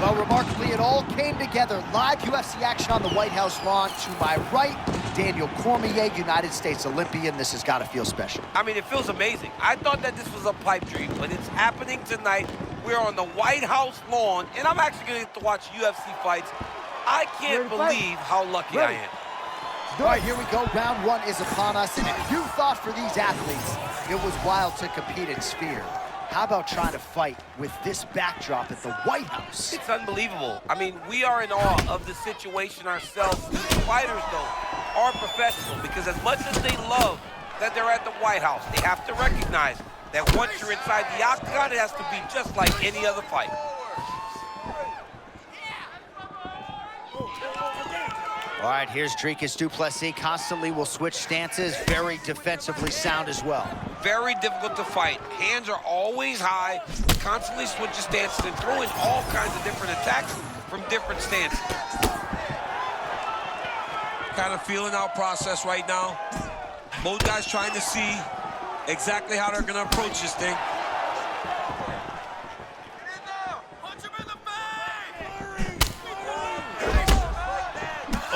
Well, remarkably, it all came together. Live UFC action on the White House lawn. To my right, Daniel Cormier, United States Olympian. This has got to feel special. I mean, it feels amazing. I thought that this was a pipe dream, but it's happening tonight. We're on the White House lawn, and I'm actually going to get to watch UFC fights. I can't believe how lucky I am. All right, here we go. Round one is upon us, and if you thought for these athletes it was wild to compete in Sphere, how about trying to fight with this backdrop at the White House? It's unbelievable. I mean, we are in awe of the situation ourselves. These fighters, though, are professional because as much as they love that they're at the White House, they have to recognize that once you're inside the octagon, it has to be just like any other fight. All right, here's Dricus du Plessis. Constantly will switch stances. Very defensively sound as well. Very difficult to fight. Hands are always high, constantly switching stances and throwing all kinds of different attacks from different stances. Kind of feeling out process right now. Both guys trying to see exactly how they're going to approach this thing.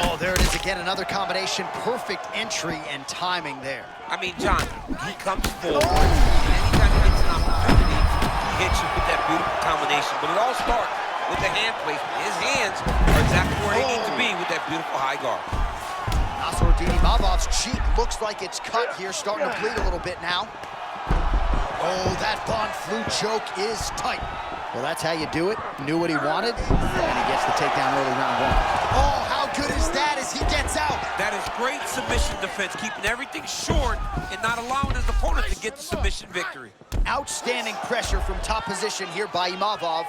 Oh, there it is again, another combination. Perfect entry and timing there. I mean, John, he comes forward, and anytime he gets an opportunity, he hits you with that beautiful combination. But it all starts with the hand placement. His hands are exactly where they need to be with that beautiful high guard. Mavov's cheek looks like it's cut here, starting to bleed a little bit now. Oh, that Von Flue choke is tight. Well, that's how you do it. Knew what he wanted, and he gets the takedown early round one. Oh, how good is that as he gets out? That is great submission defense, keeping everything short and not allowing his opponent to get the submission victory. Outstanding pressure from top position here by Imavov.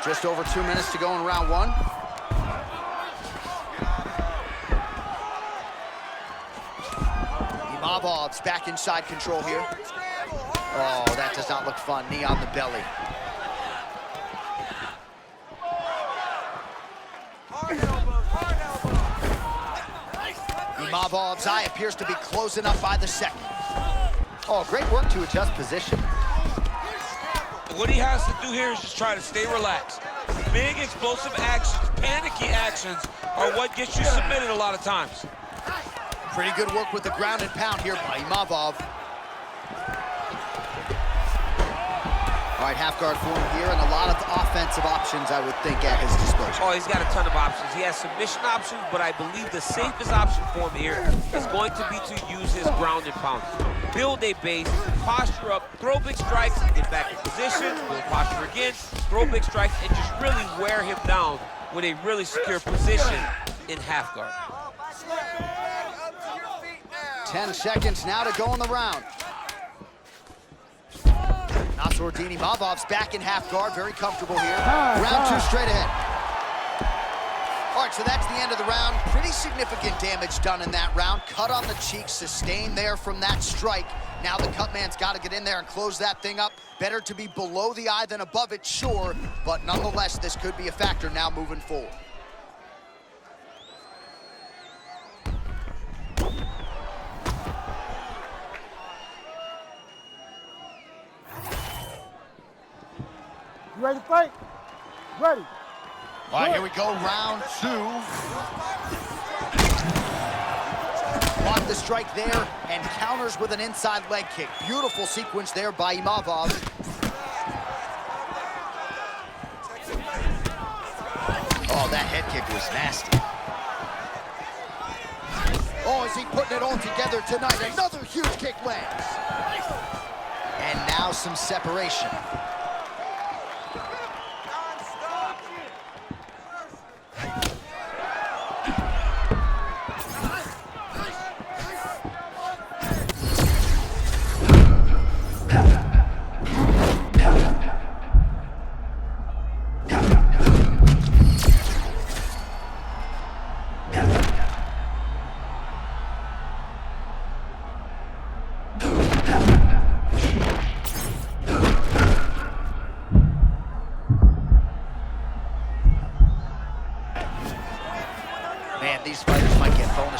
Just over 2 minutes to go in round one. Imavov's back inside control here. Oh, that does not look fun. Knee on the belly. Imavov's eye appears to be closing up by the second. Oh, great work to adjust position. What he has to do here is just try to stay relaxed. Big explosive actions, panicky actions are what gets you submitted a lot of times. Pretty good work with the ground and pound here by Imavov. All right, half guard form here, and a lot of offensive options, I would think, at his disposal. Oh, he's got a ton of options. He has submission options, but I believe the safest option for him here is going to be to use his ground and pound. Build a base, posture up, throw big strikes, get back in position, build posture again, throw big strikes, and just really wear him down with a really secure position in half guard. 10 seconds now to go in the round. Nassourdine Imavov's back in half guard, very comfortable here. Round two straight ahead. All right, so that's the end of the round. Pretty significant damage done in that round. Cut on the cheek, sustained there from that strike. Now the cut man's got to get in there and close that thing up. Better to be below the eye than above it, sure, but nonetheless, this could be a factor now moving forward. You ready to fight? Ready. All right, here we go, round two. Blocked the strike there and counters with an inside leg kick. Beautiful sequence there by Imavov. Oh, that head kick was nasty. Oh, is he putting it all together tonight? Another huge kick lands. And now some separation.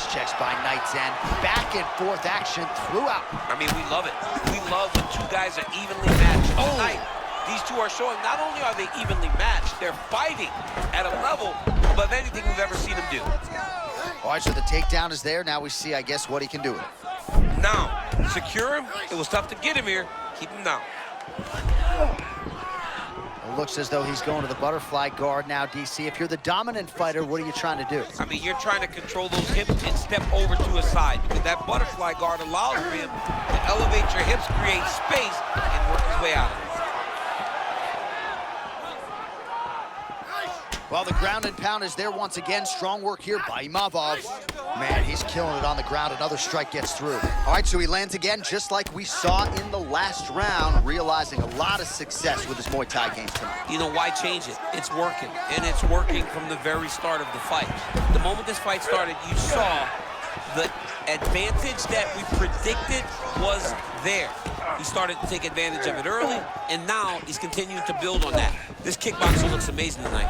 Nice checks by Knight's End. Back and forth action throughout. I mean, we love it. We love when two guys are evenly matched. Tonight, these two are showing not only are they evenly matched, they're fighting at a level above anything we've ever seen them do. All right, so the takedown is there. Now we see, I guess, what he can do with it. Now, secure him. It was tough to get him here. Keep him down. It looks as though he's going to the butterfly guard now, DC. If you're the dominant fighter, what are you trying to do? I mean, you're trying to control those hips and step over to his side, because that butterfly guard allows for him to elevate your hips, create space, and work his way out of it. Well, the ground and pound is there once again. Strong work here by Imavov. Man, he's killing it on the ground. Another strike gets through. All right, so he lands again, just like we saw in the last round, realizing a lot of success with his Muay Thai game tonight. You know, why change it? It's working, and it's working from the very start of the fight. The moment this fight started, you saw the advantage that we predicted was there. He started to take advantage of it early, and now he's continuing to build on that. This kickboxer looks amazing tonight.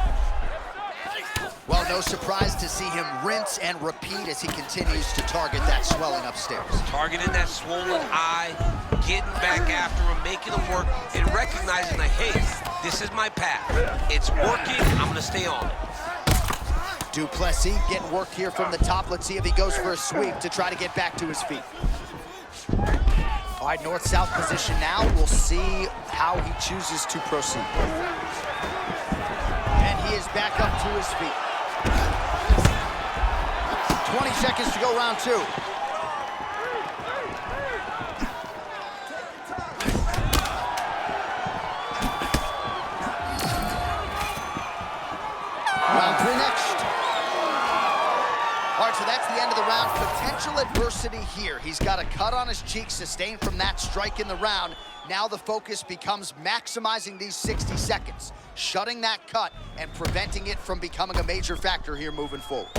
Well, no surprise to see him rinse and repeat as he continues to target that swelling upstairs. Targeting that swollen eye, getting back after him, making him work, and recognizing that, hey, this is my path. It's working, I'm gonna stay on it. Du Plessis getting work here from the top. Let's see if he goes for a sweep to try to get back to his feet. All right, north-south position now. We'll see how he chooses to proceed. And he is back up to his feet. 20 seconds to go, round two. Round three next. All right, so that's the end of the round. Potential adversity here. He's got a cut on his cheek sustained from that strike in the round. Now the focus becomes maximizing these 60 seconds, shutting that cut and preventing it from becoming a major factor here moving forward.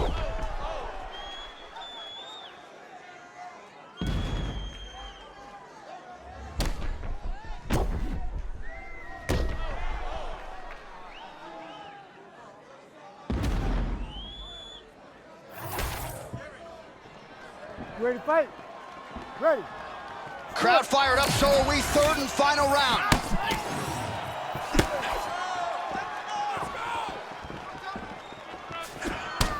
You ready to fight? Ready. Crowd fired up, so are we. Third and final round.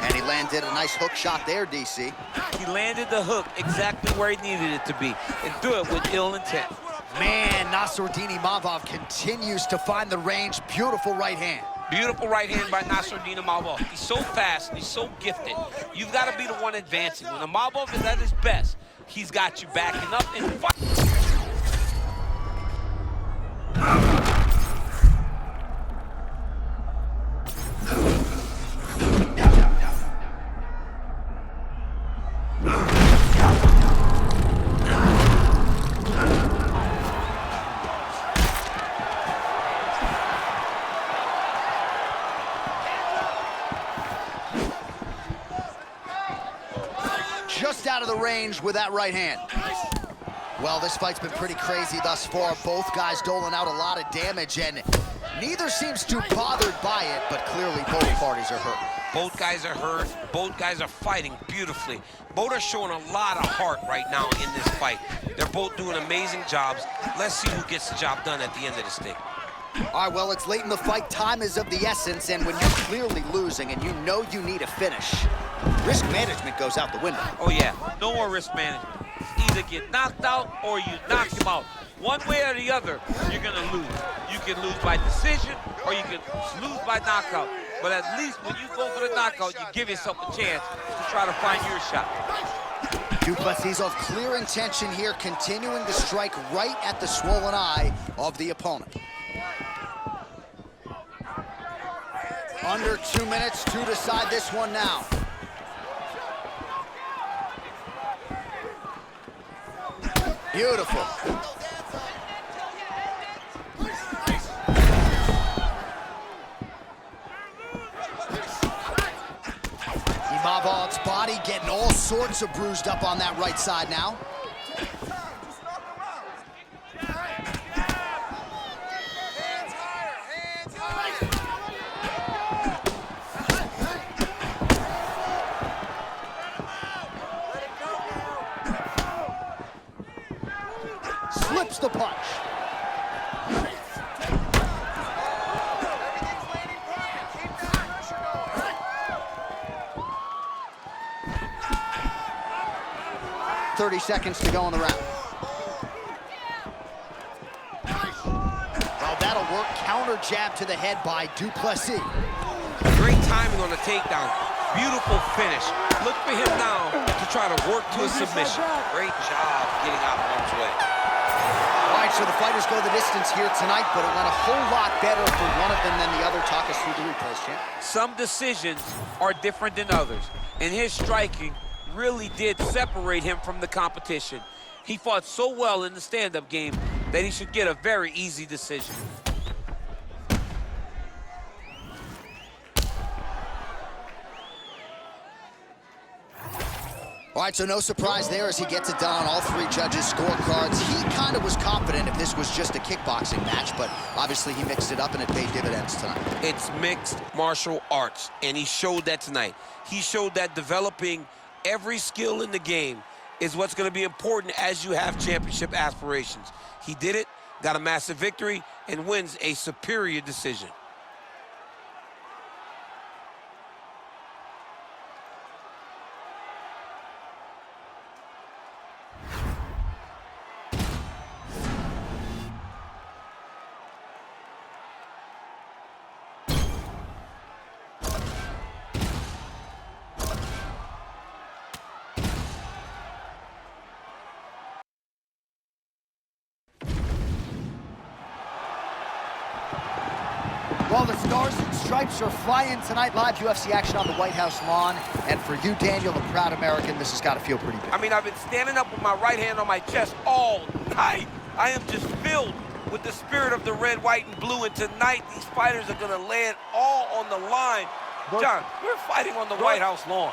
And he landed a nice hook shot there, DC. He landed the hook exactly where he needed it to be, and do it with ill intent. Man, Nassourdine Imavov continues to find the range. Beautiful right hand. Beautiful right hand by Nassourdine Imavov. He's so fast, and he's so gifted. You've got to be the one advancing. When Imavov is at his best, he's got you backing up and fighting. Just out of the range with that right hand. Well, this fight's been pretty crazy thus far. Both guys doling out a lot of damage, and neither seems too bothered by it, but clearly both parties are hurt. Both guys are hurt. Both guys are fighting beautifully. Both are showing a lot of heart right now in this fight. They're both doing amazing jobs. Let's see who gets the job done at the end of this thing. All right, well, it's late in the fight. Time is of the essence, and when you're clearly losing and you know you need a finish, risk management goes out the window. Oh, yeah. No more risk management. Either get knocked out or you knock him out. One way or the other, you're going to lose. You can lose by decision or you can lose by knockout. But at least when you go for the knockout, you give yourself a chance to try to find your shot. Du Plessis of clear intention here, continuing to strike right at the swollen eye of the opponent. Under 2 minutes to decide this one now. Beautiful. Imavov's body getting all sorts of bruised up on that right side now. stops the punch. "30 seconds to go in the round." Well, that'll work. Counter jab to the head by Duplessis. Great timing on the takedown. Beautiful finish. Look for him now to try to work to a submission. Great job getting out of harm's way. All right, so the fighters go the distance here tonight, but it went a whole lot better for one of them than the other. Talk us through the replays, champ. Some decisions are different than others, and his striking really did separate him from the competition. He fought so well in the stand-up game that he should get a very easy decision. All right, so no surprise there as he gets it done on all three judges' scorecards. He kind of was confident if this was just a kickboxing match, but obviously he mixed it up and it paid dividends tonight. It's mixed martial arts, and he showed that tonight. He showed that developing every skill in the game is what's going to be important as you have championship aspirations. He did it, got a massive victory, and wins a superior decision. Well, the Stars and Stripes are flying tonight. Live UFC action on the White House lawn. And for you, Daniel, the proud American, this has got to feel pretty big. I mean, I've been standing up with my right hand on my chest all night. I am just filled with the spirit of the red, white, and blue. And tonight, these fighters are going to lay it all on the line. John, we're fighting on the White House lawn.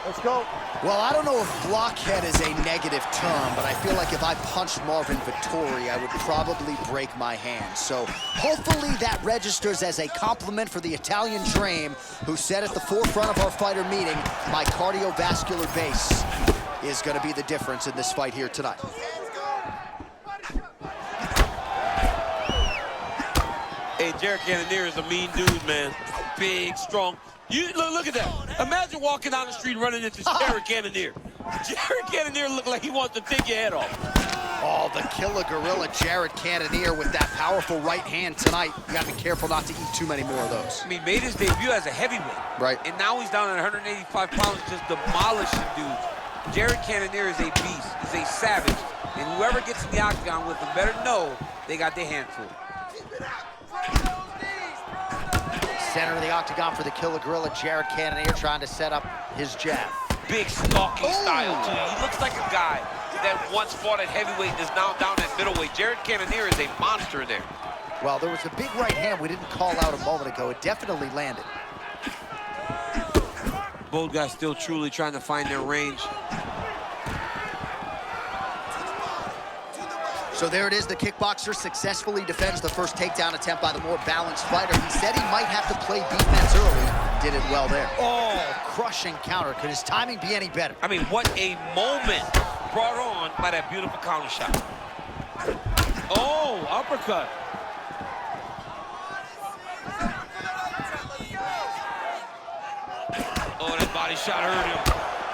Let's go. Well, I don't know if blockhead is a negative term, but I feel like if I punched Marvin Vettori, I would probably break my hand. So hopefully that registers as a compliment for the Italian dream, who said at the forefront of our fighter meeting, my cardiovascular base is going to be the difference in this fight here tonight. Hey, Jared Cannonier is a mean dude, man. Big, strong. You look at that. Imagine walking down the street running into Jared Cannonier. Jared Cannonier look like he wants to take your head off. Oh, the killer gorilla Jared Cannonier with that powerful right hand tonight. You got to be careful not to eat too many more of those. I mean, made his debut as a heavyweight. Right. And now he's down at 185 pounds, just demolishing dudes. Jared Cannonier is a beast. He's a savage. And whoever gets in the octagon with him better know they got their hand full. Center of the octagon for the killer gorilla Jared Cannonier, trying to set up his jab. Big stalking style, too. He looks like a guy that once fought at heavyweight and is now down at middleweight. Jared Cannonier is a monster there. Well, there was a big right hand we didn't call out a moment ago. It definitely landed. Both guys still truly trying to find their range. So there it is. The kickboxer successfully defends the first takedown attempt by the more balanced fighter. He said he might have to play defense early. Did it well there. Oh, crushing counter. Could his timing be any better? I mean, what a moment brought on by that beautiful counter shot. Oh, uppercut. Oh, that body shot hurt him.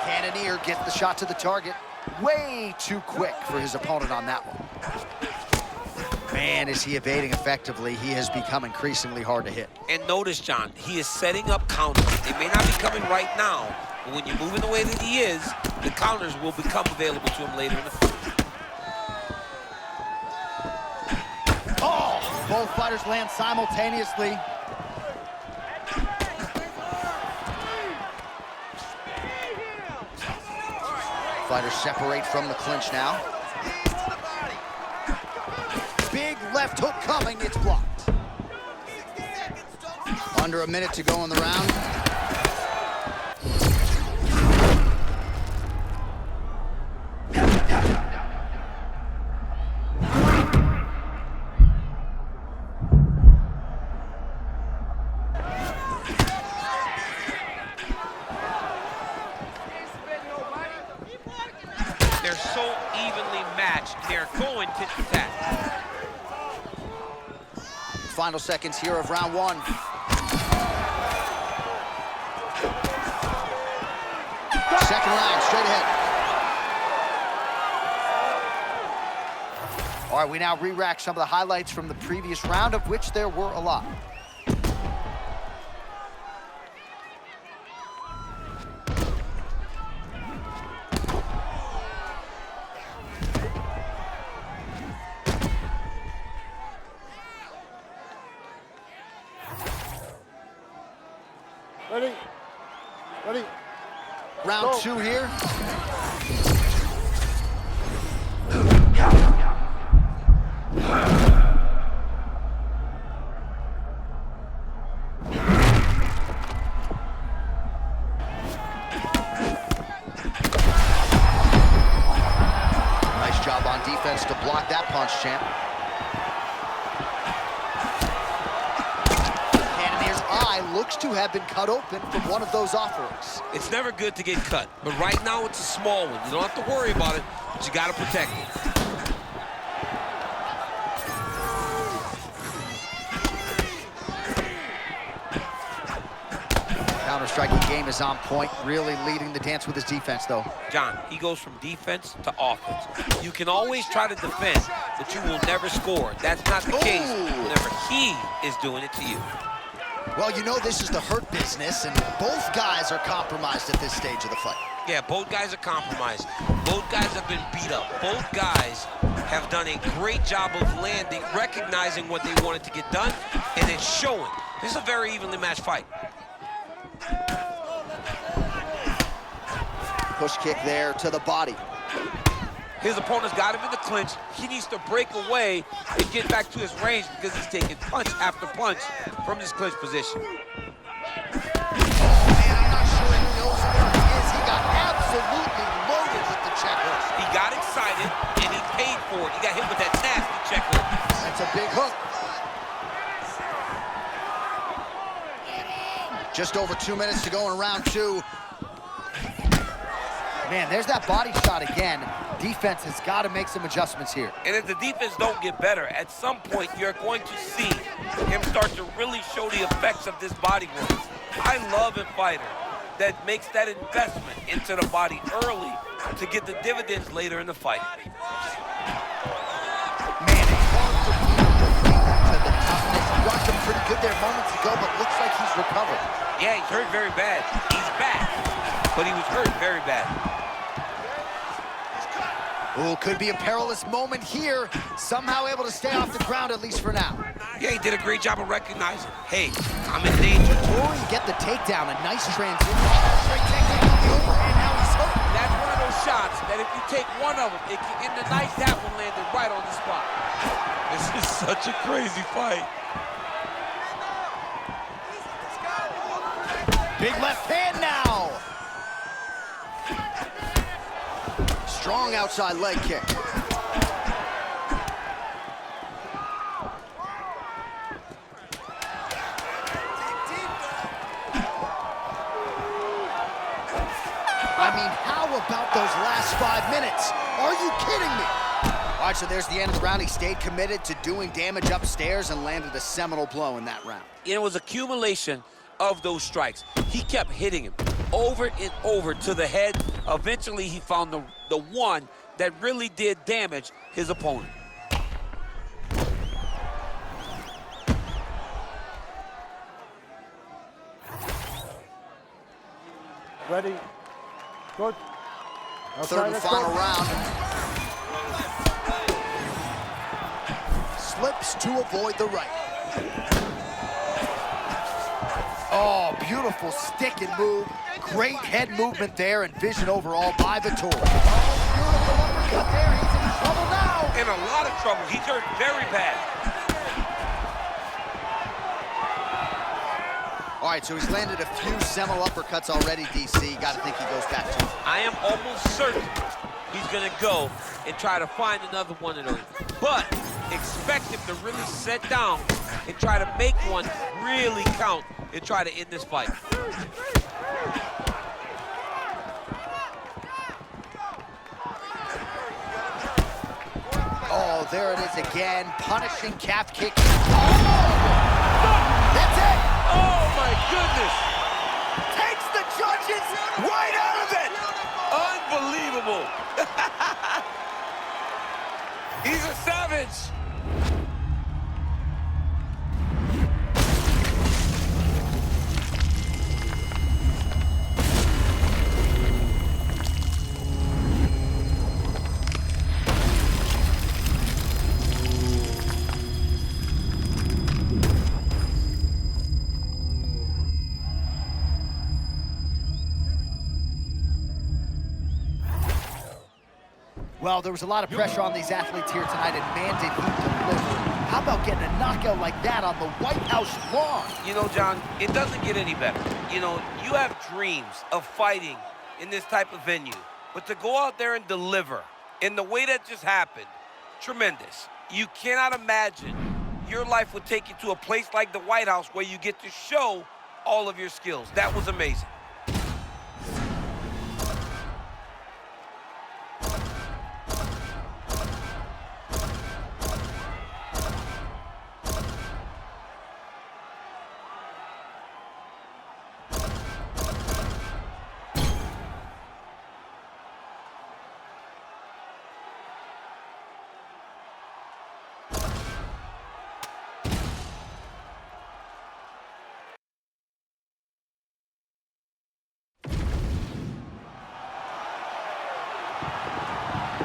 Cannonier gets the shot to the target. Way too quick for his opponent on that one. Man, is he evading effectively. He has become increasingly hard to hit. And notice, John, he is setting up counters. They may not be coming right now, but when you're moving the way that he is, the counters will become available to him later in the fight. Oh, both fighters land simultaneously. Fighters separate from the clinch now. Big left hook coming, it's blocked. Under a minute to go in the round. They're so evenly matched, they're going tit for tat. final seconds here of round one. Second round, straight ahead. All right, we now re-rack some of the highlights from the previous round, of which there were a lot. Ready? Ready? Round two here. Nice job on defense to block that punch, champ. Looks to have been cut open from one of those offerings. It's never good to get cut, but right now it's a small one. You don't have to worry about it, but you got to protect it. Counter-striking game is on point, really leading the dance with his defense, though. John, he goes from defense to offense. You can always try to defend, but you will never score. That's not the case whenever he is doing it to you. Well, you know this is the hurt business, and both guys are compromised at this stage of the fight. Yeah, both guys are compromised. Both guys have been beat up. Both guys have done a great job of landing, recognizing what they wanted to get done, and then showing. This is a very evenly matched fight. Push kick there to the body. His opponent's got him in the clinch. He needs to break away and get back to his range because he's taking punch after punch from this clinch position. Man, I'm not sure he knows where he is. He got absolutely loaded with the check hook. He got excited, and he paid for it. He got hit with that nasty check hook. That's a big hook. Just over 2 minutes to go in round two. Man, there's that body shot again. Defense has got to make some adjustments here. And if the defense don't get better, at some point you're going to see him start to really show the effects of this body work. I love a fighter that makes that investment into the body early to get the dividends later in the fight. Man, it's hard to believe to the toughness. He rocked him pretty good there moments ago, but looks like he's recovered. Yeah, he's hurt very bad. He's back, but he was hurt very bad. Oh, could be a perilous moment here. Somehow able to stay off the ground, at least for now. Yeah, he did a great job of recognizing, hey, I'm in danger. Oh, you get the takedown, a nice transition. Great takedown on the overhand, now he's hooked. That's one of those shots that if you take one of them, it can, in the night, that one landed right on the spot. This is such a crazy fight. Big left hand now. Strong outside leg kick. I mean, how about those last 5 minutes? Are you kidding me? All right, so there's the end of the round. He stayed committed to doing damage upstairs and landed a seminal blow in that round. It was accumulation of those strikes. He kept hitting him over and over to the head. Eventually, he found the one that really did damage his opponent. Ready? Good. Third and final round. Slips to avoid the right. Oh, beautiful stick and move. Great head movement there and vision overall by Vettori. Oh, beautiful uppercut there. He's in trouble now. In a lot of trouble. He's hurt very bad. All right, so he's landed a few seminal uppercuts already, DC. Got to think he goes back to him. I am almost certain he's going to go and try to find another one of those. But expect him to really sit down and try to make one really count and try to end this fight. Oh, there it is again. Punishing calf kick. Oh! Oh, my goodness. Takes the judges right out of it. Unbelievable. He's a savage. Well, there was a lot of pressure on these athletes here tonight, and man, did he deliver. How about getting a knockout like that on the White House lawn? You know, John, it doesn't get any better. You know, you have dreams of fighting in this type of venue, but to go out there and deliver in the way that just happened, tremendous. You cannot imagine your life would take you to a place like the White House where you get to show all of your skills. That was amazing.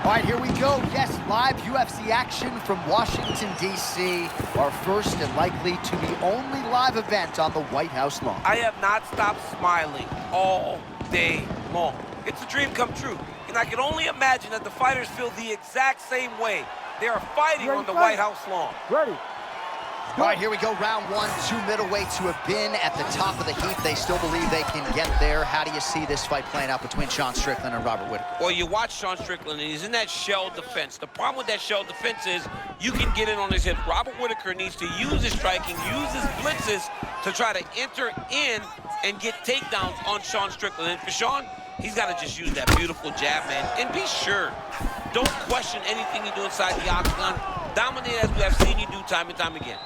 All right, here we go. Yes, live UFC action from Washington, D.C. Our first and likely to be only live event on the White House lawn. I have not stopped smiling all day long. It's a dream come true. And I can only imagine that the fighters feel the exact same way. They are fighting on the White House lawn. Ready. All right, here we go. Round one. Two middleweights who have been at the top of the heap. They still believe they can get there. How do you see this fight playing out between Sean Strickland and Robert Whittaker? Well, you watch Sean Strickland, and he's in that shell defense. The problem with that shell defense is you can get in on his hips. Robert Whittaker needs to use his striking, use his blitzes to try to enter in and get takedowns on Sean Strickland. And for Sean, he's got to just use that beautiful jab, man. And be sure, don't question anything you do inside the octagon. Dominate as we have seen you do time and time again.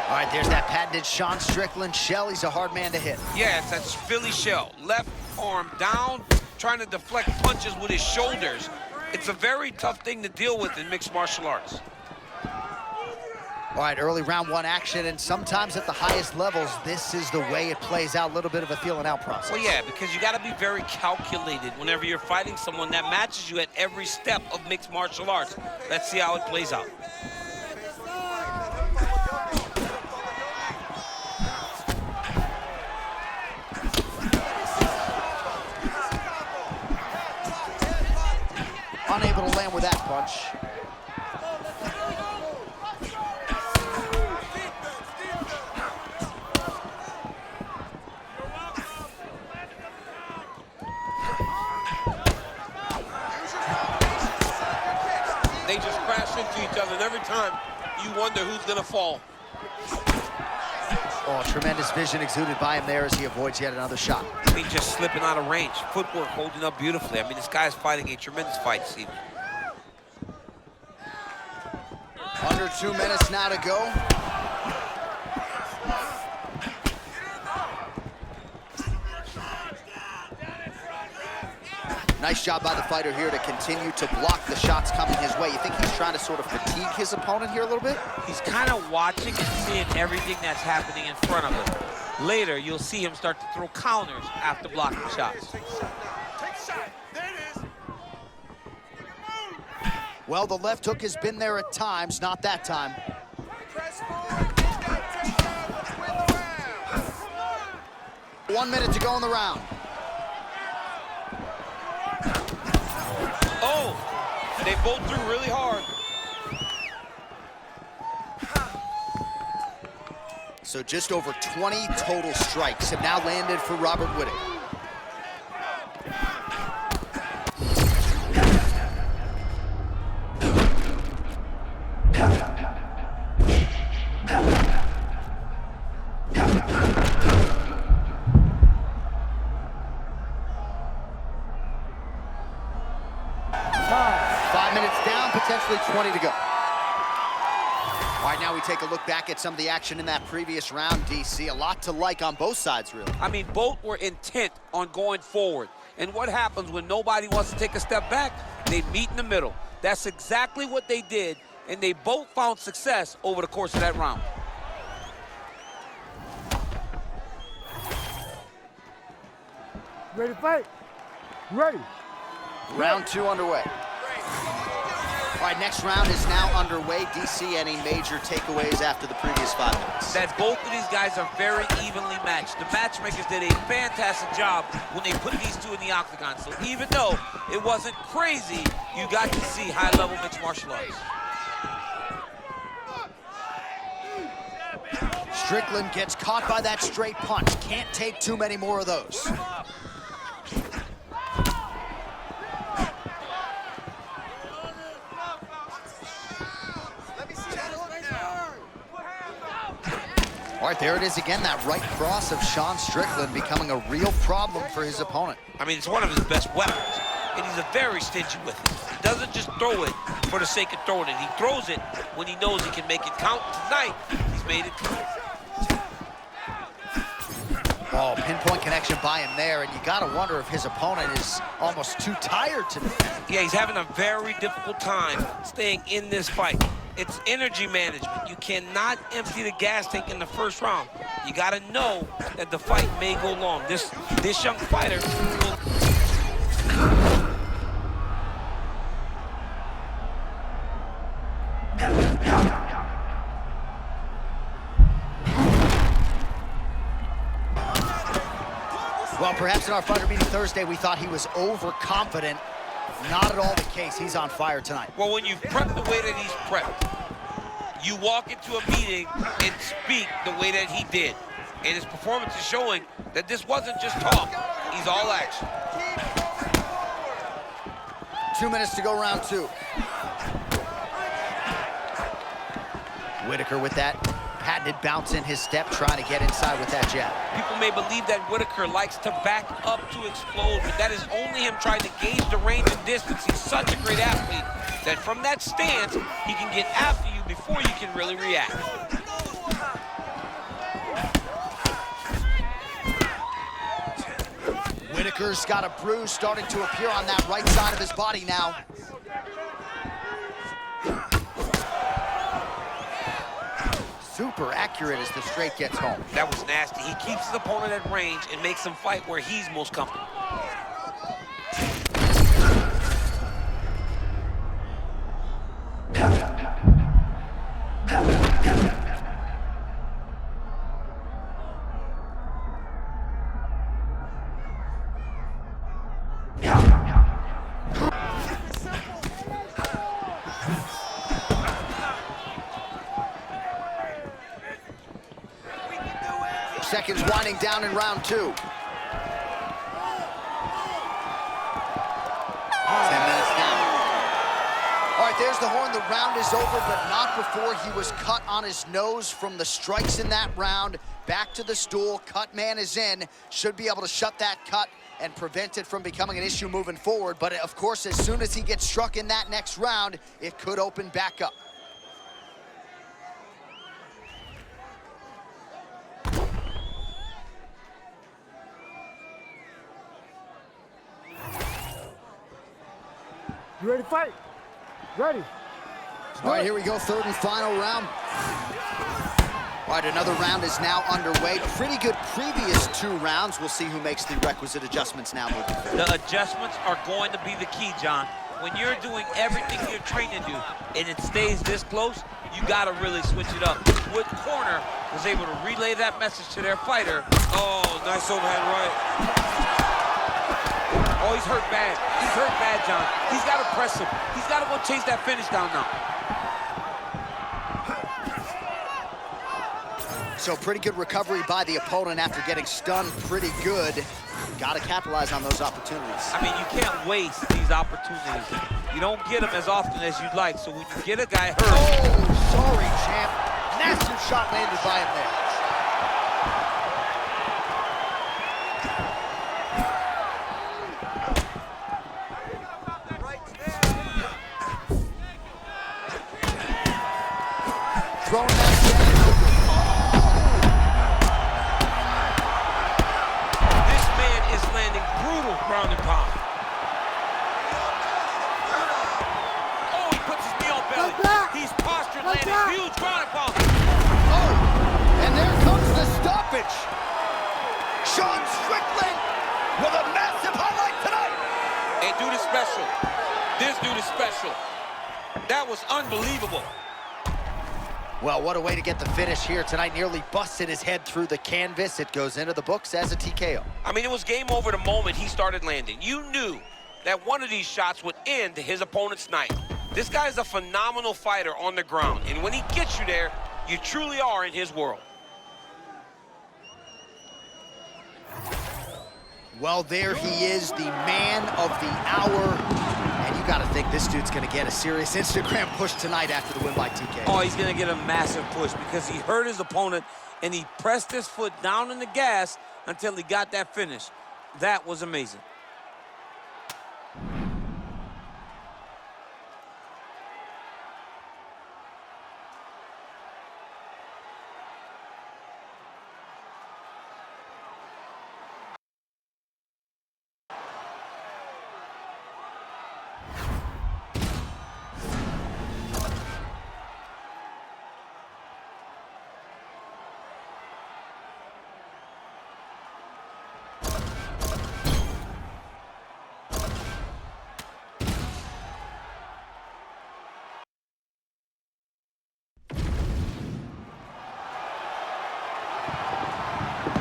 All right, there's that patented Sean Strickland shell. He's a hard man to hit. Yeah, it's that Philly shell. Left arm down, trying to deflect punches with his shoulders. It's a very tough thing to deal with in mixed martial arts. All right, early round one action, and sometimes at the highest levels, this is the way it plays out, a little bit of a feeling out process. Well, yeah, because you got to be very calculated whenever you're fighting someone that matches you at every step of mixed martial arts. Let's see how it plays out. Unable to land with that punch. They just crash into each other, and every time you wonder who's gonna fall. Oh, tremendous vision exuded by him there as he avoids yet another shot. I mean, just slipping out of range. Footwork holding up beautifully. I mean, this guy's fighting a tremendous fight this evening. Under 2 minutes now to go. Nice job by the fighter here to continue to block the shots coming his way. You think he's trying to sort of fatigue his opponent here a little bit? He's kind of watching and seeing everything that's happening in front of him. Later, you'll see him start to throw counters after blocking shots. Well, the left hook has been there at times, not that time. 1 minute to go in the round. Oh, they both threw really hard. So just over 20 total strikes have now landed for Robert Whittaker. Time. 5 minutes down, potentially 20 to go. we take a look back at some of the action in that previous round, DC, a lot to like on both sides, really. I mean, both were intent on going forward. And what happens when nobody wants to take a step back? They meet in the middle. That's exactly what they did, and they both found success over the course of that round. Ready to fight? Ready. Round 2 underway. All right, next round is now underway. DC, any major takeaways after the previous 5 minutes? That both of these guys are very evenly matched. The matchmakers did a fantastic job when they put these two in the octagon. So even though it wasn't crazy, you got to see high-level mixed martial arts. Strickland gets caught by that straight punch. Can't take too many more of those. All right, there it is again, that right cross of Sean Strickland becoming a real problem for his opponent. I mean, it's one of his best weapons, and he's a very stingy with it. He doesn't just throw it for the sake of throwing it. He throws it when he knows he can make it count. Tonight, he's made it count. Oh, pinpoint connection by him there, and you gotta wonder if his opponent is almost too tired today. Yeah, he's having a very difficult time staying in this fight. It's energy management. You cannot empty the gas tank in the first round. You gotta know that the fight may go long. This young fighter will... Well, perhaps in our fighter meeting Thursday, we thought he was overconfident. Not at all the case. He's on fire tonight. Well, when you prep the way that he's prepped, you walk into a meeting and speak the way that he did. And his performance is showing that this wasn't just talk. He's all action. 2 minutes to go, round 2. Whitaker with that patented bounce in his step, trying to get inside with that jab. People may believe that Whitaker likes to back up to explode, but that is only him trying to gauge the range and distance. He's such a great athlete that from that stance, he can get after you before you can really react. Whitaker's got a bruise starting to appear on that right side of his body now. Super accurate as the straight gets home. That was nasty. He keeps his opponent at range and makes him fight where he's most comfortable. Seconds winding down in round 2. 10 minutes down. All right, there's the horn. The round is over, but not before he was cut on his nose from the strikes in that round. Back to the stool. Cut man is in. Should be able to shut that cut and prevent it from becoming an issue moving forward. But, of course, as soon as he gets struck in that next round, it could open back up. You ready to fight? Ready. All right, here we go, third and final round. All right, another round is now underway. Pretty good previous 2 rounds. We'll see who makes the requisite adjustments now moving forward. The adjustments are going to be the key, John. When you're doing everything you're trained to do and it stays this close, you got to really switch it up. Wood corner was able to relay that message to their fighter. Oh, nice overhand right. Oh, he's hurt bad. He's hurt bad, John. He's got to press him. He's got to go chase that finish down now. So pretty good recovery by the opponent after getting stunned pretty good. Got to capitalize on those opportunities. I mean, you can't waste these opportunities. You don't get them as often as you'd like. So when you get a guy hurt... Oh, sorry, champ. Massive shot landed by him there. Throwing that ground and pound. Oh, he puts his knee on belly. He's postured, landing huge ground and pound. Oh, and there comes the stoppage. Sean Strickland with a massive highlight tonight. And dude is special. This dude is special. That was unbelievable. Well, what a way to get the finish here tonight. Nearly busted his head through the canvas. It goes into the books as a TKO. I mean, it was game over the moment he started landing. You knew that one of these shots would end his opponent's night. This guy is a phenomenal fighter on the ground, and when he gets you there, you truly are in his world. Well, there he is, the man of the hour. And you got to think this dude's going to get a serious Instagram push tonight after the win by TKO. Oh, he's going to get a massive push because he hurt his opponent, and he pressed his foot down on the gas until he got that finish. That was amazing.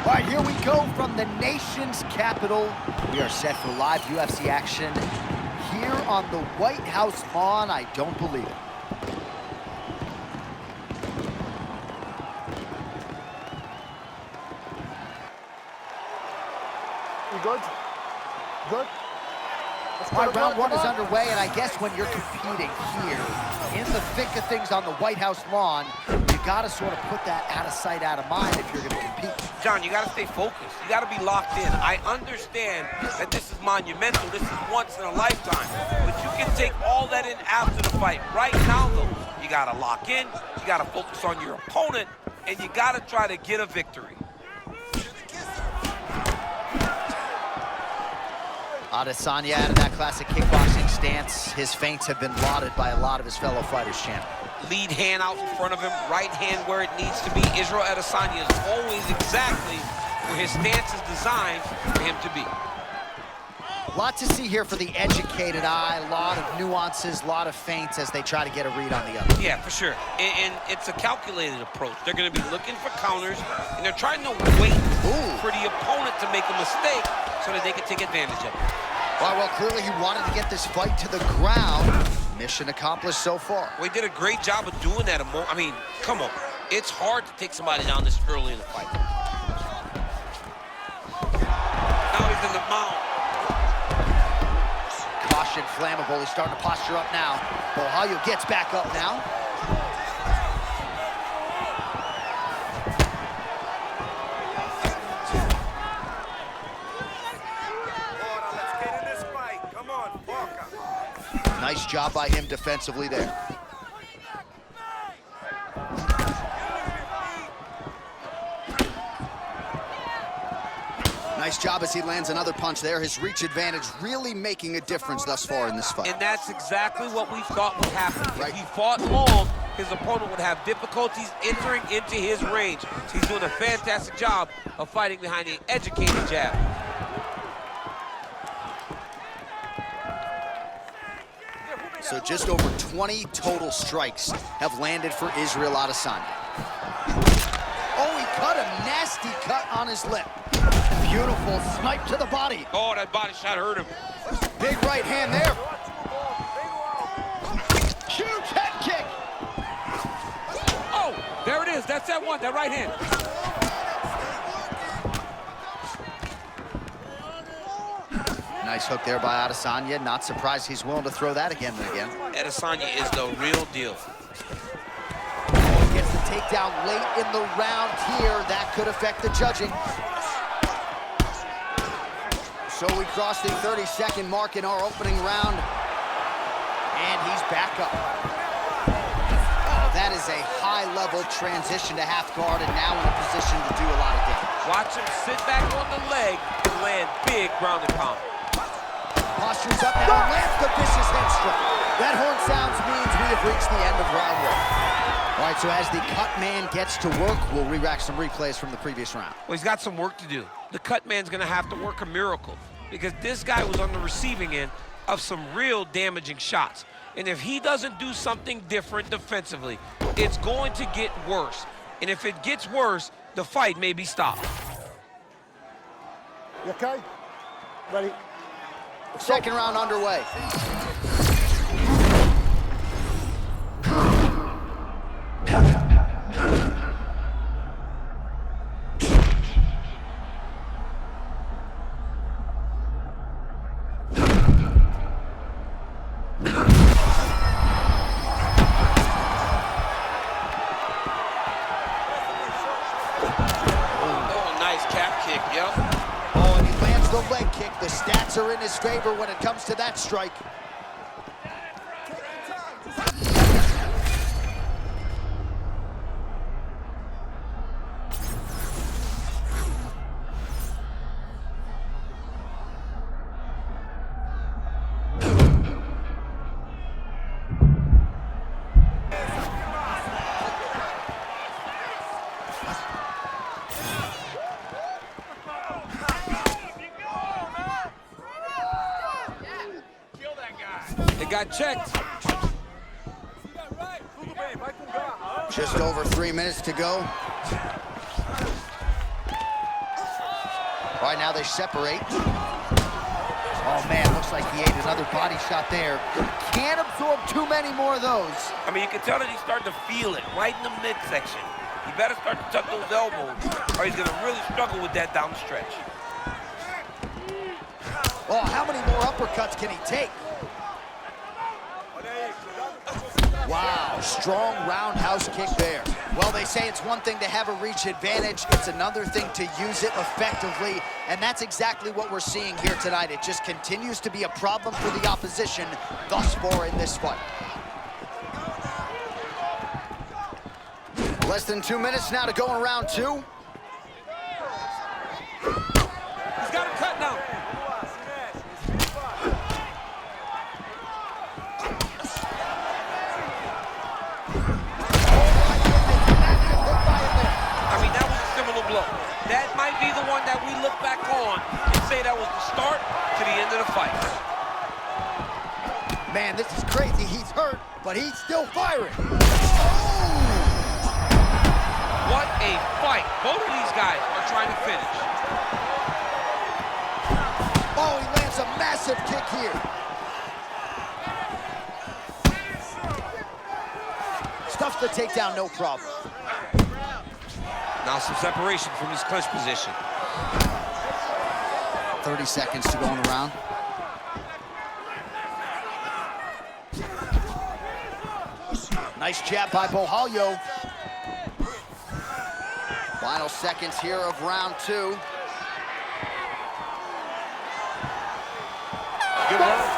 All right, here we go from the nation's capital. We are set for live UFC action here on the White House lawn. I don't believe it. You good? Good? All right, round one is underway, and I guess when you're competing here in the thick of things on the White House lawn, you got to sort of put that out of sight, out of mind if you're going to compete. John, you got to stay focused. You got to be locked in. I understand that this is monumental. This is once in a lifetime. But you can take all that in after the fight. Right now, though, you got to lock in. You got to focus on your opponent, and you got to try to get a victory. Adesanya out of that classic kickboxing stance. His feints have been lauded by a lot of his fellow fighters, champ. Lead hand out in front of him, right hand where it needs to be. Israel Adesanya is always exactly where his stance is designed for him to be. A lot to see here for the educated eye. A lot of nuances, a lot of feints as they try to get a read on the other. Yeah, for sure. And it's a calculated approach. They're going to be looking for counters, and they're trying to wait for the opponent to make a mistake so that they can take advantage of it. All right, well, clearly he wanted to get this fight to the ground. Mission accomplished so far. Well, he did a great job of doing that. I mean, come on. It's hard to take somebody down this early in the fight. Now he's in the mount. Caution, flammable. He's starting to posture up now. Bohalio gets back up now. Nice job by him defensively there. Nice job as he lands another punch there. His reach advantage really making a difference thus far in this fight. And that's exactly what we thought would happen. Right. If he fought long, his opponent would have difficulties entering into his range. He's doing a fantastic job of fighting behind an educated jab. So just over 20 total strikes have landed for Israel Adesanya. Oh, he cut a nasty cut on his lip. Beautiful snipe to the body. Oh, that body shot hurt him. Big right hand there. Huge head kick. Oh, there it is. That's that one, that right hand. Nice hook there by Adesanya. Not surprised he's willing to throw that again and again. Adesanya is the real deal. Oh, gets the takedown late in the round here. That could affect the judging. So we crossed the 30-second mark in our opening round. And he's back up. Oh, that is a high-level transition to half guard and now in a position to do a lot of damage. Watch him sit back on the leg and land big ground and pound. Postures up now, lands the vicious head strike. That horn sounds means we have reached the end of round 1. All right, so as the cut man gets to work, we'll re-rack some replays from the previous round. Well, he's got some work to do. The cut man's gonna have to work a miracle because this guy was on the receiving end of some real damaging shots. And if he doesn't do something different defensively, it's going to get worse. And if it gets worse, the fight may be stopped. You okay? Ready? Second round underway. Leg kick. The stats are in his favor when it comes to that strike. Got checked. Just over 3 minutes to go. Right now they separate. Oh man, looks like he ate another body shot there. Can't absorb too many more of those. I mean, you can tell that he's starting to feel it right in the midsection. He better start to tuck those elbows or he's gonna really struggle with that down the stretch. Oh, how many more uppercuts can he take? Wow, strong roundhouse kick there. Well, they say it's one thing to have a reach advantage, it's another thing to use it effectively, and that's exactly what we're seeing here tonight. It just continues to be a problem for the opposition thus far in this fight. Less than 2 minutes now to go in round 2. He's got him cut now. That might be the one that we look back on and say that was the start to the end of the fight. Man, this is crazy. He's hurt, but he's still firing. What a fight. Both of these guys are trying to finish. Oh, he lands a massive kick here. Stuffs the takedown, no problem. Now some separation from his clinch position. 30 seconds to go in the round. Nice jab by Bohalio. Final seconds here of round 2. Good round.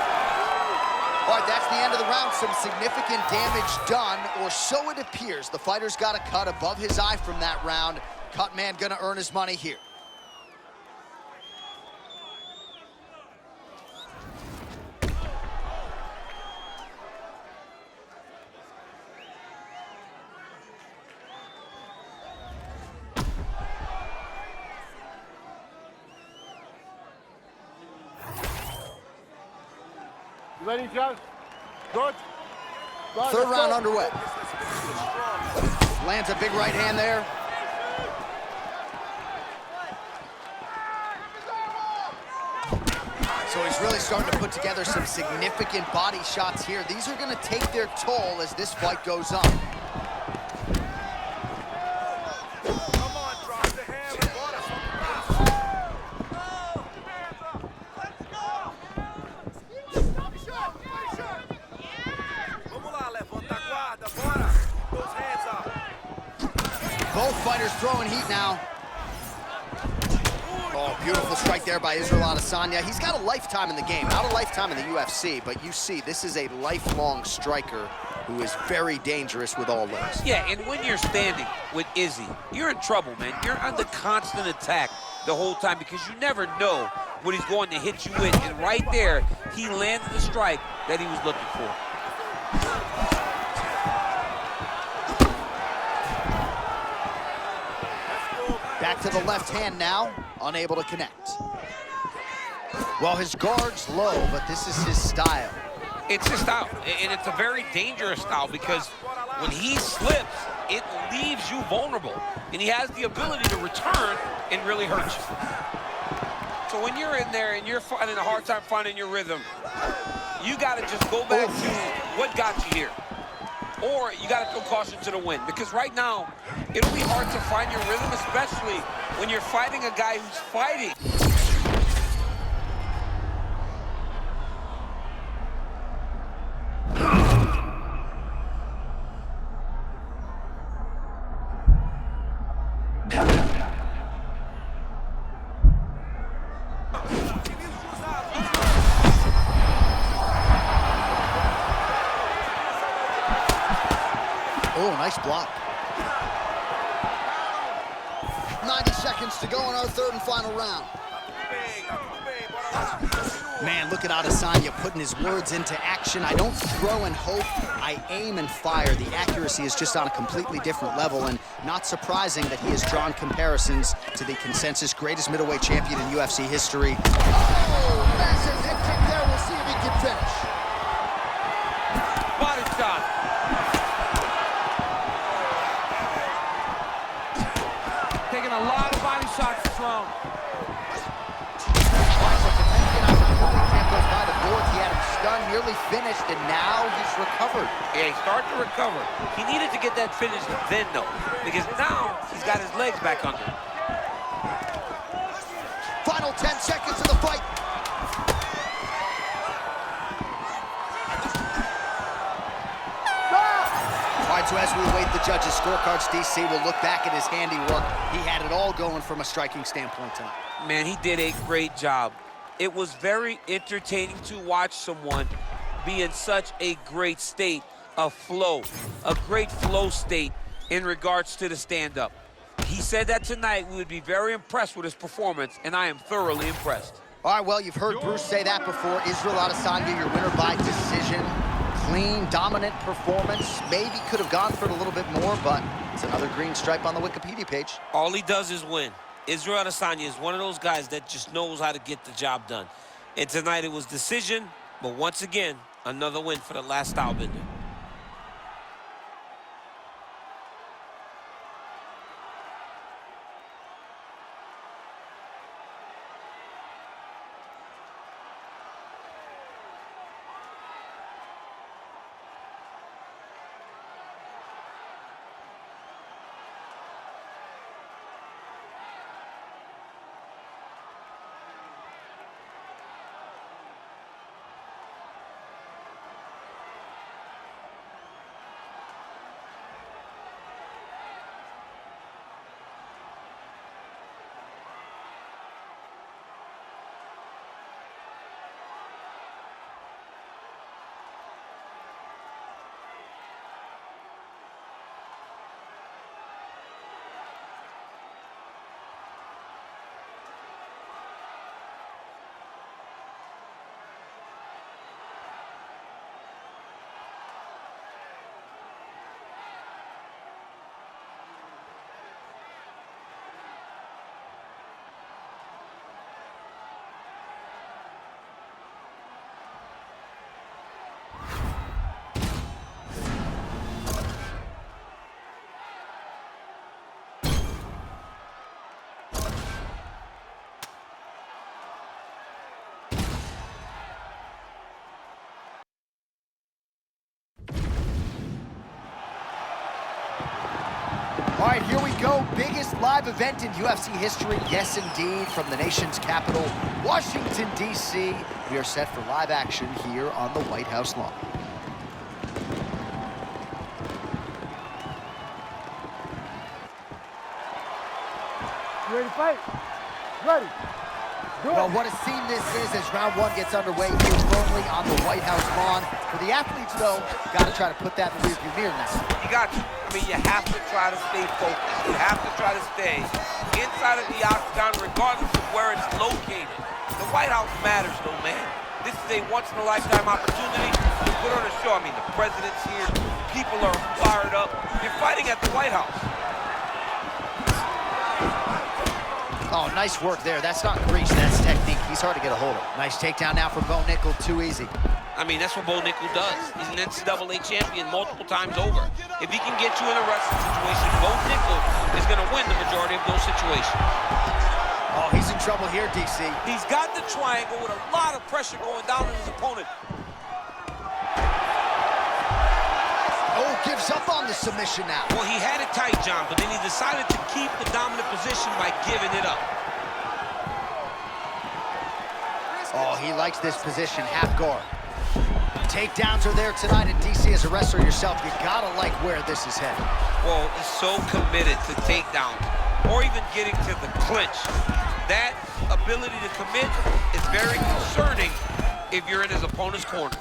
All right, that's the end of the round. Some significant damage done, or so it appears. The fighter's got a cut above his eye from that round. Cut man gonna earn his money here. You ready, Joe? Good. Third round underway. Lands a big right hand there. So he's really starting to put together some significant body shots here. These are going to take their toll as this fight goes on. Both fighters throwing heat now. Oh, beautiful strike there by Israel Adesanya. He's got a lifetime in the game, not a lifetime in the UFC, but you see, this is a lifelong striker who is very dangerous with all limbs. Yeah, and when you're standing with Izzy, you're in trouble, man. You're under constant attack the whole time because you never know what he's going to hit you with. And right there, he landed the strike that he was looking for. Back to the left hand now, unable to connect. Well, his guard's low, but this is his style. It's his style, and it's a very dangerous style because when he slips, it leaves you vulnerable. And he has the ability to return and really hurt you. So when you're in there and you're finding a hard time finding your rhythm, you got to just go back to what got you here. Or you got to throw caution to the wind. Because right now, it'll be hard to find your rhythm, especially when you're fighting a guy who's fighting. Oh, nice block. 90 seconds to go in our third and final round. Man, look at Adesanya putting his words into action. I don't throw and hope, I aim and fire. The accuracy is just on a completely different level, and not surprising that he has drawn comparisons to the consensus greatest middleweight champion in UFC history. Oh, massive hip kick there. We'll see if he can finish. Body shot. Taking a lot of body shots thrown. He had him stunned, nearly finished, and now he's recovered. Yeah, he started to recover. He needed to get that finish then, though, because now he's got his legs back under him. Final 10 seconds of the fight. All right, so as we await the judges' scorecards, DC will look back at his handiwork. He had it all going from a striking standpoint tonight. Man, he did a great job. It was very entertaining to watch someone be in such a great state of flow, a great flow state in regards to the stand-up. He said that tonight we would be very impressed with his performance, and I am thoroughly impressed. All right, well, you've heard Bruce say that before. Israel Adesanya, your winner by decision. Clean, dominant performance. Maybe could have gone for it a little bit more, but it's another green stripe on the Wikipedia page. All he does is win. Israel Adesanya is one of those guys that just knows how to get the job done. And tonight it was decision, but once again, another win for the last style bender. All right, here we go. Biggest live event in UFC history. Yes, indeed, from the nation's capital, Washington, D.C. We are set for live action here on the White House lawn. You ready to fight? Ready. Well, what a scene this is as round one gets underway here firmly on the White House lawn. For the athletes, though, got to try to put that in the rearview mirror now. You got to. I mean, you have to try to stay focused. You have to try to stay inside of the octagon regardless of where it's located. The White House matters though, man. This is a once-in-a-lifetime opportunity to put on a show. I mean, the president's here, people are fired up. You're fighting at the White House. Oh, nice work there. That's not grease, that's technique. He's hard to get a hold of. Nice takedown now from Bo Nickel, too easy. I mean, that's what Bo Nickel does. He's an NCAA champion multiple times over. If he can get you in a wrestling situation, Bo Nickel is going to win the majority of those situations. Oh, he's in trouble here, DC. He's got the triangle with a lot of pressure going down on his opponent. Oh, gives up on the submission now. Well, he had it tight, John, but then he decided to keep the dominant position by giving it up. Oh, he likes this position, half guard. Takedowns are there tonight, and DC, as a wrestler yourself, you gotta like where this is headed. Well, he's so committed to takedowns, or even getting to the clinch. That ability to commit is very concerning if you're in his opponent's corner.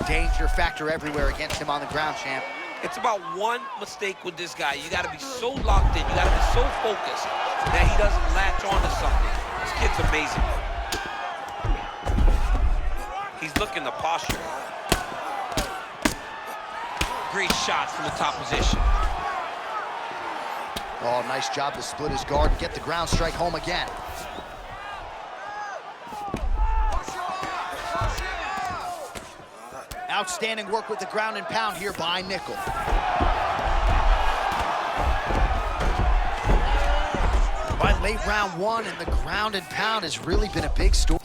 Danger factor everywhere against him on the ground, champ. It's about one mistake with this guy. You got to be so locked in. You got to be so focused that he doesn't latch on to something. This kid's amazing. He's looking the posture. Great shots from the top position. Oh, nice job to split his guard and get the ground strike home again. Outstanding work with the ground and pound here by Nickel. By late round one, and the ground and pound has really been a big story.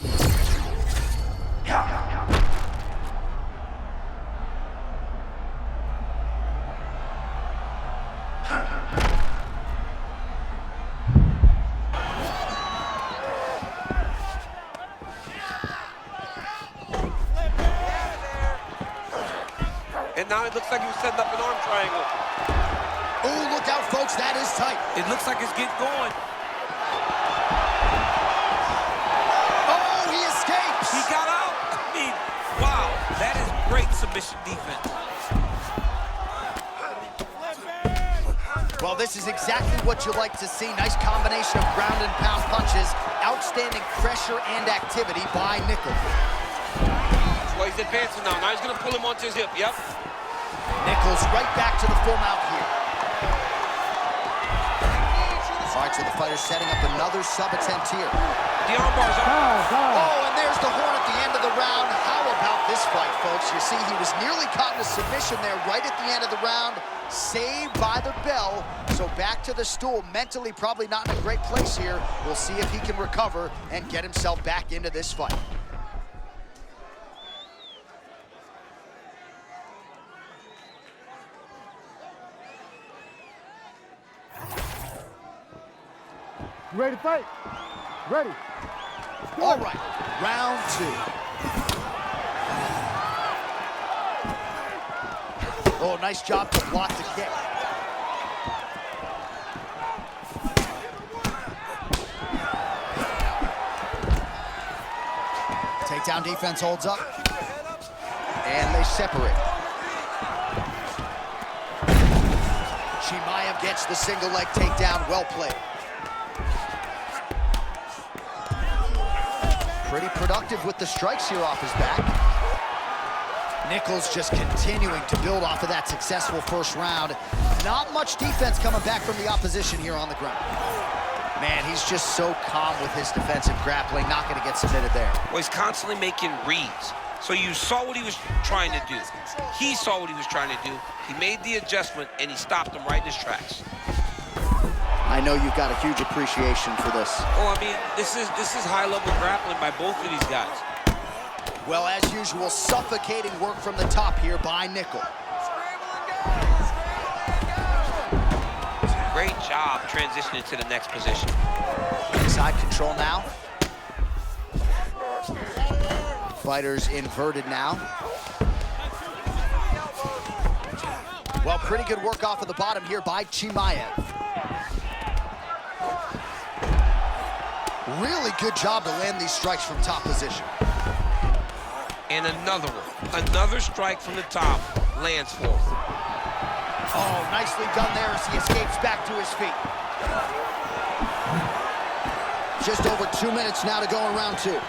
And now it looks like he was setting up an arm triangle. Oh, look out, folks, that is tight. It looks like it's getting going. Oh, he escapes. He got out. I mean, wow, that is great submission defense. Well, this is exactly what you like to see. Nice combination of ground and pound punches. Outstanding pressure and activity by Nickel. Well, he's advancing now. Now he's going to pull him onto his hip. Yep. Nichols right back to the full mount here. All right, so the fighter's setting up another sub-attempt here. The armbar's up. Oh, and there's the horn at the end of the round. How about this fight, folks? You see, he was nearly caught in a submission there right at the end of the round. Saved by the bell. So back to the stool. Mentally probably not in a great place here. We'll see if he can recover and get himself back into this fight. You ready to fight? Ready. All right, round two. Oh, nice job to block the kick. Takedown defense holds up. And they separate. Chimaev gets the single leg takedown, well played. Pretty productive with the strikes here off his back. Nichols just continuing to build off of that successful first round. Not much defense coming back from the opposition here on the ground. Man, he's just so calm with his defensive grappling, not going to get submitted there. Well, he's constantly making reads. So you saw what he was trying to do. He saw what he was trying to do. He made the adjustment, and he stopped him right in his tracks. I know you've got a huge appreciation for this. Oh, I mean, this is high-level grappling by both of these guys. Well, as usual, suffocating work from the top here by Nickel. Great job transitioning to the next position. Side control now. Fighters inverted now. Well, pretty good work off of the bottom here by Chimaev. Really good job to land these strikes from top position. And another one. Another strike from the top lands for him. Oh, nicely done there as he escapes back to his feet. Just over 2 minutes now to go in round 2.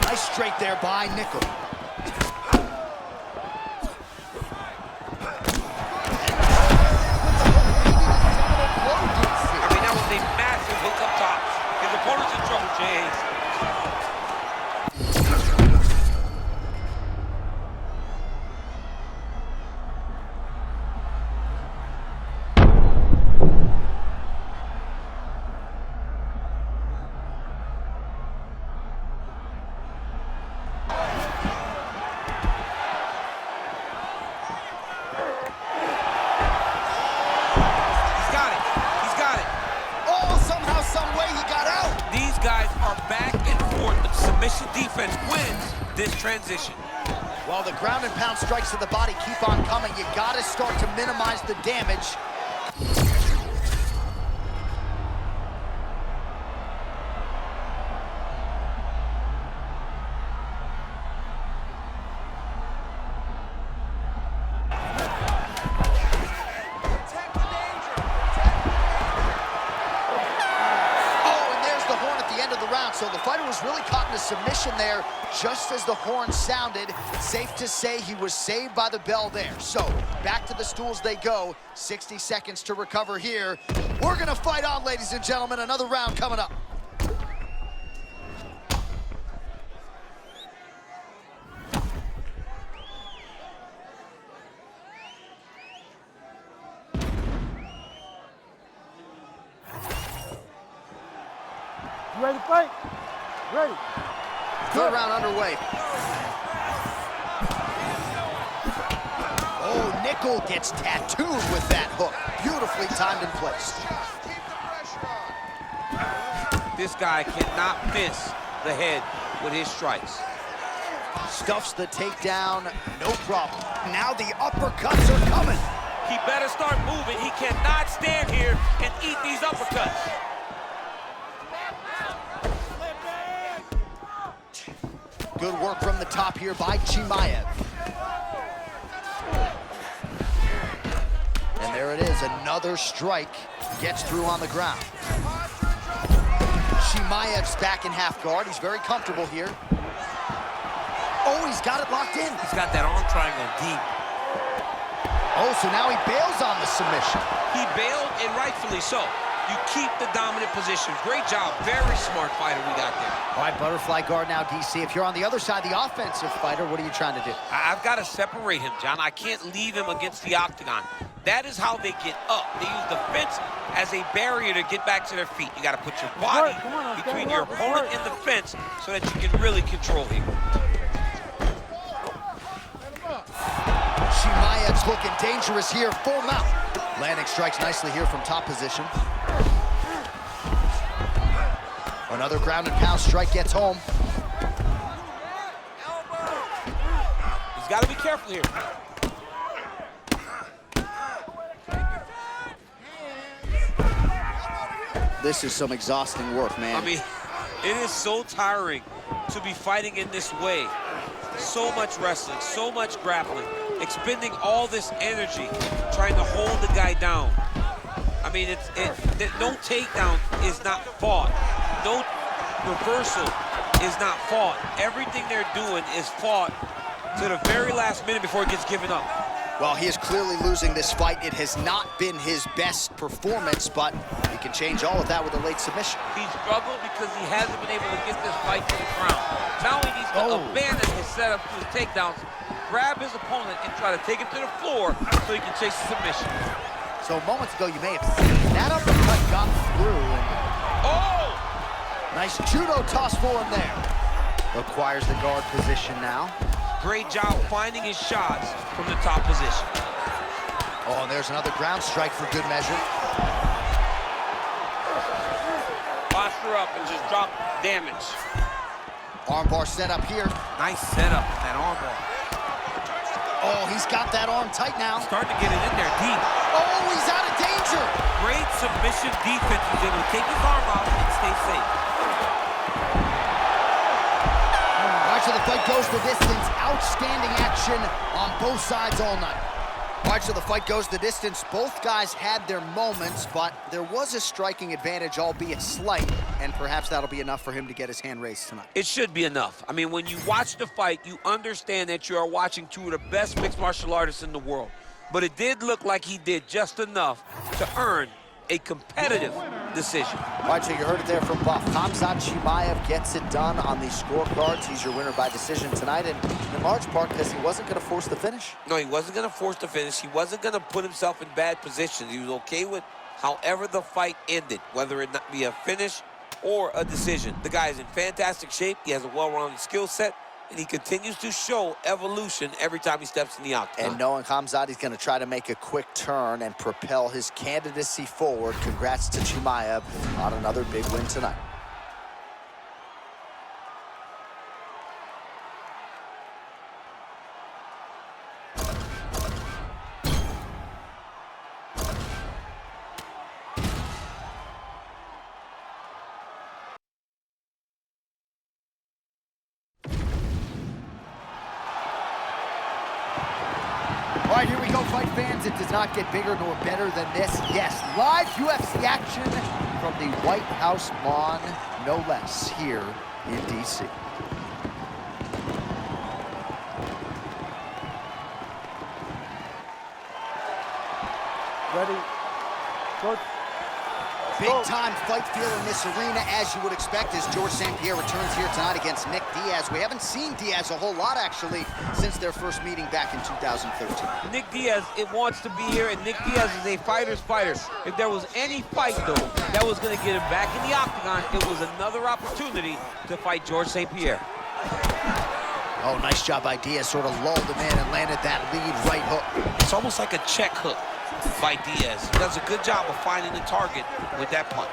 Nice straight there by Nickel. I mean, that was a massive hook up top. His opponent's in trouble, Jay. Defense wins this transition. While the ground and pound strikes to the body keep on coming, you gotta start to minimize the damage. So the fighter was really caught in a submission there just as the horn sounded. Safe to say he was saved by the bell there. So back to the stools they go. 60 seconds to recover here. We're gonna fight on, ladies and gentlemen. Another round coming up. You ready to fight? Ready. Third round underway. Oh, Nickel gets tattooed with that hook. Beautifully timed and placed. This guy cannot miss the head with his strikes. Stuffs the takedown, no problem. Now the uppercuts are coming. He better start moving. He cannot stand here and eat these uppercuts. Good work from the top here by Chimaev. And there it is, another strike gets through on the ground. Chimaev's back in half guard. He's very comfortable here. Oh, he's got it locked in. He's got that arm triangle deep. Oh, so now he bails on the submission. He bailed, and rightfully so. You keep the dominant position. Great job. Very smart fighter we got there. All right, butterfly guard now, DC. If you're on the other side, the offensive fighter, what are you trying to do? I've got to separate him, John. I can't leave him against the octagon. That is how they get up. They use the fence as a barrier to get back to their feet. You got to put your body between your opponent and the fence so that you can really control him. Chimaev's looking dangerous here, full mount. Landing strikes nicely here from top position. Another ground and pound strike gets home. He's got to be careful here. This is some exhausting work, man. I mean, it is so tiring to be fighting in this way. So much wrestling, so much grappling, expending all this energy trying to hold the guy down. I mean, no takedown is not fought. No reversal is not fought. Everything they're doing is fought to the very last minute before it gets given up. Well, he is clearly losing this fight. It has not been his best performance, but he can change all of that with a late submission. He struggled because he hasn't been able to get this fight to the ground. Now he needs to abandon his setup to his takedowns, grab his opponent, and try to take him to the floor so he can chase the submission. So moments ago, you may have seen that uppercut got through. And nice judo toss for him there. Acquires the guard position now. Great job finding his shots from the top position. Oh, and there's another ground strike for good measure. Posture up and just drop damage. Armbar set up here. Nice setup with that armbar. Oh, he's got that arm tight now. Starting to get it in there deep. Oh, he's out of danger. Great submission defense. He's able to take his arm out and stay safe. All right, so the fight goes the distance. Outstanding action on both sides all night. All right, so the fight goes the distance. Both guys had their moments, but there was a striking advantage, albeit slight, and perhaps that'll be enough for him to get his hand raised tonight. It should be enough. I mean, when you watch the fight, you understand that you are watching two of the best mixed martial artists in the world. But it did look like he did just enough to earn a competitive decision. All right, so you heard it there from Buff. Khamzat Chimaev gets it done on the scorecards. He's your winner by decision tonight, and in large part because he wasn't going to force the finish. No, he wasn't going to force the finish. He wasn't going to put himself in bad positions. He was okay with however the fight ended, whether it not be a finish or a decision. The guy is in fantastic shape. He has a well-rounded skill set, and he continues to show evolution every time he steps in the octagon. And knowing Khamzat, he's going to try to make a quick turn and propel his candidacy forward. Congrats to Chimaev on another big win tonight. All right, here we go, fight fans. It does not get bigger nor better than this. Yes, live UFC action from the White House lawn, no less, here in D.C. Ready? Coach. Big-time fight feel in this arena, as you would expect, as George St. Pierre returns here tonight against Nick Diaz. We haven't seen Diaz a whole lot, actually, since their first meeting back in 2013. Nick Diaz, it wants to be here, and Nick Diaz is a fighter's fighter. If there was any fight, though, that was going to get him back in the octagon, it was another opportunity to fight George St. Pierre. Oh, nice job by Diaz, sort of lulled him in and landed that lead right hook. It's almost like a check hook by Diaz. He does a good job of finding the target with that punch.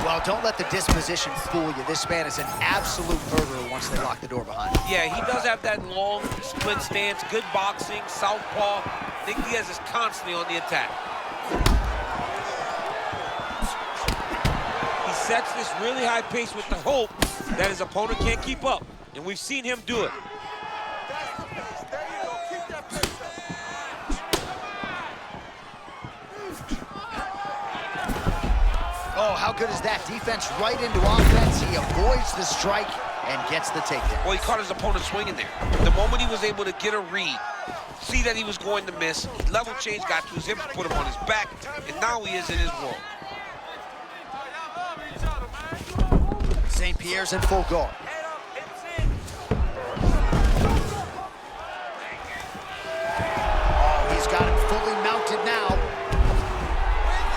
Well, don't let the disposition fool you. This man is an absolute murderer once they lock the door behind him. Yeah, he does have that long split stance, good boxing, southpaw. Nick Diaz is constantly on the attack. He sets this really high pace with the hope that his opponent can't keep up, and we've seen him do it. Oh, how good is that? Defense right into offense. He avoids the strike and gets the takedown. Well, he caught his opponent swinging there. The moment he was able to get a read, see that he was going to miss, he level change, got to his hips, put him on his back, and now he is in his world. St. Pierre's in full guard. Oh, he's got him fully mounted now.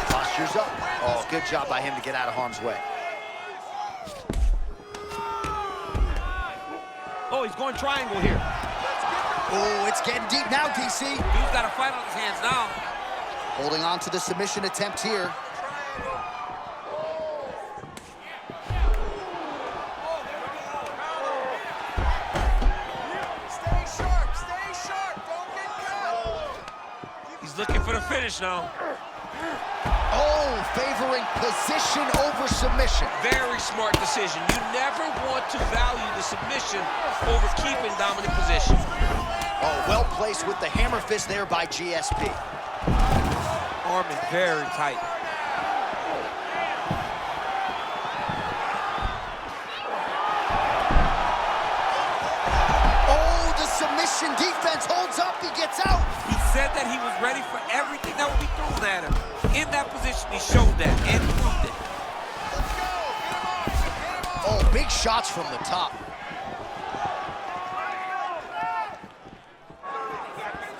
Posture's up. Oh, good job by him to get out of harm's way. Oh, he's going triangle here. Oh, it's getting deep now, DC. He's got a fight on his hands now. Holding on to the submission attempt here. He's looking for the finish now. Oh, favoring position over submission. Very smart decision. You never want to value the submission over keeping dominant position. Oh, well placed with the hammer fist there by GSP. Arm is very tight. Oh, the submission defense holds up. He gets out. He said that he was ready for everything that would be thrown at him. In that position, he showed that and proved it. Oh, big shots from the top.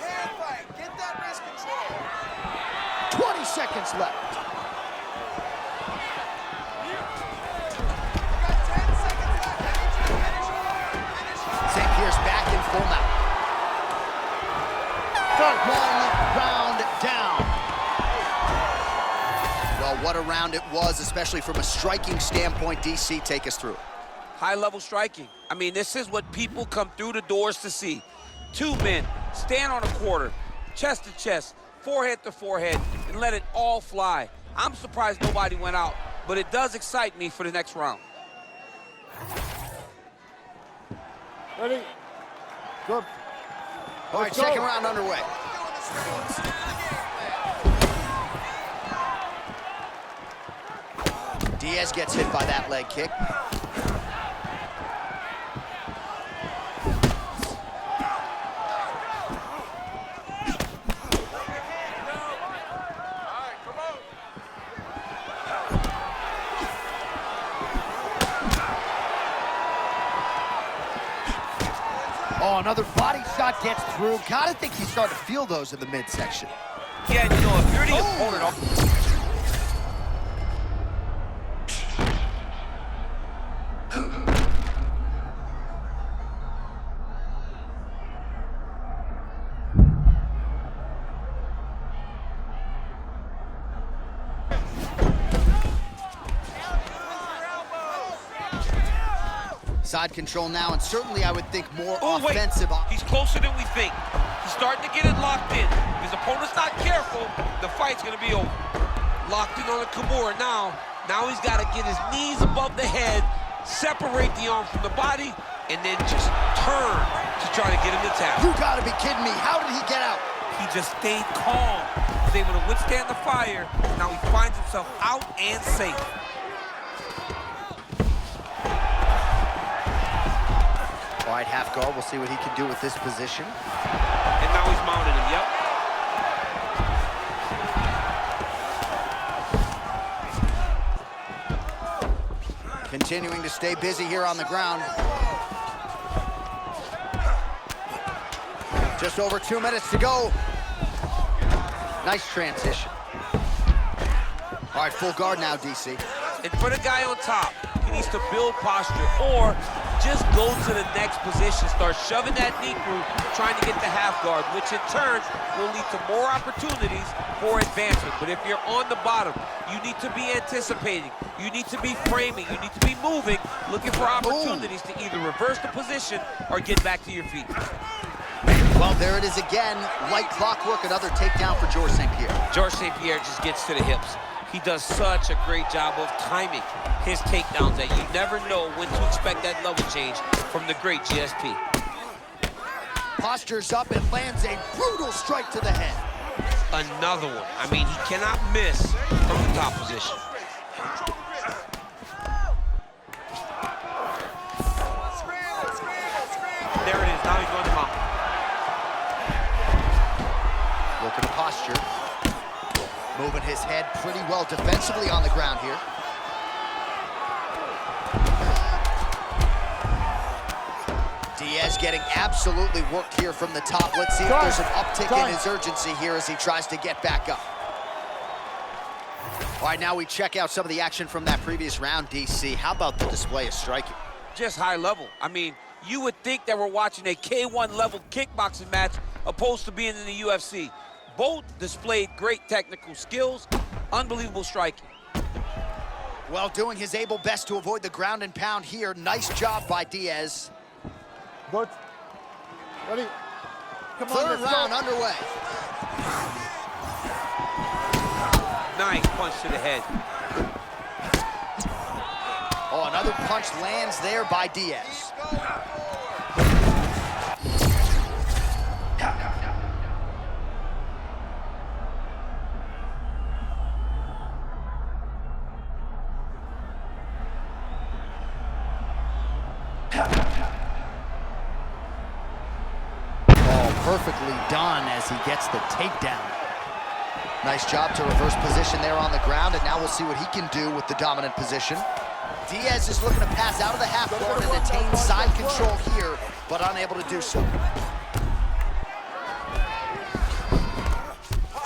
Hand fight. Get that wrist control. 20 seconds left. You got 10 seconds left. I need you to finish. St. Pierre's back in full mount. One round down. Well, what a round it was, especially from a striking standpoint. DC, take us through it. High-level striking. I mean, this is what people come through the doors to see. Two men stand on a quarter, chest to chest, forehead to forehead, and let it all fly. I'm surprised nobody went out but it does excite me for the next round. Ready? Go. All right, second round underway. Diaz gets hit by that leg kick. Oh, another body shot gets through. Gotta think he's starting to feel those in the midsection. Yeah, you know, if you're the opponent... Side control now, and certainly I would think more offensive. Wait. He's closer than we think. He's starting to get it locked in. If his opponent's not careful, the fight's gonna be over. Locked in on the Kimura now. Now he's gotta get his knees above the head, separate the arm from the body, and then just turn to try to get him to tap. You gotta be kidding me. How did he get out? He just stayed calm. Was able to withstand the fire. Now he finds himself out and safe. All right, half guard. We'll see what he can do with this position. And now he's mounted him, yep. Continuing to stay busy here on the ground. Just over 2 minutes to go. Nice transition. All right, full guard now, DC. And for the guy on top, he needs to build posture or just go to the next position, start shoving that knee through, trying to get the half guard, which in turn will lead to more opportunities for advancement. But if you're on the bottom, you need to be anticipating, you need to be framing, you need to be moving, looking for opportunities to either reverse the position or get back to your feet. Well, there it is again. Light clockwork, another takedown for Georges St-Pierre. Georges St-Pierre just gets to the hips. He does such a great job of timing his takedowns that you never know when to expect that level change from the great GSP. Postures up and lands a brutal strike to the head. Another one. I mean, he cannot miss from the top position. There it is. Now he's going to mount. Look at the posture. Moving his head pretty well defensively on the ground here. Diaz getting absolutely worked here from the top. Let's see if there's an uptick in his urgency here as he tries to get back up. All right, now we check out some of the action from that previous round, DC. How about the display of striking? Just high level. I mean, you would think that we're watching a K1 level kickboxing match opposed to being in the UFC. Both displayed great technical skills, unbelievable striking. Well, doing his able best to avoid the ground and pound here. Nice job by Diaz. Good. Ready? Come on, Third round underway. Nice punch to the head. Oh, another punch lands there by Diaz. Perfectly done as he gets the takedown. Nice job to reverse position there on the ground, and now we'll see what he can do with the dominant position. Diaz is looking to pass out of the half guard and attain side control here, but unable to do so.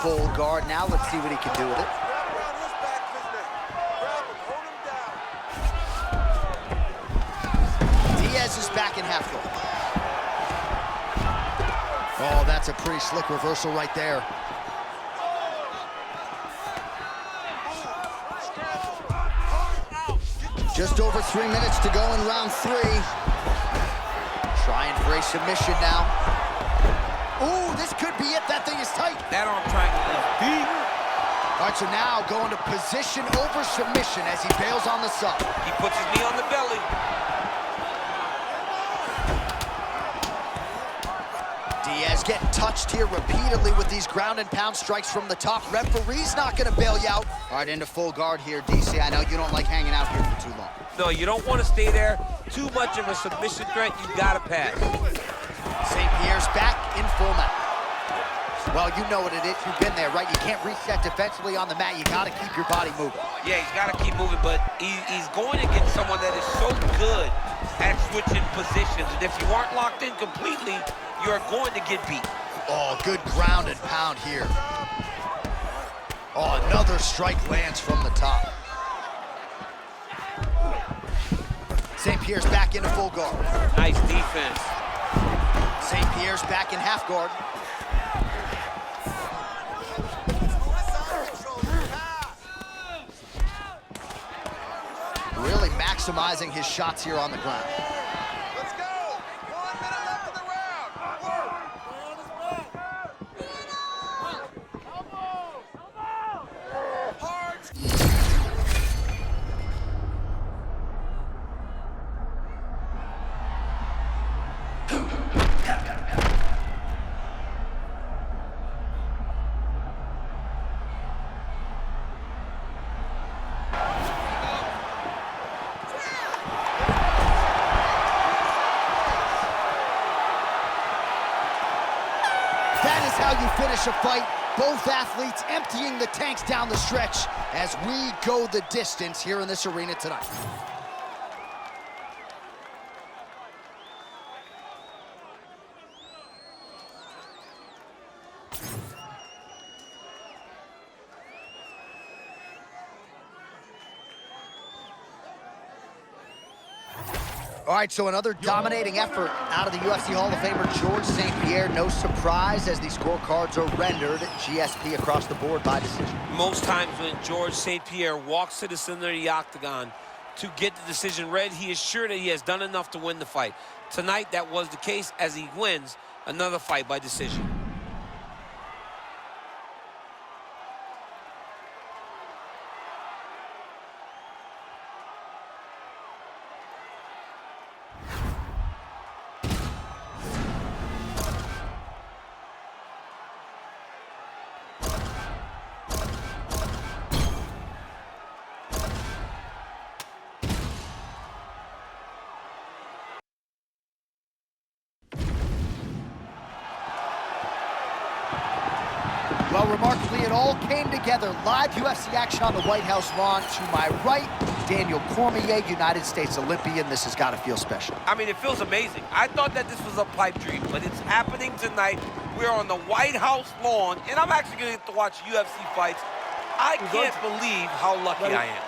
Full guard now, let's see what he can do with it. Diaz is back in half guard. Oh, that's a pretty slick reversal right there. Just over 3 minutes to go in round 3. Trying for a submission now. Ooh, this could be it. That thing is tight. That arm triangle is deep. All right, so now going to position over submission as he bails on the sub. He puts his knee on the belly. Diaz getting touched here repeatedly with these ground and pound strikes from the top. Referee's not going to bail you out. All right, into full guard here, DC. I know you don't like hanging out here for too long. No, you don't want to stay there. Too much of a submission threat, you gotta pass. St. Pierre's back in full mat. Well, you know what it is. You've been there, right? You can't reset defensively on the mat. You got to keep your body moving. Yeah, he's got to keep moving, but he's going against someone that is so good at switching positions. And if you aren't locked in completely, you're going to get beat. Oh, good ground and pound here. Oh, another strike lands from the top. St. Pierre's back into full guard. Nice defense. St. Pierre's back in half guard. Really maximizing his shots here on the ground. Let's go. 1 minute left in the round. Hard. That is how you finish a fight. Both athletes emptying the tanks down the stretch as we go the distance here in this arena tonight. All right, so another dominating effort out of the UFC Hall of Famer George St. Pierre. No surprise as these scorecards are rendered GSP across the board by decision. Most times when George St. Pierre walks to the center of the octagon to get the decision read, he is sure that he has done enough to win the fight. Tonight, that was the case as he wins another fight by decision. Well, remarkably, it all came together. Live UFC action on the White House lawn. To my right, Daniel Cormier, United States Olympian. This has got to feel special. I mean, it feels amazing. I thought that this was a pipe dream, but it's happening tonight. We're on the White House lawn, and I'm actually going to get to watch UFC fights. I can't believe how lucky I am.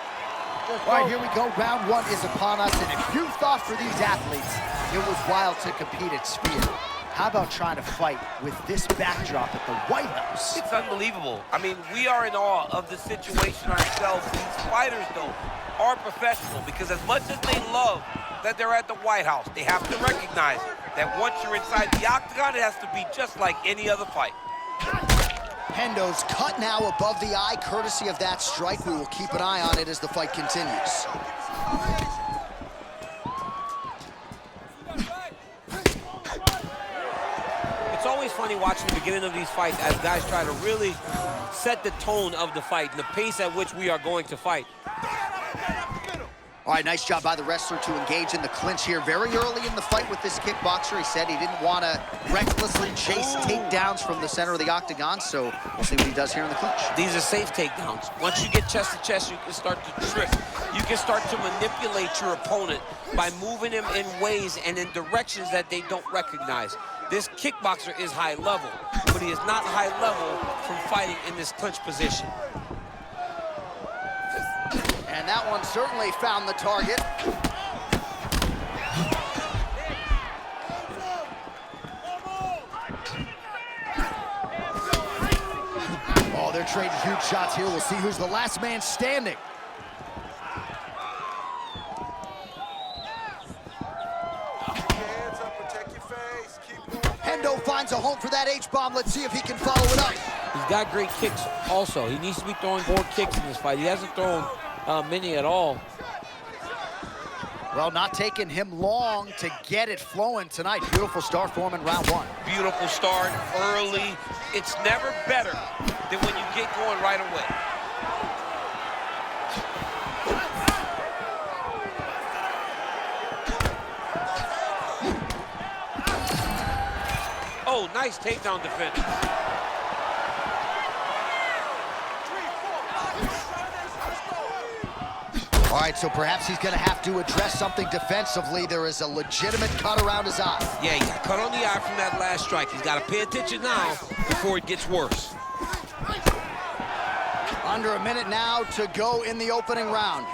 All right, here we go. Round one is upon us, and if you thought for these athletes it was wild to compete at Sphere, how about trying to fight with this backdrop at the White House? It's unbelievable. I mean, we are in awe of the situation ourselves. These fighters, though, are professional because as much as they love that they're at the White House, they have to recognize that once you're inside the octagon, it has to be just like any other fight. Hendo's cut now above the eye, courtesy of that strike. We will keep an eye on it as the fight continues. It's always funny watching the beginning of these fights as guys try to really set the tone of the fight and the pace at which we are going to fight. All right, nice job by the wrestler to engage in the clinch here very early in the fight with this kickboxer. He said he didn't want to recklessly chase takedowns from the center of the octagon, so we'll see what he does here in the clinch. These are safe takedowns. Once you get chest to chest, you can start to trick. You can start to manipulate your opponent by moving him in ways and in directions that they don't recognize. This kickboxer is high level, but he is not high level from fighting in this clinch position. And that one certainly found the target. Oh, they're trading huge shots here. We'll see who's the last man standing. Hands up, protect your face. Keep moving. Hendo finds finds a home for that H-bomb. Let's see if he can follow it up. He's got great kicks also. He needs to be throwing more kicks in this fight. He hasn't thrown many at all. Well, not taking him long to get it flowing tonight. Beautiful start for him in round one. Beautiful start early. It's never better than when you get going right away. Oh, nice takedown defense. All right, so perhaps he's going to have to address something defensively. There is a legitimate cut around his eye. Yeah, he got cut on the eye from that last strike. He's got to pay attention now before it gets worse. Under a minute now to go in the opening round.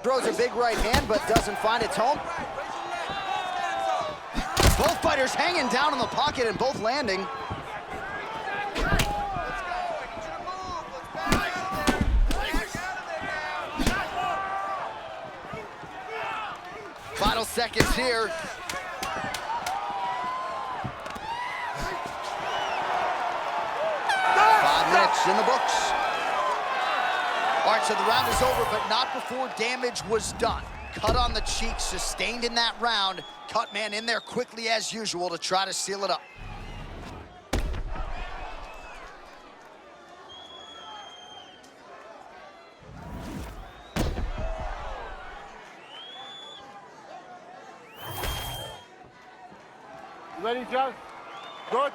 Throws a big right hand, but doesn't find its home. Both fighters hanging down in the pocket and both landing. Final seconds here. 5 minutes in the books. All right, so the round is over, but not before damage was done. Cut on the cheek, sustained in that round. Cut man in there quickly as usual to try to seal it up. You ready, John? Good.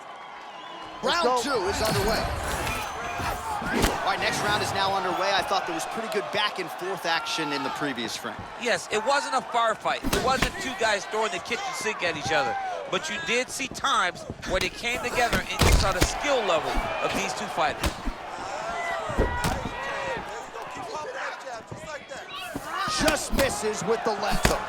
Round two is underway. All right, next round is now underway. I thought there was pretty good back and forth action in the previous frame. Yes, it wasn't a firefight. It wasn't two guys throwing the kitchen sink at each other. But you did see times where they came together and you saw the skill level of these two fighters. Just misses with the left hook.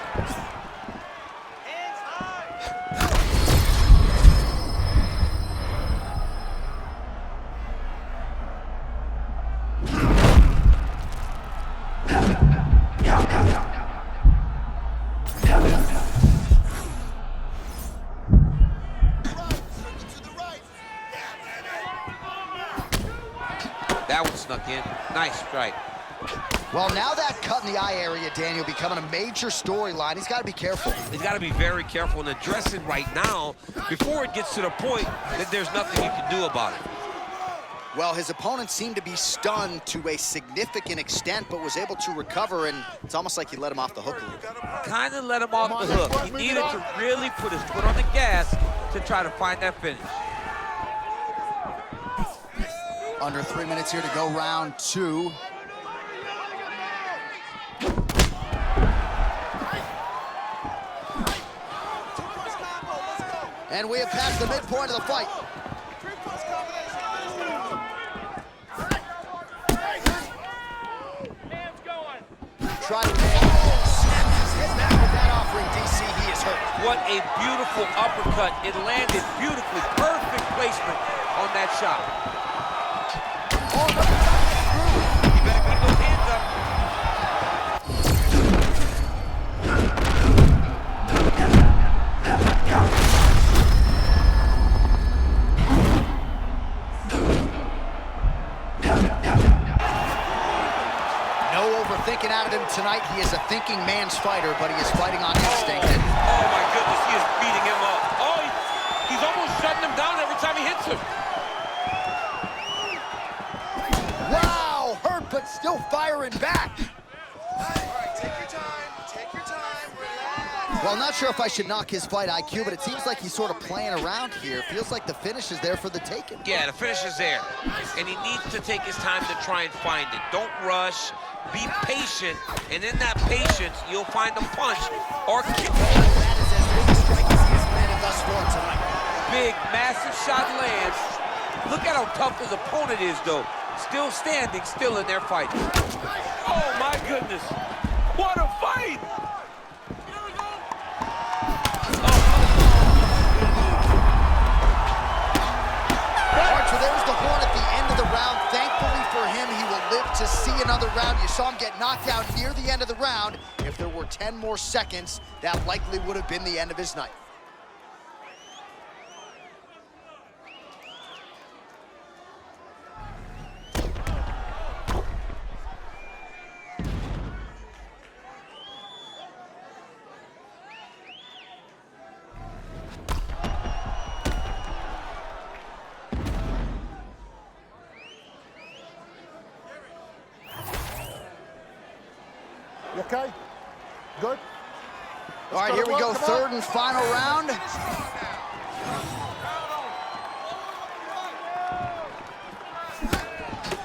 That one snuck in. Nice strike. Well, now that cut in the eye area, Daniel, becoming a major storyline. He's got to be careful. He's got to be very careful and address it right now before it gets to the point that there's nothing you can do about it. Well, his opponent seemed to be stunned to a significant extent, but was able to recover, and it's almost like he let him off the hook a little bit. Kind of let him off the hook. He needed to really put his foot on the gas to try to find that finish. Under 3 minutes here to go, round two. And we have passed the midpoint of the fight. Try to snap his head back with that offering, DC. He is hurt. What a beautiful uppercut. It landed beautifully. Perfect placement on that shot. Oh, no. You better keep those hands up. No overthinking out of him tonight. He is a thinking man's fighter, but he is fighting on instinct. And Oh my goodness, he is beating him up. Oh, he's almost shutting him down every time he hits him. wow, hurt, but still firing back. All right, take your time, relax. Well, I'm not sure if I should knock his fight IQ, but it seems like he's sort of playing around here. Feels like the finish is there for the taking. Yeah, the finish is there. And he needs to take his time to try and find it. Don't rush. Be patient. And in that patience, you'll find a punch or kick. That is as big a strike as he has landed thus far tonight. Big, massive shot lands. Look at how tough his opponent is, though. Still standing, still in their fight. Oh, my goodness. What a fight! Archer, there's the horn at the end of the round. Thankfully for him, he will live to see another round. You saw him get knocked down near the end of the round. If there were 10 more seconds, that likely would have been the end of his night. You okay? Good? All right, here we go, third and final round.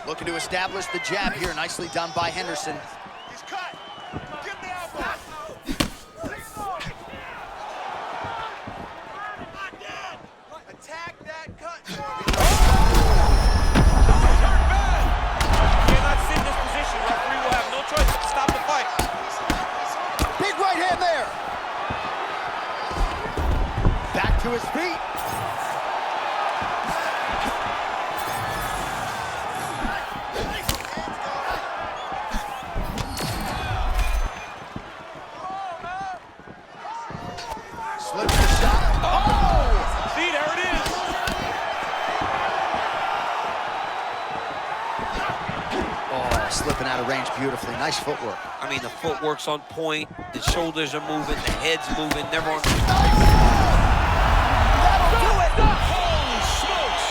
Looking to establish the jab here, nicely done by Henderson. He's cut. Give the elbow. Attack that cut. Cannot sit in this position. Referee will have no choice but to stop the fight. Big right hand there. Back to his feet. Slips the shot. Oh! See, there it is. Oh, slipping out of range beautifully. Nice footwork. I mean, the footwork's on point. The shoulders are moving. The head's moving. Never on. That'll do it. Holy smokes!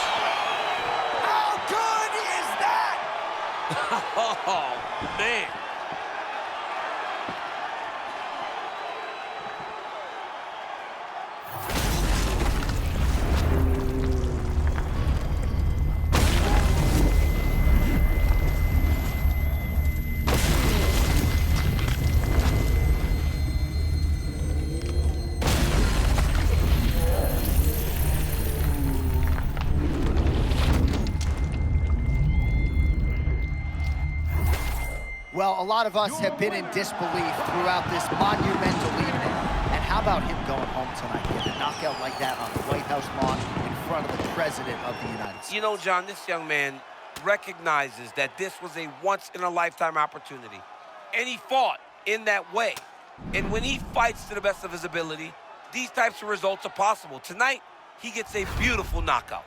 How good is that? Oh, man. Well, a lot of us have been in disbelief throughout this monumental evening. And how about him going home tonight, getting a knockout like that on the White House lawn in front of the President of the United States? You know, John, this young man recognizes that this was a once-in-a-lifetime opportunity. And he fought in that way. And when he fights to the best of his ability, these types of results are possible. Tonight, he gets a beautiful knockout.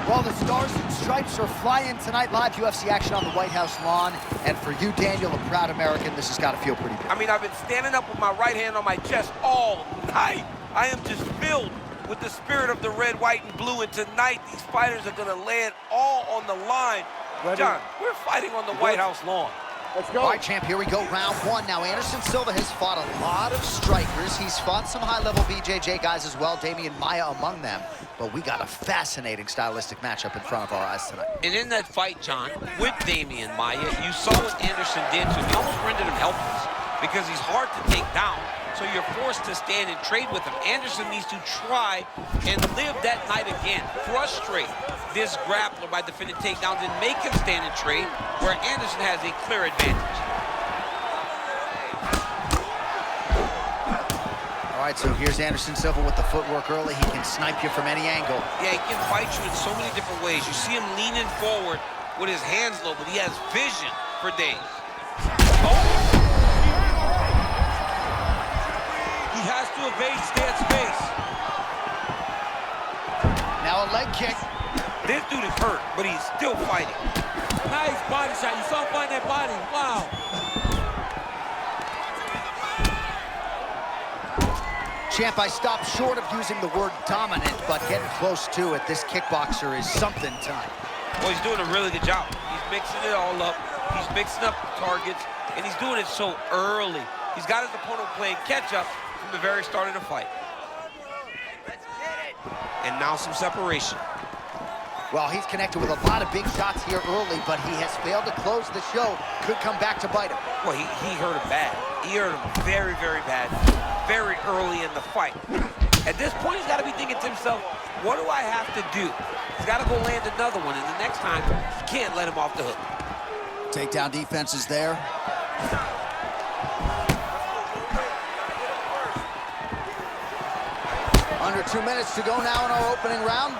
Well, the stars and stripes are flying tonight. Live UFC action on the White House lawn. And for you, Daniel, a proud American, this has got to feel pretty good. I mean, I've been standing up with my right hand on my chest all night. I am just filled with the spirit of the red, white, and blue. And tonight, these fighters are going to lay it all on the line. Ready? John, we're fighting on the White House lawn. Let's go. All right, champ, here we go, round one. Now, Anderson Silva has fought a lot of strikers. He's fought some high-level BJJ guys as well, Damian Maia among them. But we got a fascinating stylistic matchup in front of our eyes tonight. And in that fight, John, with Damian Maia, you saw what Anderson did to him. He almost rendered him helpless because he's hard to take down, so you're forced to stand and trade with him. Anderson needs to try and live that night again, frustrate this grappler by defending takedowns and make him stand and trade, where Anderson has a clear advantage. All right, so here's Anderson Silva with the footwork early. He can snipe you from any angle. Yeah, he can fight you in so many different ways. You see him leaning forward with his hands low, but he has vision for days. He has to evade, stay at space. Now a leg kick. This dude is hurt, but he's still fighting. Nice body shot. You saw him find that body. Wow. Champ, I stopped short of using the word dominant, but getting close to it. This kickboxer is something tonight. Well, he's doing a really good job. He's mixing it all up. He's mixing up targets, and he's doing it so early. He's got his opponent playing catch-up from the very start of the fight. And now some separation. Well, he's connected with a lot of big shots here early, but he has failed to close the show. Could come back to bite him. Well, he hurt him bad. He hurt him very, very bad, very early in the fight. At this point, he's got to be thinking to himself, what do I have to do? He's got to go land another one, and the next time, he can't let him off the hook. Takedown defense is there. Under 2 minutes to go now in our opening round.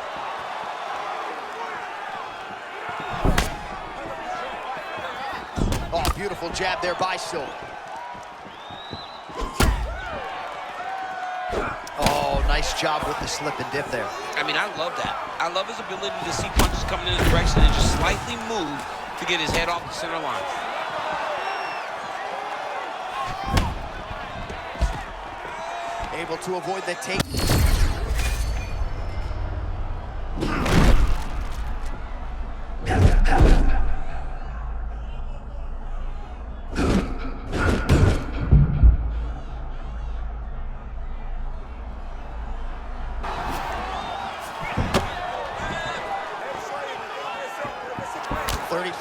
Oh, beautiful jab there by Silva. Oh, nice job with the slip and dip there. I mean, I love that. I love his ability to see punches coming in his direction and just slightly move to get his head off the center line. Able to avoid the take.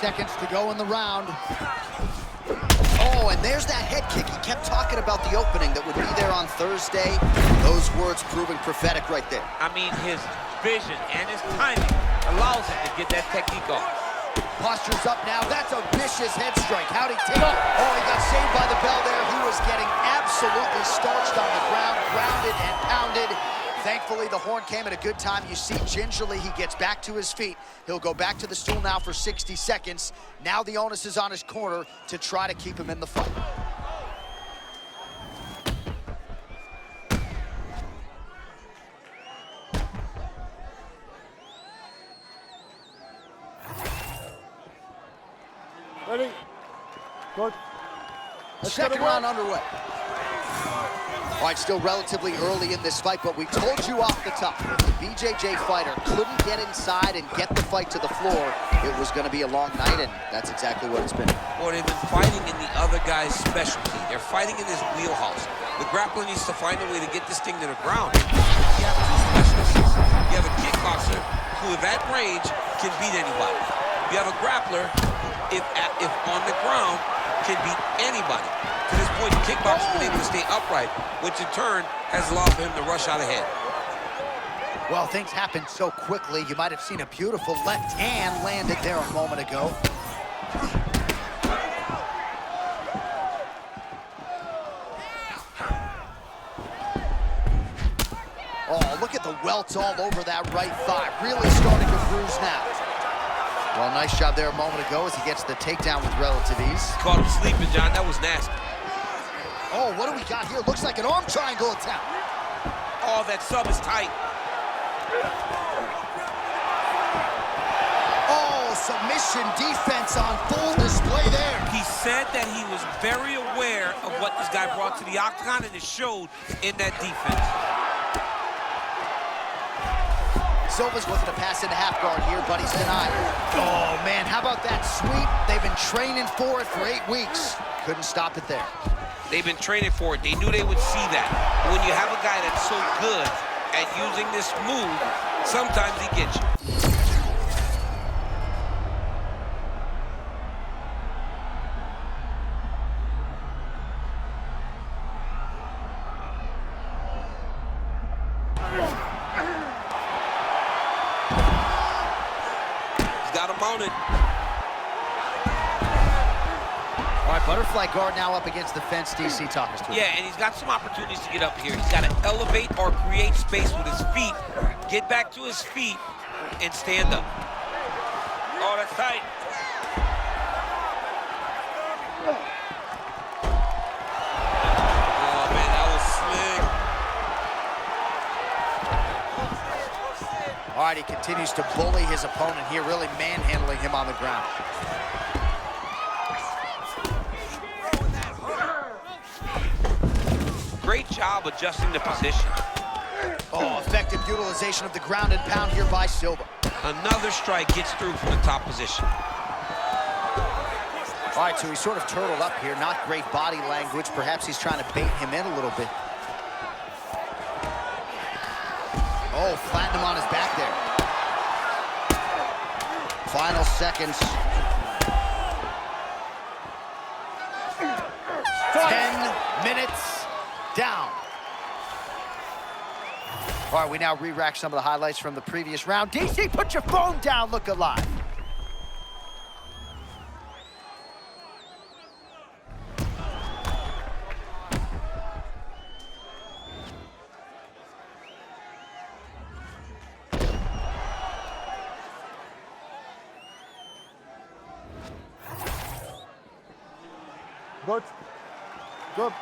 Seconds to go in the round. Oh, and there's that head kick. He kept talking about the opening that would be there on Thursday. Those words proving prophetic right there. I mean, his vision and his timing allows him to get that technique off. Posture's up now. That's a vicious head strike. How'd he take it? Oh, he got saved by the bell there. He was getting absolutely starched on the ground, grounded and pounded. Thankfully, the horn came at a good time. You see, gingerly, he gets back to his feet. He'll go back to the stool now for 60 seconds. Now the onus is on his corner to try to keep him in the fight. Ready? Good. Second round underway. All right, still relatively early in this fight, but we told you off the top, if the BJJ fighter couldn't get inside and get the fight to the floor, it was going to be a long night, and that's exactly what it's been. Or they've been fighting in the other guy's specialty. They're fighting in his wheelhouse. The grappler needs to find a way to get this thing to the ground. You have two specialties. You have a kickboxer who, if at range, can beat anybody. You have a grappler, if on the ground, can beat anybody. To this point, the kickboxer's been able to stay upright, which in turn has allowed for him to rush out ahead. Well, things happened so quickly. You might have seen a beautiful left hand landed there a moment ago. Oh, look at the welts all over that right thigh. Really starting to bruise now. Well, nice job there a moment ago as he gets the takedown with relative ease. Caught him sleeping, John. That was nasty. Oh, what do we got here? Looks like an arm triangle attempt. Oh, that sub is tight. Oh, submission defense on full display there. He said that he was very aware of what this guy brought to the octagon, and it showed in that defense. Silva's looking to pass into half guard here, but he's denied. Oh, man, how about that sweep? They've been training for it for 8 weeks. Couldn't stop it there. They've been training for it. They knew they would see that. When you have a guy that's so good at using this move, sometimes he gets you. He's got him mounted. All right, butterfly guard now up against the fence. DC talking to him. Yeah, and he's got some opportunities to get up here. He's got to elevate or create space with his feet, get back to his feet, and stand up. Oh, that's tight. Oh, man, that was slick. All right, he continues to bully his opponent here, really manhandling him on the ground. Great job adjusting the position. Oh, effective utilization of the ground and pound here by Silva. Another strike gets through from the top position. All right, so he's sort of turtled up here. Not great body language. Perhaps he's trying to bait him in a little bit. Oh, flattened him on his back there. Final seconds. 10 minutes down. All right, we now re-rack some of the highlights from the previous round. DC, put your phone down, look alive. Good. Good.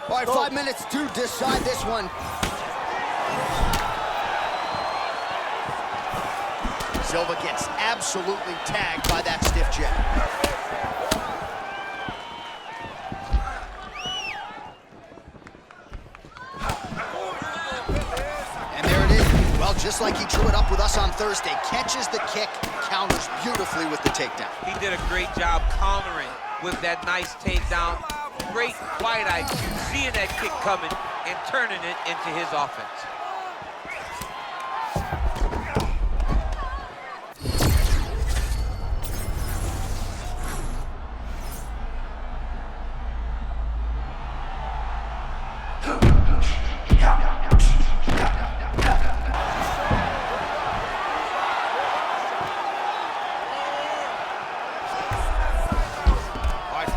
All right, 5 minutes to decide this one. Silva gets absolutely tagged by that stiff jab. And there it is. Well, just like he drew it up with us on Thursday, catches the kick, counters beautifully with the takedown. He did a great job countering with that nice takedown. Great fight IQ, seeing that kick coming and turning it into his offense.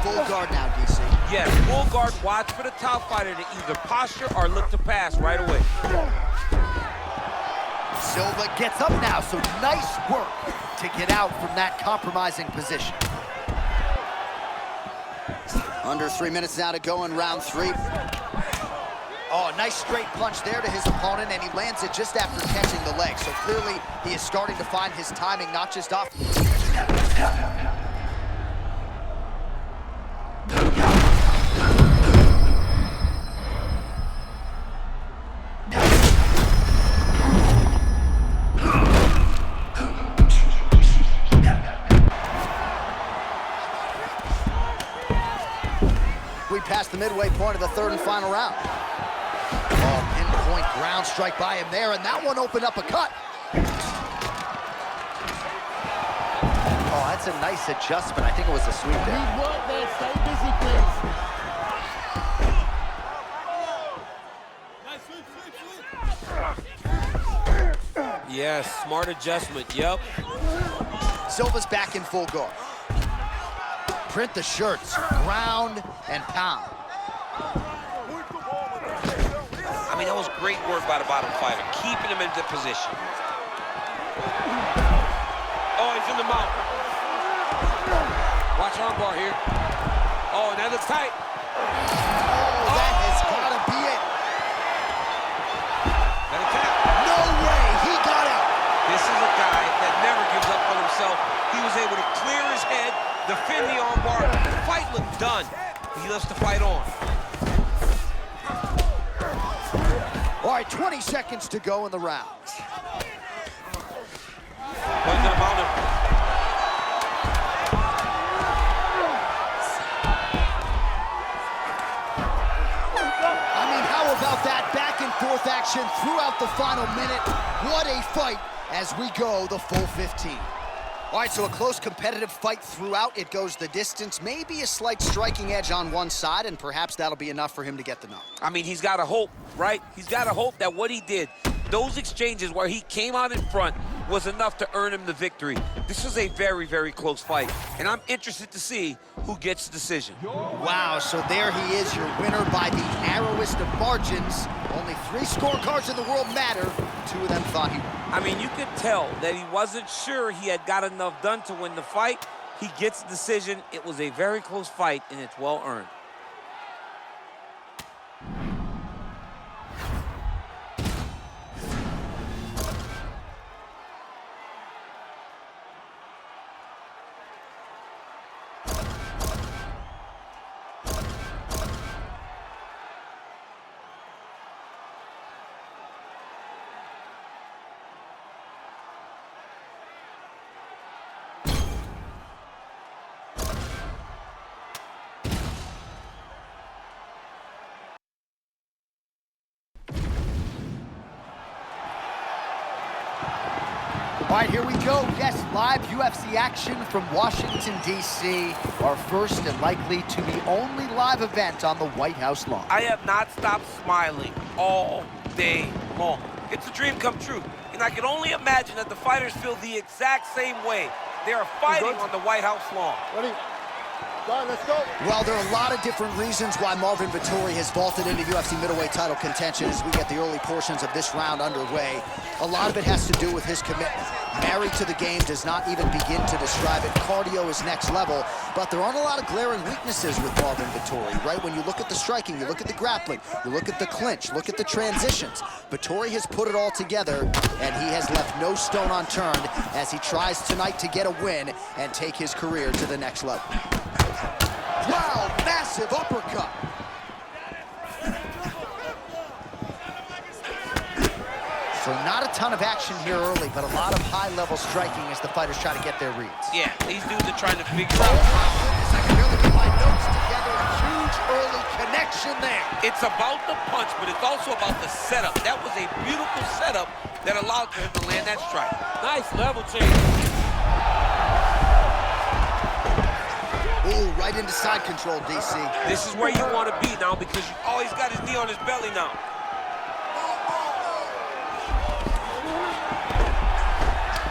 Full guard now, DC. Yes, full guard, watch for the top fighter to either posture or look to pass right away. Silva gets up now, so nice work to get out from that compromising position. Under 3 minutes now to go in round 3. Oh, a nice straight punch there to his opponent, and he lands it just after catching the leg. So clearly, he is starting to find his timing, not just off. We passed the midway point of the third and final round. Oh, pinpoint ground strike by him there, and that one opened up a cut. Oh, that's a nice adjustment. I think it was a sweep there. Good work there. Stay busy, please. Yes, smart adjustment, yep. Silva's back in full guard. Print the shirts, ground and pound. I mean, that was great work by the bottom fighter, keeping him in the position. Oh, he's in the mount. Watch armbar here. Oh, that looks tight. Oh, that has got to be it. That attack. No way, he got out. This is a guy that never gives up on himself. He was able to clear his head, defend the armbar. The fight looked done. He loves to fight on. All right, 20 seconds to go in the round. One's gonna mount him. I mean, how about that back and forth action throughout the final minute? What a fight as we go the full 15. All right, so a close competitive fight throughout. It goes the distance, maybe a slight striking edge on one side, and perhaps that'll be enough for him to get the knock. I mean, he's got to hope, right? He's got to hope that what he did, those exchanges where he came out in front, was enough to earn him the victory. This was a very, very close fight, and I'm interested to see who gets the decision. Wow, so there he is, your winner by the narrowest of margins. Only 3 scorecards in the world matter. 2 of them thought he won. I mean, you could tell that he wasn't sure he had got enough done to win the fight. He gets the decision. It was a very close fight, and it's well earned. All right, here we go. Yes, live UFC action from Washington, D.C. Our first and likely to be only live event on the White House lawn. I have not stopped smiling all day long. It's a dream come true. And I can only imagine that the fighters feel the exact same way. They are fighting on the White House lawn. Ready? Go, let's go. Well, there are a lot of different reasons why Marvin Vettori has vaulted into UFC middleweight title contention as we get the early portions of this round underway. A lot of it has to do with his commitment. Married to the game does not even begin to describe it. Cardio is next level, but there aren't a lot of glaring weaknesses with Marvin Vettori, right? When you look at the striking, you look at the grappling, you look at the clinch, look at the transitions. Vettori has put it all together, and he has left no stone unturned as he tries tonight to get a win and take his career to the next level. Wow, massive uppercut. So not a ton of action here early, but a lot of high-level striking as the fighters try to get their reads. Yeah, these dudes are trying to figure Oh out. my goodness, I can barely get my notes together. A huge early connection there. It's about the punch, but it's also about the setup. That was a beautiful setup that allowed him to land that strike. Nice level change. Ooh, right into side control, DC. This is where you want to be now because you always got his knee on his belly now.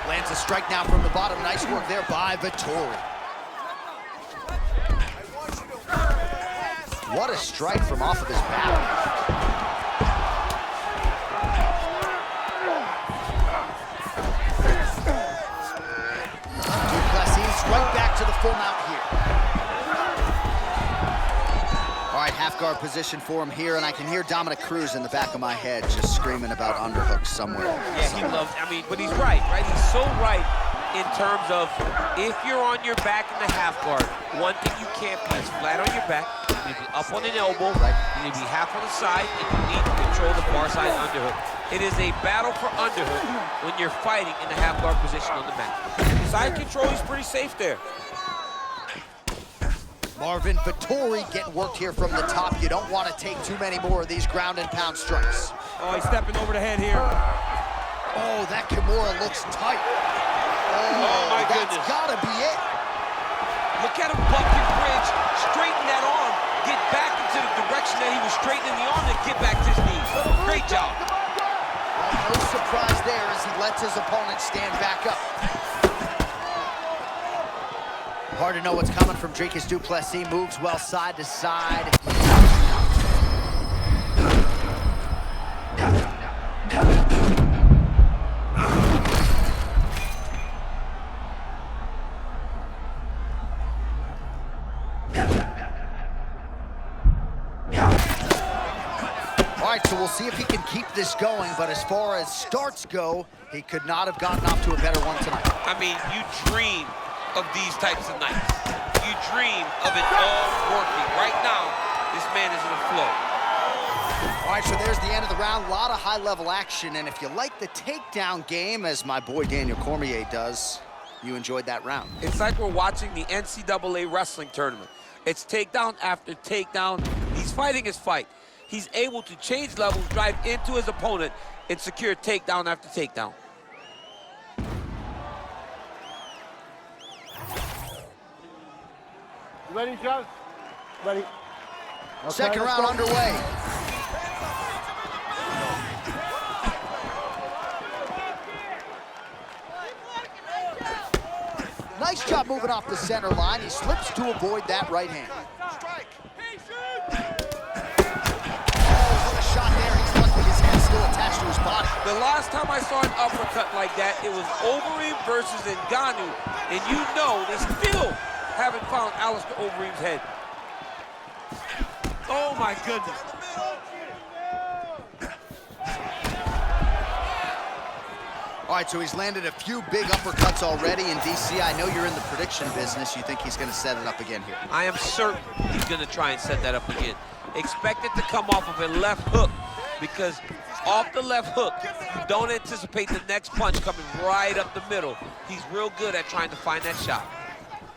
Lands a strike now from the bottom. Nice work there by Vettori. What a strike from off of his back. Duplessis right back to the full mount here. All right, half guard position for him here, and I can hear Dominic Cruz in the back of my head just screaming about underhooks somewhere. Yeah, he loves, I mean, but he's right? He's so right in terms of if you're on your back in the half guard, one thing you can't be is flat on your back. You need to be up on an elbow, Right. you need to be half on the side, and you need to control the far side underhook. It is a battle for underhook when you're fighting in the half guard position on the mat. Side control, he's pretty safe there. Marvin Vettori getting worked here from the top. You don't want to take too many more of these ground and pound strikes. Oh, he's stepping over the head here. Oh, that Kimura looks tight. Oh, my that's goodness. gotta be it. Look at him buck his bridge, straighten that arm, get back into the direction that he was straightening the arm, and get back to his knees. Great job. Well, no surprise there as he lets his opponent stand back up. Hard to know what's coming from Dricus Du Plessis. Moves well side to side. All right, so we'll see if he can keep this going, but as far as starts go, he could not have gotten off to a better one tonight. I mean, you dream of these types of nights. You dream of it all working. Right now, this man is in a flow. All right, so there's the end of the round. A lot of high-level action, and if you like the takedown game, as my boy Daniel Cormier does, you enjoyed that round. It's like we're watching the NCAA wrestling tournament. It's takedown after takedown. He's fighting his fight. He's able to change levels, drive into his opponent, and secure takedown after takedown. You ready, John? Ready. Okay, Second let's round go. underway. Nice job moving off the center line. He slips to avoid that right hand. Strike. Oh, what a shot there. He's lucky his head's still attached to his body. The last time I saw an uppercut like that, it was Overeem versus Ngannou, and you know they still haven't found Alistair Overeem's head. Oh my goodness. All right, so he's landed a few big uppercuts already. And DC, I know you're in the prediction business. You think he's going to set it up again here? I am certain he's going to try and set that up again. Expect it to come off of a left hook because off the left hook, you don't anticipate the next punch coming right up the middle. He's real good at trying to find that shot.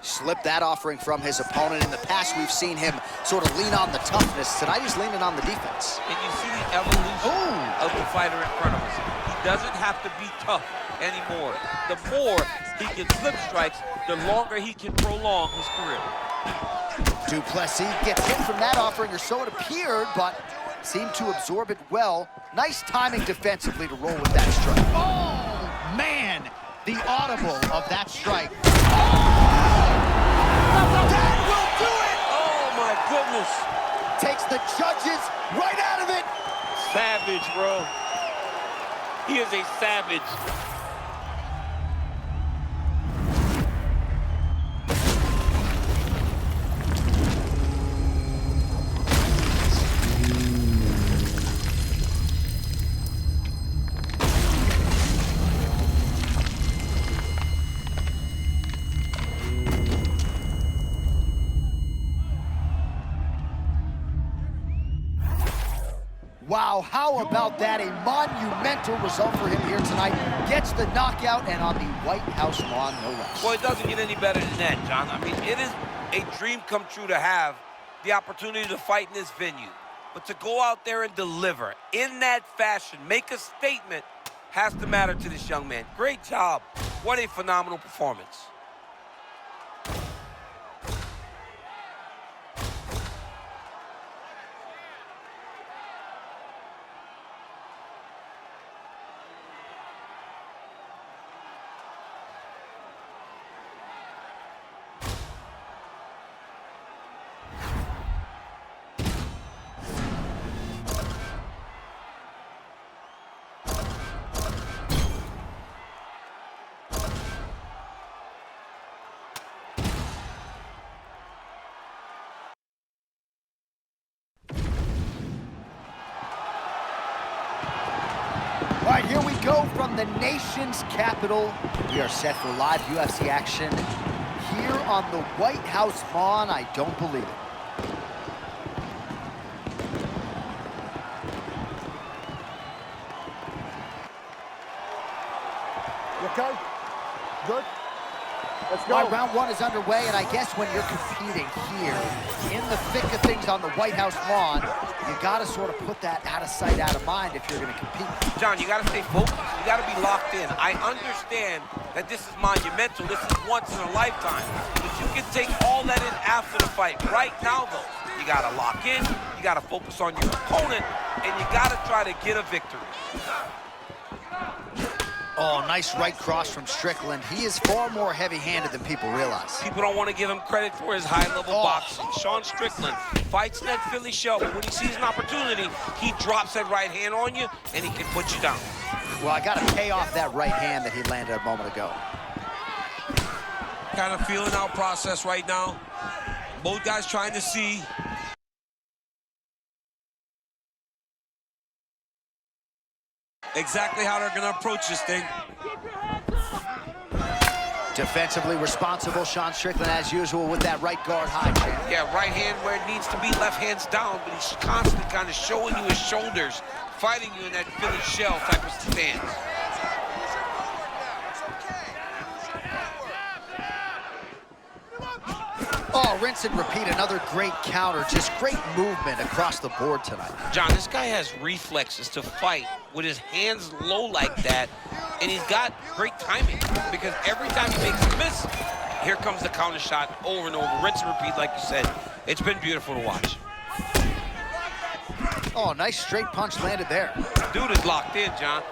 Slipped that offering from his opponent. In the past, we've seen him sort of lean on the toughness. Tonight, he's leaning on the defense. And you see the evolution of the fighter in front of us. He doesn't have to be tough anymore. The more he can slip strikes, the longer he can prolong his career. Du Plessis gets hit from that offering, or so it appeared, but seemed to absorb it well. Nice timing defensively to roll with that strike. Oh, man, the audible of that strike. That will do it! Oh my goodness. Takes the judges right out of it. Savage, bro. He is a savage. Wow, how about that? A monumental result for him here tonight. Gets the knockout, and on the White House lawn, no less. Well, it doesn't get any better than that, John. I mean, it is a dream come true to have the opportunity to fight in this venue. But to go out there and deliver in that fashion, make a statement, has to matter to this young man. Great job. What a phenomenal performance. All right, here we go from the nation's capital. We are set for live UFC action here on the White House lawn. I don't believe it. You okay? Good? Let's go. All right, round one is underway, and I guess when you're competing here in the thick of things on the White House lawn, you gotta sort of put that out of sight, out of mind if you're gonna compete. John, you gotta stay focused. You gotta be locked in. I understand that this is monumental. This is once in a lifetime. But you can take all that in after the fight. Right now, though, you gotta lock in, you gotta focus on your opponent, and you gotta try to get a victory. Oh, nice right cross from Strickland. He is far more heavy-handed than people realize. People don't want to give him credit for his high-level boxing. Sean Strickland fights in that Philly shell, but when he sees an opportunity, he drops that right hand on you, and he can put you down. Well, I got to pay off that right hand that he landed a moment ago. Kind of feeling out process right now. Both guys trying to see exactly how they're going to approach this thing. Defensively responsible, Sean Strickland, as usual, with that right guard high, champ. Yeah, right hand where it needs to be, left hand's down, but he's constantly kind of showing you his shoulders, fighting you in that Philly shell type of stance. Oh, rinse and repeat, another great counter. Just great movement across the board tonight. John, this guy has reflexes to fight with his hands low like that, and he's got great timing because every time he makes a miss, here comes the counter shot over and over. Rinse and repeat, like you said. It's been beautiful to watch. Oh, nice straight punch landed there. Dude is locked in, John.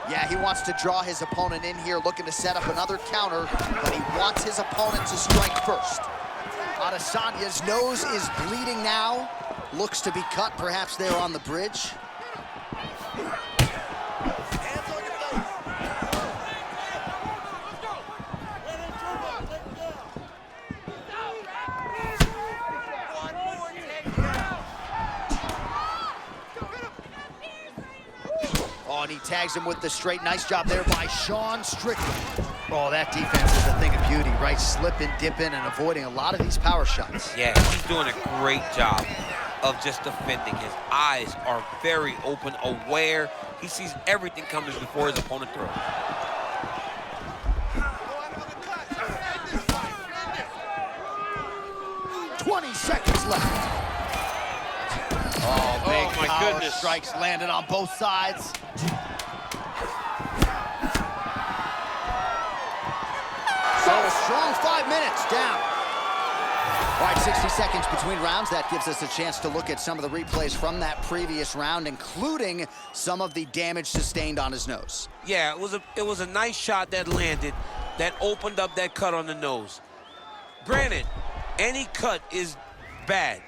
Yeah, he wants to draw his opponent in here, looking to set up another counter, but he wants his opponent to strike first. Adesanya's nose is bleeding now. Looks to be cut, perhaps there on the bridge. Oh, and he tags him with the straight. Nice job there by Sean Strickland. Oh, that defense is a thing of beauty, right? Slipping, dipping, and avoiding a lot of these power shots. Yeah, he's doing a great job of just defending. His eyes are very open, aware. He sees everything coming before his opponent throws. Seconds left. Oh, big my power goodness. strikes landed on both sides. So a strong 5 minutes down. All right, 60 seconds between rounds. That gives us a chance to look at some of the replays from that previous round, including some of the damage sustained on his nose. Yeah, it was a nice shot that landed that opened up that cut on the nose. Granted, any cut is bad,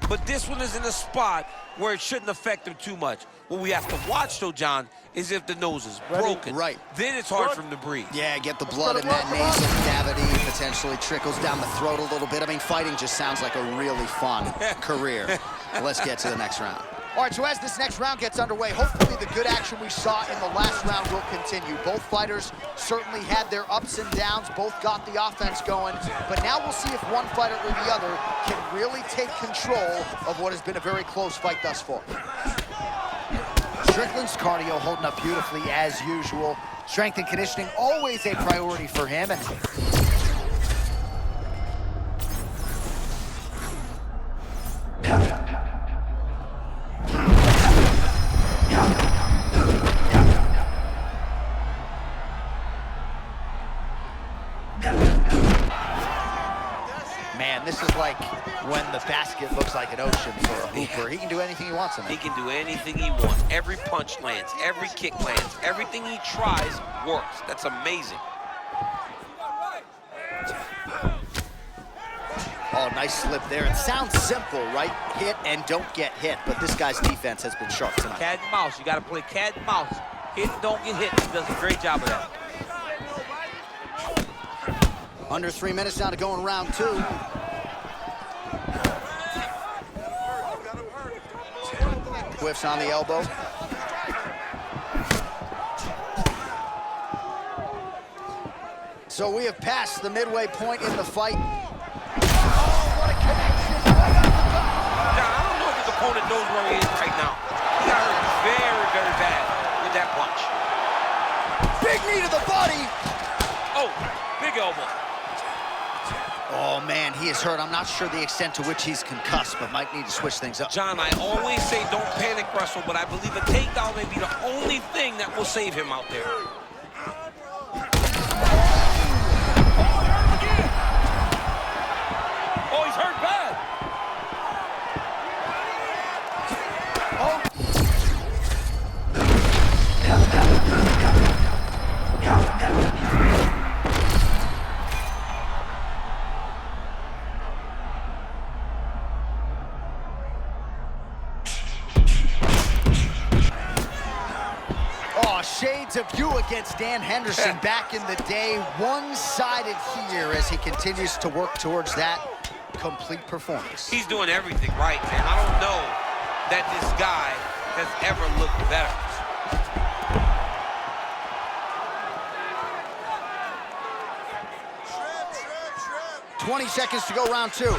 but this one is in a spot where it shouldn't affect him too much. What we have to watch, though, John, is if the nose is broken. Right. Then it's hard for him to breathe. Yeah, get the blood in that nasal cavity, potentially trickles down the throat a little bit. I mean, fighting just sounds like a really fun career. Let's get to the next round. All right, so as this next round gets underway, hopefully the good action we saw in the last round will continue. Both fighters certainly had their ups and downs, both got the offense going, but now we'll see if one fighter or the other can really take control of what has been a very close fight thus far. Strickland's cardio holding up beautifully as usual. Strength and conditioning always a priority for him. And man, this is like when the basket looks like an ocean for a hooper. He can do anything he wants in it. He can do anything he wants. Every punch lands, every kick lands, everything he tries works. That's amazing. Oh, nice slip there. It sounds simple, right? Hit and don't get hit, but this guy's defense has been sharp tonight. Cat and mouse. You got to play cat and mouse. Hit and don't get hit. He does a great job of that. Under 3 minutes now to go in round 2. Whiffs on the elbow. So we have passed the midway point in the fight. Oh, what a connection. Now, I don't know if his opponent knows where he is right now. He got hurt very, very bad with that punch. Big knee to the body. Oh, big elbow. Oh, man, he is hurt. I'm not sure the extent to which he's concussed, but might need to switch things up. John, I always say don't panic wrestle, but I believe a takedown may be the only thing that will save him out there. Oh, he's hurt bad. Oh. Shades of you against Dan Henderson back in the day. One-sided here as he continues to work towards that complete performance. He's doing everything right, man. I don't know that this guy has ever looked better. 20 seconds to go, round 2.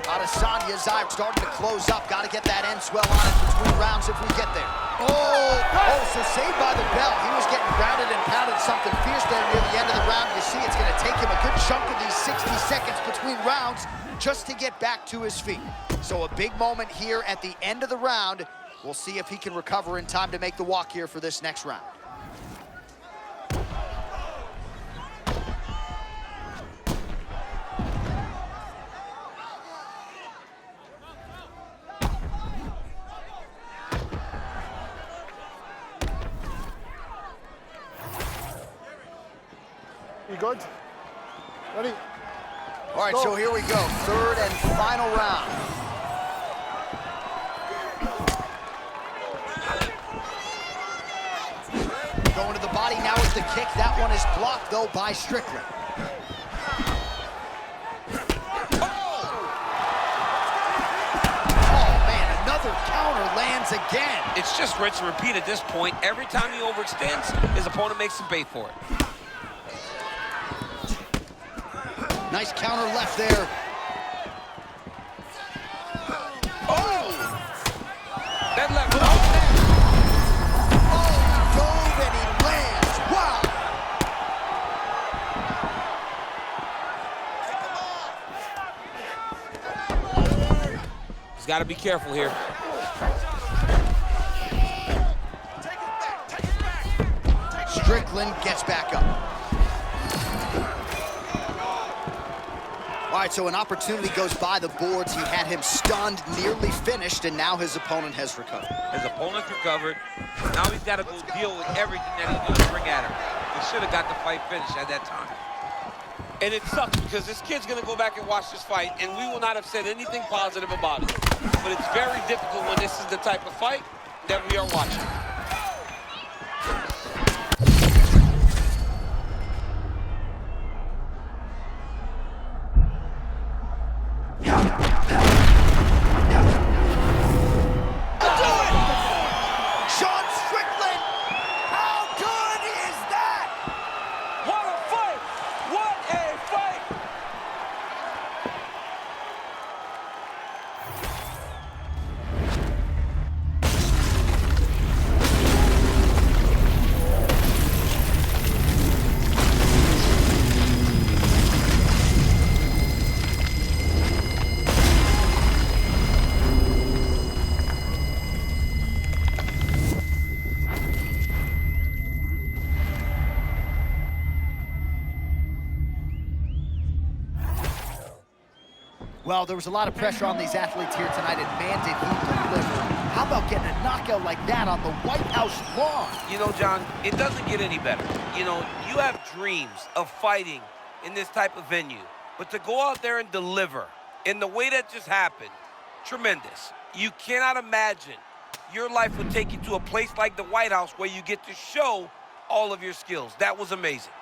Adesanya's eye starting to close up. Got to get that end swell on it between rounds if we get there. Oh, so saved by the bell. He was getting grounded and pounded something fierce there near the end of the round. You see it's going to take him a good chunk of these 60 seconds between rounds just to get back to his feet. So a big moment here at the end of the round. We'll see if he can recover in time to make the walk here for this next round. You good? Ready? All right, so here we go. Third and final round. Going to the body now with the kick. That one is blocked, though, by Strickland. Oh, man, another counter lands again. It's just rinse and repeat at this point. Every time he overextends, his opponent makes him pay for it. Nice counter left there. Oh! That left. Oh, dove and he lands. Wow. He's got to be careful here. Strickland gets back up. All right, so an opportunity goes by the boards. He had him stunned, nearly finished, and now his opponent has recovered. His opponent's recovered. Now he's got to go deal with everything that he's going to bring at him. He should have got the fight finished at that time. And it sucks because this kid's gonna go back and watch this fight, and we will not have said anything positive about it. But it's very difficult when this is the type of fight that we are watching. Well, there was a lot of pressure on these athletes here tonight, and man, did he deliver. How about getting a knockout like that on the White House lawn? You know, John, it doesn't get any better. You know, you have dreams of fighting in this type of venue, but to go out there and deliver in the way that just happened, tremendous. You cannot imagine your life would take you to a place like the White House where you get to show all of your skills. That was amazing.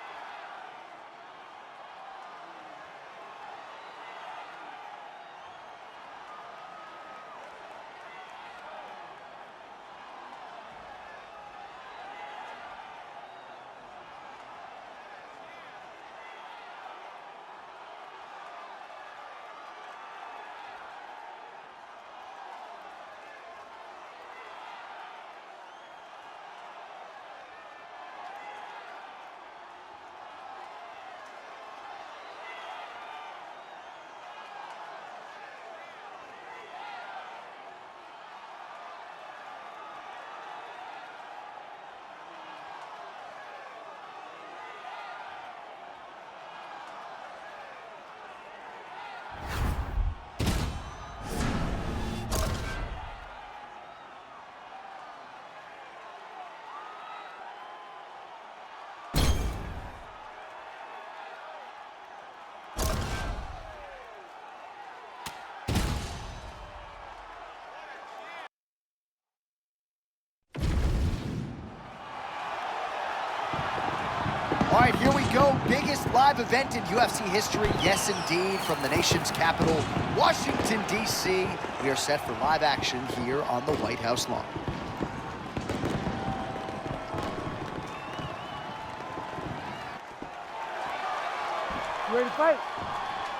All right, here we go. Biggest live event in UFC history. Yes, indeed, from the nation's capital, Washington, D.C. We are set for live action here on the White House lawn. You ready to fight?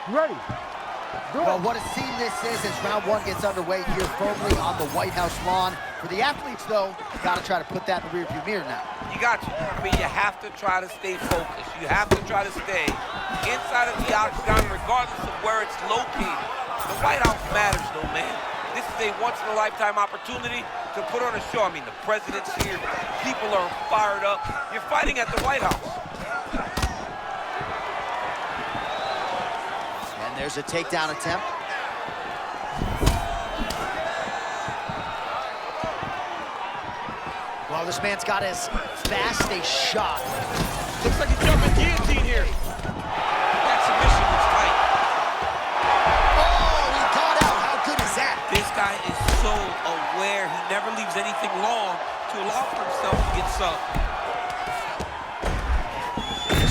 You ready? Do it. Well, what a scene this is as round one gets underway here firmly on the White House lawn. For the athletes, though, you got to try to put that in the rearview mirror now. You got to. I mean, you have to try to stay focused. You have to try to stay inside of the octagon, regardless of where it's located. The White House matters, though, man. This is a once-in-a-lifetime opportunity to put on a show. I mean, the president's here. People are fired up. You're fighting at the White House. And there's a takedown attempt. Well, this man's got as fast a shot. Looks like a jumping guillotine here. That submission was tight. Oh, he got out. How good is that? This guy is so aware. He never leaves anything long to allow for himself to get subbed.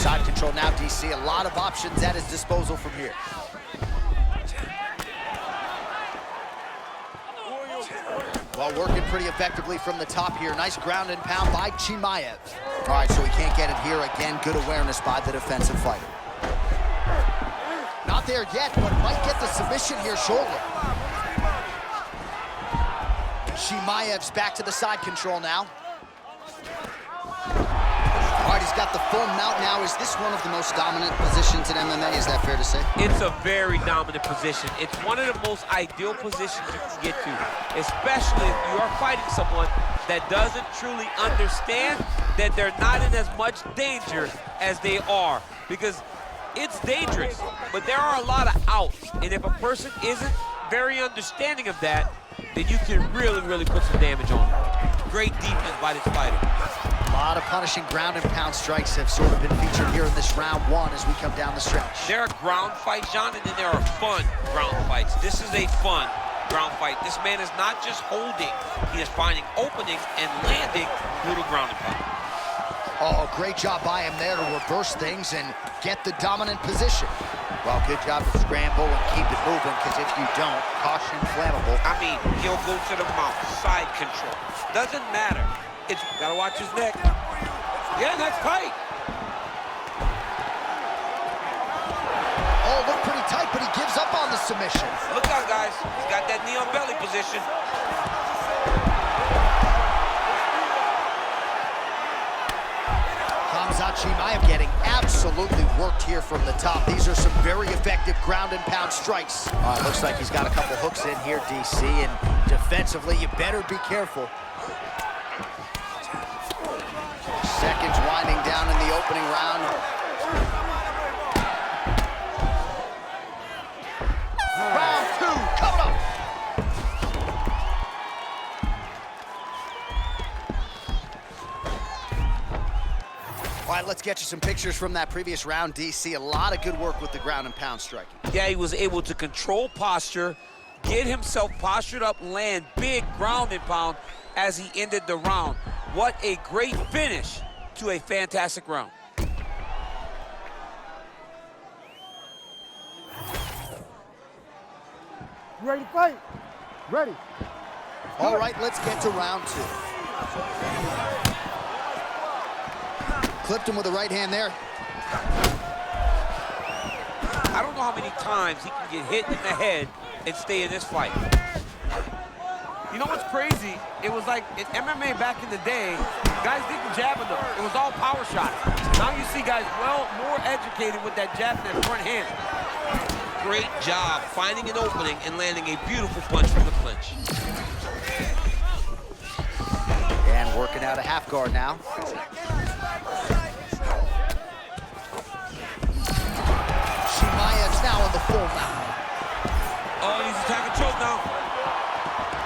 Side control now, DC. A lot of options at his disposal from here. Well, working pretty effectively from the top here. Nice ground and pound by Chimaev. All right, so he can't get it here. Again, good awareness by the defensive fighter. Not there yet, but might get the submission here shortly. Chimaev's back to the side control now. All right, he's got the full mount now. Is this one of the most dominant positions in MMA? Is that fair to say? It's a very dominant position. It's one of the most ideal positions you can get to, especially if you are fighting someone that doesn't truly understand that they're not in as much danger as they are, because it's dangerous, but there are a lot of outs, and if a person isn't very understanding of that, then you can really, really put some damage on them. Great defense by this fighter. lot of punishing ground and pound strikes have sort of been featured here in this round one as we come down the stretch. There are ground fights, John, and then there are fun ground fights. This is a fun ground fight. This man is not just holding, he is finding openings and landing brutal ground and pound. Oh, great job by him there to reverse things and get the dominant position. Well, good job to scramble and keep it moving, because if you don't, caution flammable. I mean, he'll go to the mouth, side control. Doesn't matter. It's gotta watch his neck. Yeah, that's tight. Oh, looked pretty tight, but he gives up on the submission. Look out, guys. He's got that knee on belly position. Chimaev getting absolutely worked here from the top. These are some very effective ground and pound strikes. Looks like he's got a couple hooks in here, DC, and defensively, you better be careful. Seconds winding down in the opening round. Round two, coming up. All right, let's get you some pictures from that previous round, DC. A lot of good work with the ground and pound striking. Yeah, he was able to control posture, get himself postured up, land big ground and pound as he ended the round. What a great finish to a fantastic round. You ready to fight? Ready. All right, let's get to round two. Clipped him with the right hand there. I don't know how many times he can get hit in the head and stay in this fight. You know what's crazy? It was like in MMA back in the day, guys didn't jab enough. It was all power shots. Now you see guys more educated with that jab and that front hand. Great job finding an opening and landing a beautiful punch from the clinch. And working out a half guard now. Chimaev's now on the full mount. Oh, he's attacking choke now.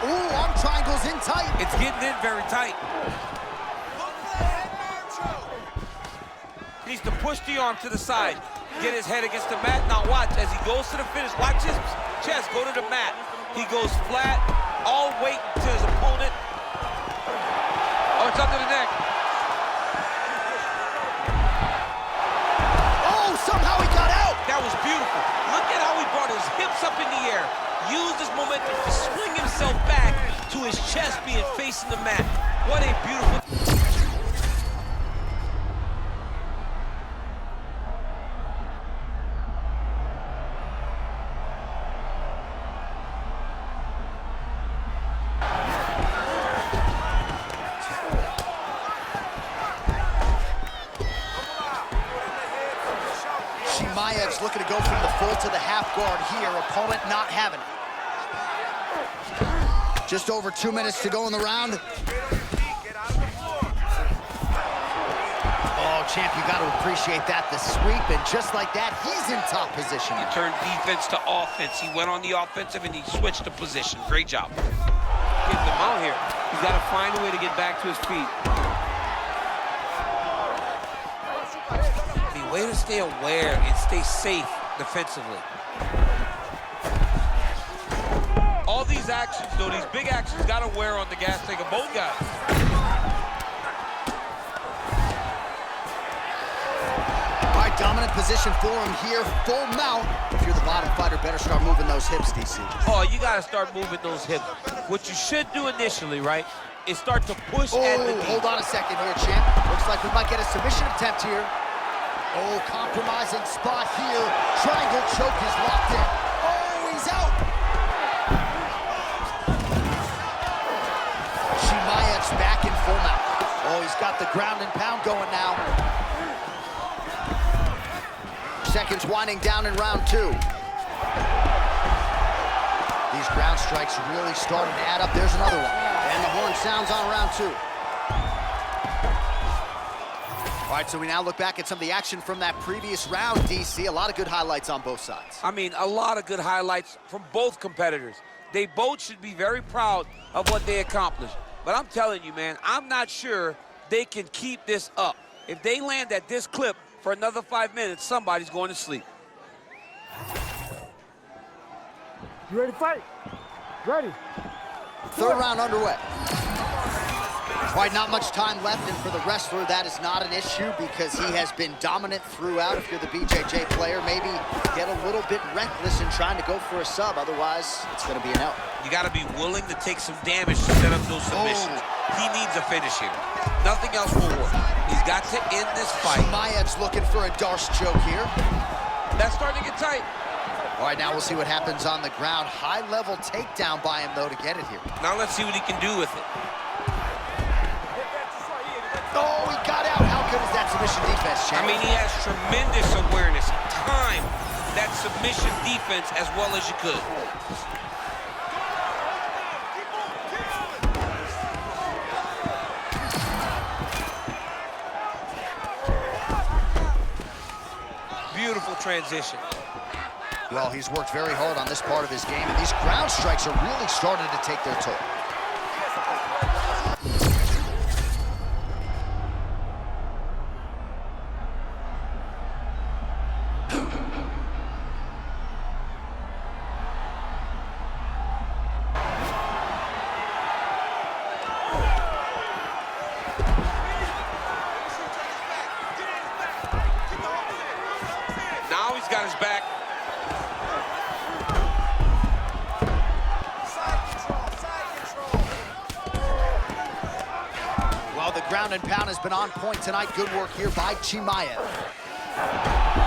Ooh, arm triangles in tight. It's getting in very tight. He needs to push the arm to the side. Get his head against the mat. Now watch, as he goes to the finish, watch his chest go to the mat. He goes flat, all weight to his opponent. Oh, it's under the neck. Oh, somehow he got out. That was beautiful. Look at how he brought his hips up in the air. Used his momentum to swing himself back to his chest being facing the mat. What a beautiful... Chimaev's looking to go from the full to the half guard here. Opponent not having it. Just over 2 minutes to go in the round. Oh, champ, you got to appreciate that. The sweep, and just like that, he's in top position. He turned defense to offense. He went on the offensive and he switched the position. Great job. Get them out here. He's got to find a way to get back to his feet. The way to stay aware and stay safe defensively. All these actions, though, these big actions, got to wear on the gas tank of both guys. All right, dominant position for him here, full mount. If you're the bottom fighter, better start moving those hips, DC. Oh, you got to start moving those hips. What you should do initially, right, is start to push at the knee. Hold on a second here, champ. Looks like we might get a submission attempt here. Oh, compromising spot here. Triangle choke is locked in. Oh, he's out. Chimaev's back in full mount. Oh, he's got the ground and pound going now. Seconds winding down in round two. These ground strikes really starting to add up. There's another one. And the horn sounds on round two. All right, so we now look back at some of the action from that previous round, DC. A lot of good highlights on both sides. I mean, a lot of good highlights from both competitors. They both should be very proud of what they accomplished. But I'm telling you, man, I'm not sure they can keep this up. If they land at this clip for another 5 minutes, somebody's going to sleep. You ready to fight? Ready. Third round underway. All right, not much time left, and for the wrestler, that is not an issue because he has been dominant throughout. If you're the BJJ player, maybe get a little bit reckless in trying to go for a sub. Otherwise, it's going to be an L. You got to be willing to take some damage to set up those submissions. He needs a finish here. Nothing else will work. He's got to end this fight. Chimaev's looking for a Darce choke here. That's starting to get tight. All right, now we'll see what happens on the ground. High-level takedown by him, though, to get it here. Now let's see what he can do with it. Oh, he got out. How good is that submission defense, champ? I mean, he has tremendous awareness. Time that submission defense as well as you could. Beautiful transition. Well, he's worked very hard on this part of his game, and these ground strikes are really starting to take their toll. Now he's got his back. Well, the ground and pound has been on point tonight. Good work here by Chimaev.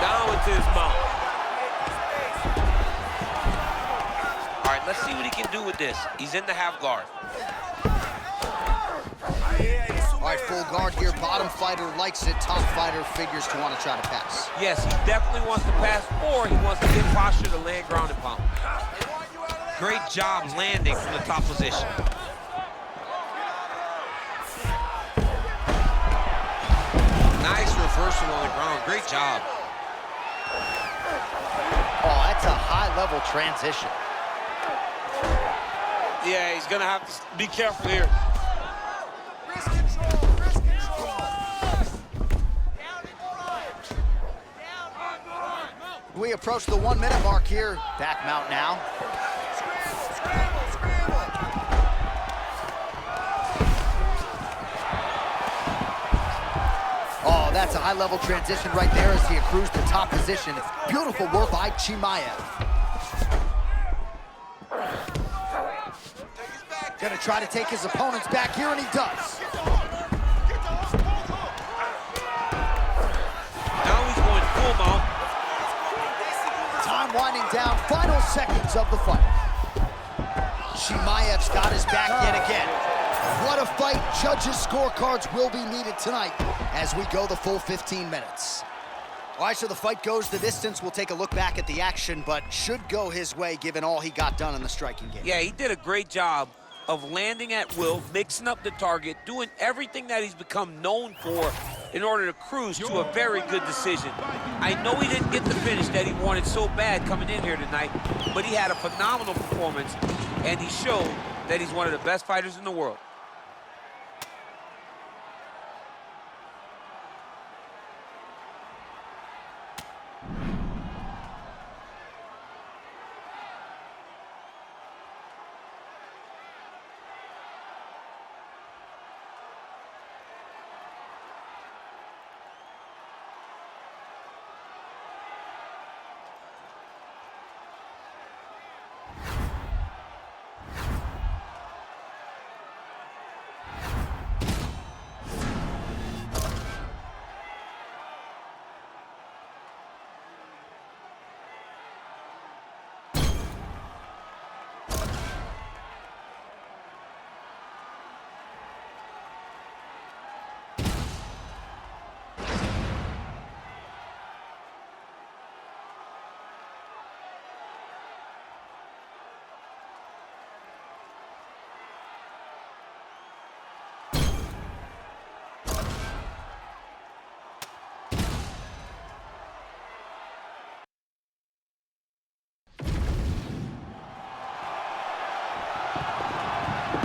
Down into his mouth. All right, let's see what he can do with this. He's in the half guard. All right, full guard here. Bottom fighter likes it. Top fighter figures to want to try to pass. Yes, he definitely wants to pass, or he wants to get posture to land ground and pound. Great job landing from the top position. Nice reversal on the ground. Great job. Oh, that's a high-level transition. Yeah, he's going to have to be careful here. Wrist control, wrist control. We approach the 1 minute mark here. Back mount now. Scramble, scramble. Oh, that's a high-level transition right there as he accrues to top position. Beautiful work by Chimaev. Gonna try to take his opponents back here, and he does. Now he's going full mount. Time winding down, final seconds of the fight. Chimaev's got his back yet again. What a fight. Judges' scorecards will be needed tonight as we go the full 15 minutes. All right, so the fight goes the distance. We'll take a look back at the action, but should go his way given all he got done in the striking game. Yeah, he did a great job of landing at will, mixing up the target, doing everything that he's become known for in order to cruise to a very good decision. I know he didn't get the finish that he wanted so bad coming in here tonight, but he had a phenomenal performance, and he showed that he's one of the best fighters in the world.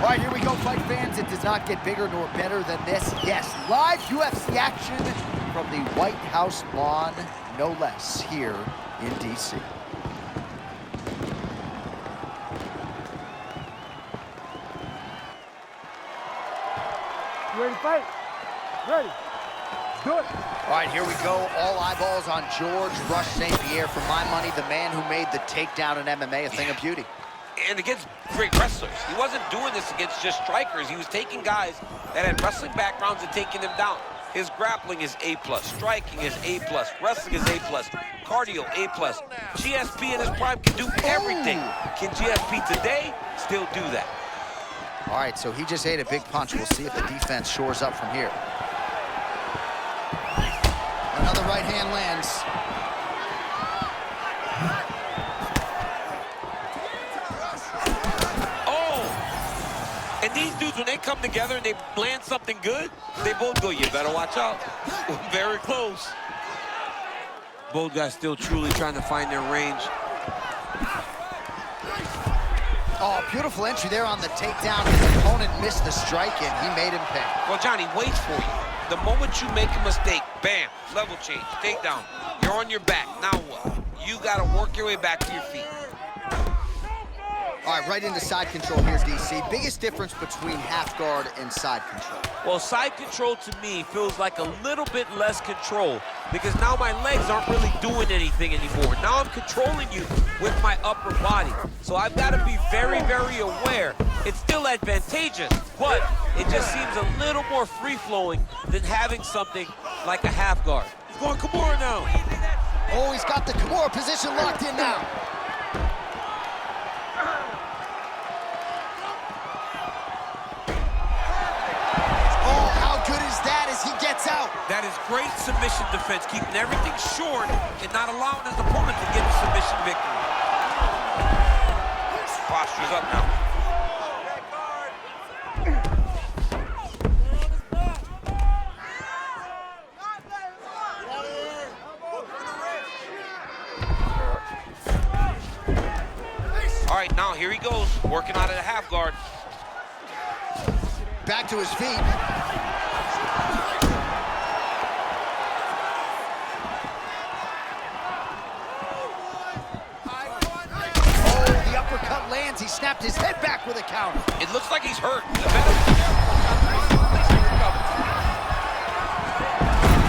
All right, here we go, fight fans. It does not get bigger nor better than this. Yes, live UFC action from the White House lawn, no less, here in D.C. You ready to fight? Ready. Let's do it. All right, here we go. All eyeballs on George Rush St. Pierre. For my money, the man who made the takedown in MMA a thing of beauty. And against great wrestlers. He wasn't doing this against just strikers. He was taking guys that had wrestling backgrounds and taking them down. His grappling is A+, striking is A+, wrestling is A+, cardio A+. GSP in his prime can do everything. Can GSP today still do that? All right, so he just ate a big punch. We'll see if the defense shores up from here. Another right hand lands. Oh! And these dudes, when they come together and they land something good, they both go, you better watch out. Very close. Both guys still truly trying to find their range. Oh, beautiful entry there on the takedown. His opponent missed the strike, and he made him pay. Well, Johnny waits for you. The moment you make a mistake, bam, level change, takedown. You're on your back. Now what? You got to work your way back to your feet. All right, right into side control here, DC. Biggest difference between half guard and side control? Well, side control to me feels like a little bit less control because now my legs aren't really doing anything anymore. Now I'm controlling you with my upper body. So I've got to be very, very aware. It's still advantageous, but it just seems a little more free-flowing than having something like a half guard. He's going Kimura now. Oh, he's got the Kimura position locked in now. Out. That is great submission defense, keeping everything short and not allowing his opponent to get the submission victory. Posture's up now. All right, now here he goes, working out of the half guard. Back to his feet. Lands, he snapped his head back with a counter. It looks like he's hurt.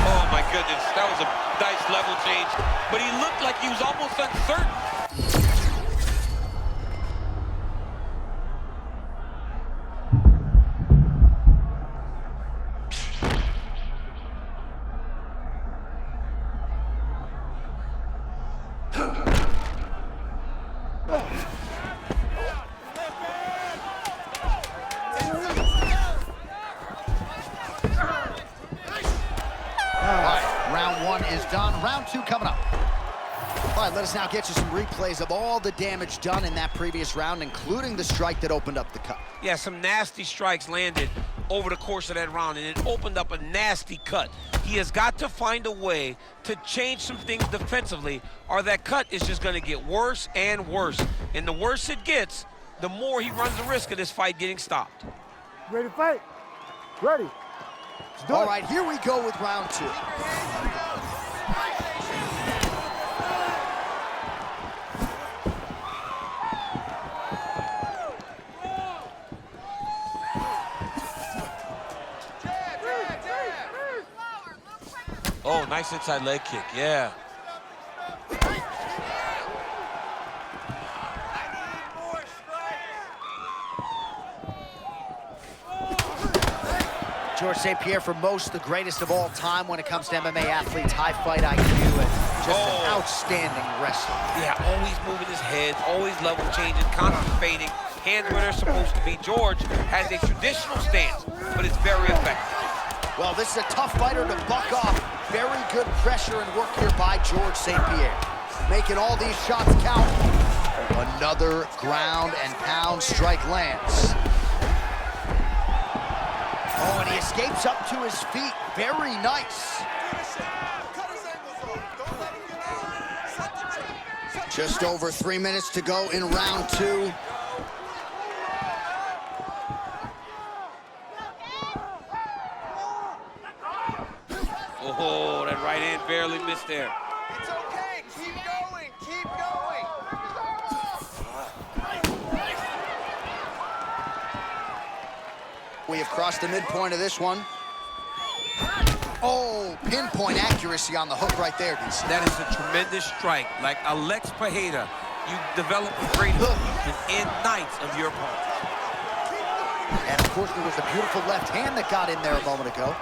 Oh my goodness, that was a nice level change. But he looked like he was almost uncertain. Round two coming up. All right, let us now get you some replays of all the damage done in that previous round, including the strike that opened up the cut. Yeah, some nasty strikes landed over the course of that round, and it opened up a nasty cut. He has got to find a way to change some things defensively, or that cut is just going to get worse and worse. And the worse it gets, the more he runs the risk of this fight getting stopped. Ready to fight? Ready. All right, here we go with round two. Oh, nice inside leg kick, yeah. George St. Pierre, for most, the greatest of all time when it comes to MMA athletes, high fight IQ, and just an outstanding wrestler. Yeah, always moving his head, always level changing, constantly fading, hands where they're supposed to be. George has a traditional stance, but it's very effective. Well, this is a tough fighter to buck off. Very good pressure and work here by George St. Pierre. Making all these shots count. Another ground and pound strike lands. Oh, and he escapes up to his feet. Very nice. Just over 3 minutes to go in round two. barely missed there. It's okay. Keep going. Keep going. We have crossed the midpoint of this one. Oh, pinpoint accuracy on the hook right there, DC. That is a tremendous strike. Like Alex Pajeda, you develop a great hook. You can end nights of your opponent. And of course, there was the beautiful left hand that got in there a moment ago.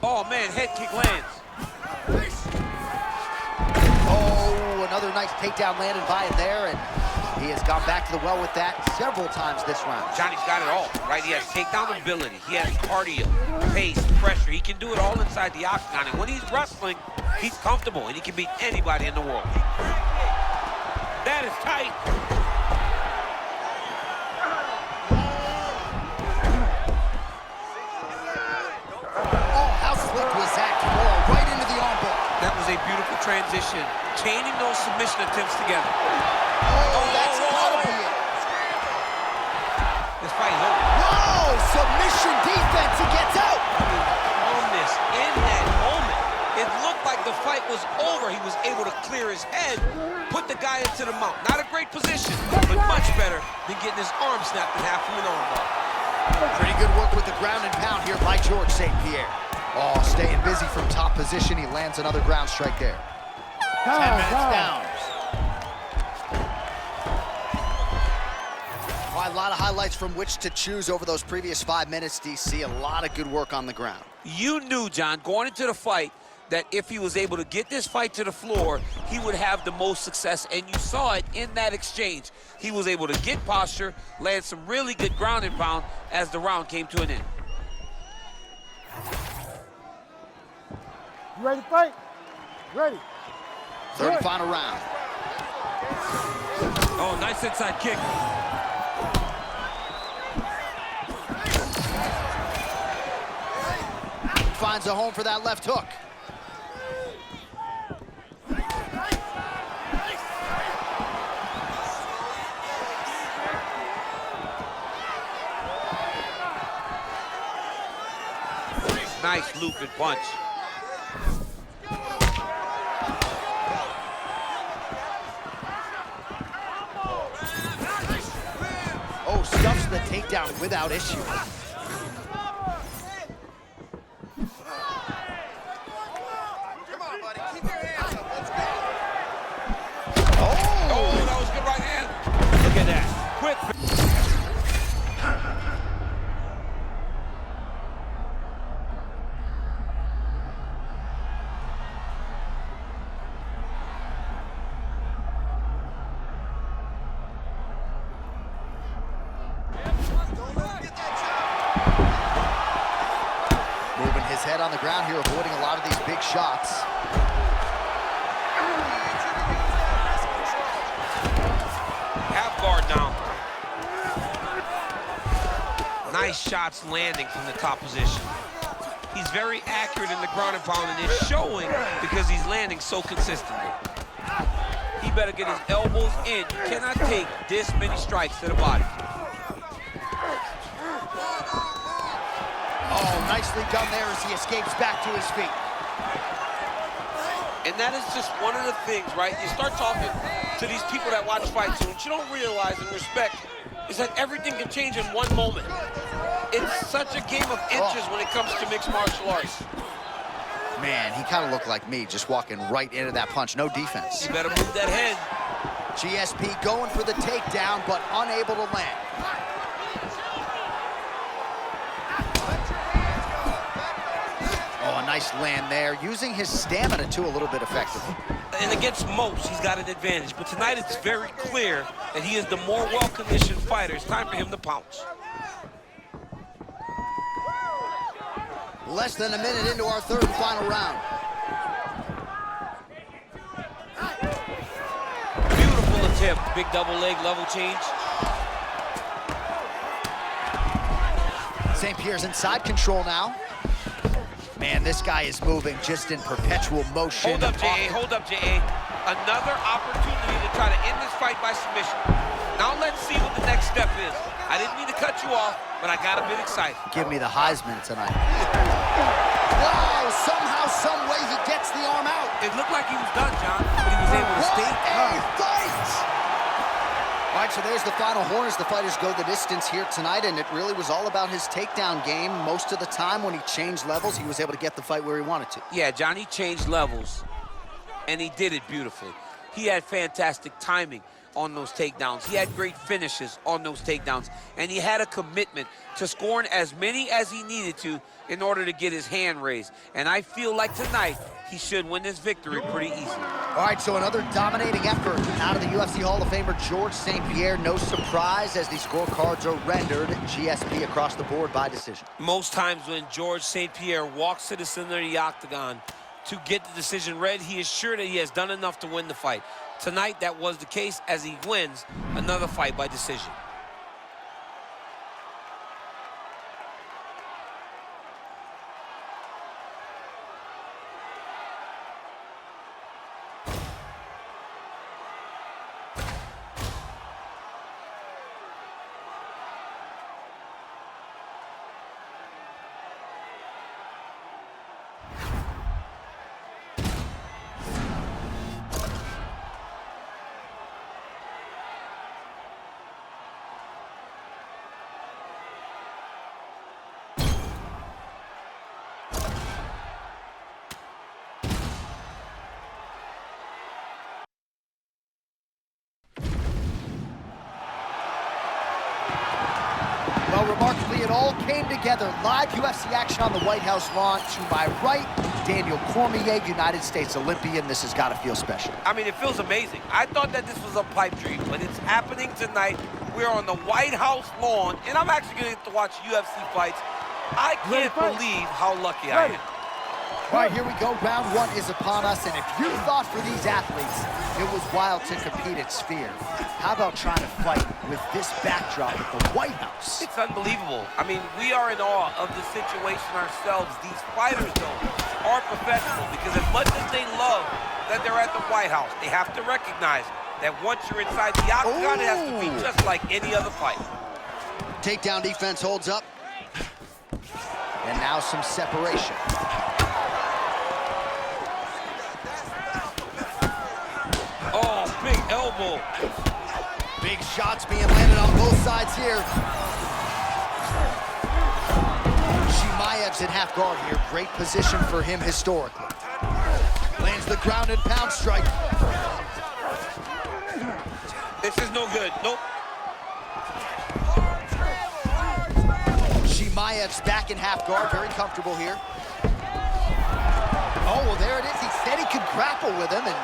Oh, man, head kick lands. Oh, another nice takedown landed by him there, and he has gone back to the well with that several times this round. Johnny's got it all, right? He has takedown ability. He has cardio, pace, pressure. He can do it all inside the octagon. And when he's wrestling, he's comfortable, and he can beat anybody in the world. That is tight. Oh, how slick was that? Kimura right into the armbar. That was a beautiful transition, chaining those submission attempts together. Oh, that's gotta be it. This fight is over. Whoa, submission defense, he gets out. Calmness in that moment. It looked like the fight was over. He was able to clear his head, put the guy into the mount. Not a great position, but much better than getting his arm snapped in half from an armbar. Pretty good work with the ground and pound here by George St. Pierre. Oh, staying busy from top position. He lands another ground strike there. 10 minutes down. Well, a lot of highlights from which to choose over those previous 5 minutes, DC. A lot of good work on the ground. You knew, John, going into the fight, that if he was able to get this fight to the floor, he would have the most success, and you saw it in that exchange. He was able to get posture, land some really good ground and pound as the round came to an end. You ready to fight? Ready. Third and final round. Oh, nice inside kick. Finds a home for that left hook. Nice loop and punch. Oh, stuffs the takedown without issue. Come on, buddy. Keep your hands up. Let's go. Oh, that was a good right hand. Look at that. Quick. Moving his head on the ground here, avoiding a lot of these big shots. Half guard now. Nice shots landing from the top position. He's very accurate in the ground and pound, and it's showing because he's landing so consistently. He better get his elbows in. You cannot take this many strikes to the body. Oh, nicely done there as he escapes back to his feet. And that is just one of the things, right? You start talking to these people that watch fights, and what you don't realize and respect is that everything can change in one moment. It's such a game of inches when it comes to mixed martial arts. Man, he kind of looked like me, just walking right into that punch. No defense. You better move that head. GSP going for the takedown, but unable to land. Oh, a nice land there, using his stamina, too, a little bit effectively. And against most, he's got an advantage. But tonight, it's very clear that he is the more well-conditioned fighter. It's time for him to pounce. Less than a minute into our third and final round. Beautiful attempt. Big double leg level change. St. Pierre's inside control now. Man, this guy is moving just in perpetual motion. Hold up, J.A. Hold up, J.A. Another opportunity to try to end this fight by submission. Now let's see what the next step is. I didn't mean to cut you off, but I got a bit excited. Give me the Heisman tonight. Wow, somehow, some way he gets the arm out. It looked like he was done, John, but he was able to stay. What a fight! All right, so there's the final horn as the fighters go the distance here tonight, and it really was all about his takedown game. Most of the time when he changed levels, he was able to get the fight where he wanted to. Yeah, John, he changed levels, and he did it beautifully. He had fantastic timing on those takedowns. He had great finishes on those takedowns, and he had a commitment to scoring as many as he needed to in order to get his hand raised. And I feel like tonight, he should win this victory pretty easily. All right, so another dominating effort out of the UFC Hall of Famer George St. Pierre. No surprise as these scorecards are rendered GSP across the board by decision. Most times when George St. Pierre walks to the center of the octagon to get the decision read, he is sure that he has done enough to win the fight. Tonight, that was the case as he wins another fight by decision. Well, remarkably, it all came together. Live UFC action on the White House lawn. To my right, Daniel Cormier, United States Olympian. This has got to feel special. I mean, it feels amazing. I thought that this was a pipe dream, but it's happening tonight. We're on the White House lawn, and I'm actually going to get to watch UFC fights. I can't believe how lucky I am. All right, here we go. Round one is upon us, and if you thought for these athletes it was wild to compete at Sphere, how about trying to fight with this backdrop at the White House? It's unbelievable. I mean, we are in awe of the situation ourselves. These fighters, though, are professionals because as much as they love that they're at the White House, they have to recognize that once you're inside the octagon, it has to be just like any other fight. Takedown defense holds up. And now some separation. Oh, big elbow. Big shots being landed on both sides here. Chimaev's in half guard here. Great position for him historically. Lands the ground and pound strike. This is no good. Nope. Chimaev's back in half guard. Very comfortable here. Oh, well, there it is. He said he could grapple with him, and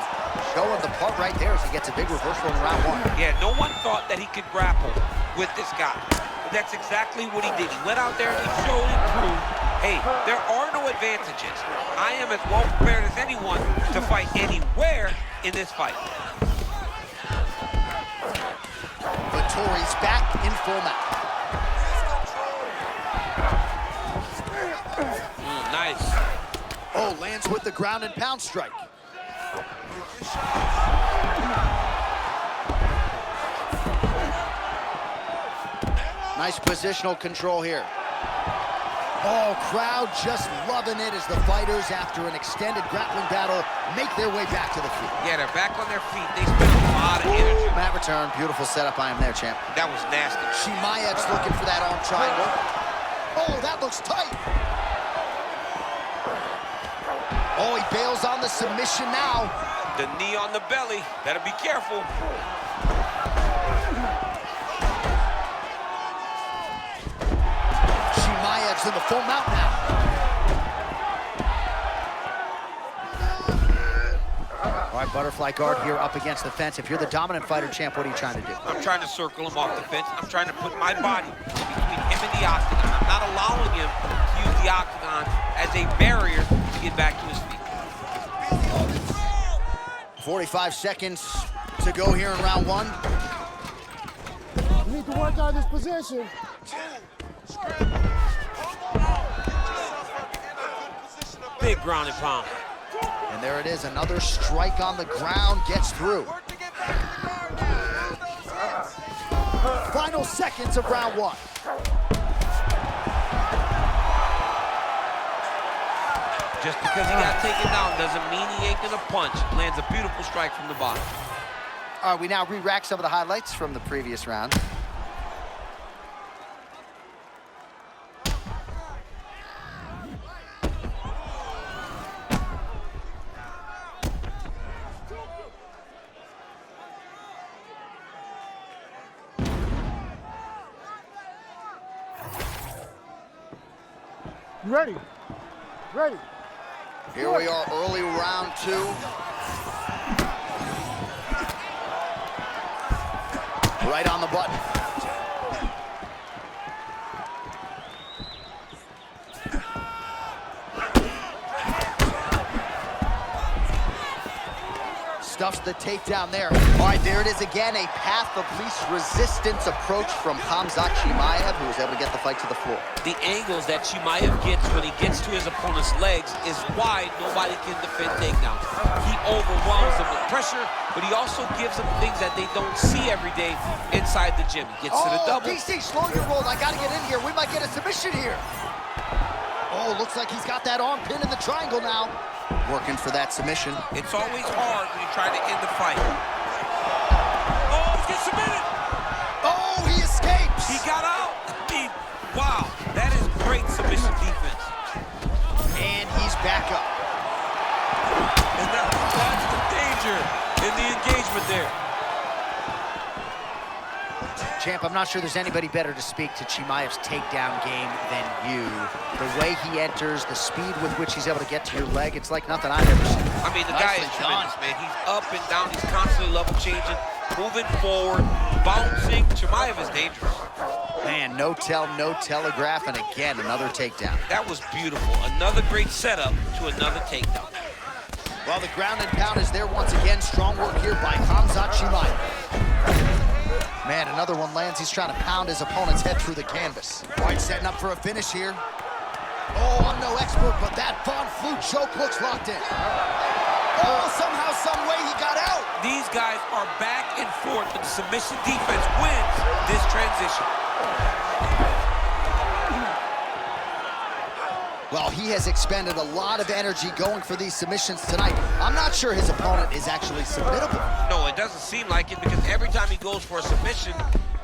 showing the part right there as he gets a big reversal in round one. Yeah, no one thought that he could grapple with this guy. But that's exactly what he did. He went out there and he showed and proved, hey, there are no advantages. I am as well prepared as anyone to fight anywhere in this fight. Vittori's back in full mount. Nice. Oh, lands with the ground and pound strike. Nice positional control here. Oh, crowd just loving it as the fighters, after an extended grappling battle, make their way back to the feet. Yeah, they're back on their feet. They spent a lot of energy. Mat return, beautiful setup by him there, champ. That was nasty. Chimaev's looking for that arm triangle. Oh, that looks tight. Oh, he bails on the submission now. The knee on the belly. Better be careful. Chimaev's in the full mount now. All right, butterfly guard here up against the fence. If you're the dominant fighter, champ, what are you trying to do? I'm trying to circle him off the fence. I'm trying to put my body between him and the octagon. I'm not allowing him to use the octagon as a barrier to get back to his feet. 45 seconds to go here in round one. You need to work on this position. Big ground and pound. And there it is, another strike on the ground, gets through. Work to get back. final seconds of round one. Just because he got taken down doesn't mean he ain't gonna punch. Lands a beautiful strike from the bottom. All right, we now re-rack some of the highlights from the previous round. You ready? Ready. Here we are, early round two. Right on the button. Stuffs the takedown there. All right, there it is again, a path of least resistance approach from Khamzat Chimaev, who was able to get the fight to the floor. The angles that Chimaev gets when he gets to his opponent's legs is why nobody can defend takedowns. He overwhelms them with pressure, but he also gives them things that they don't see every day inside the gym. He gets to the double. DC, slow your roll. I gotta get in here. We might get a submission here. Oh, looks like he's got that arm pin in the triangle now. Working for that submission. It's always hard when you try to end the fight. Oh, he's getting submitted. Oh, he escapes. He got out. Wow, that is great submission defense. And he's back up. And that's the danger in the engagement there. Champ, I'm not sure there's anybody better to speak to Chimaev's takedown game than you. The way he enters, the speed with which he's able to get to your leg, it's like nothing I've ever seen. I mean, the guy is tremendous, man. He's up and down. He's constantly level changing, moving forward, bouncing. Chimaev is dangerous. Man, no tell, no telegraph, and again, another takedown. That was beautiful. Another great setup to another takedown. Well, the ground and pound is there once again. Strong work here by Khamzat Chimaev. Man, another one lands. He's trying to pound his opponent's head through the canvas. All right, setting up for a finish here. Oh, I'm no expert, but that Von Flue choke looks locked in. Oh, somehow, some way he got out. These guys are back and forth, but the submission defense wins this transition. Well, he has expended a lot of energy going for these submissions tonight. I'm not sure his opponent is actually submittable. No, it doesn't seem like it, because every time he goes for a submission,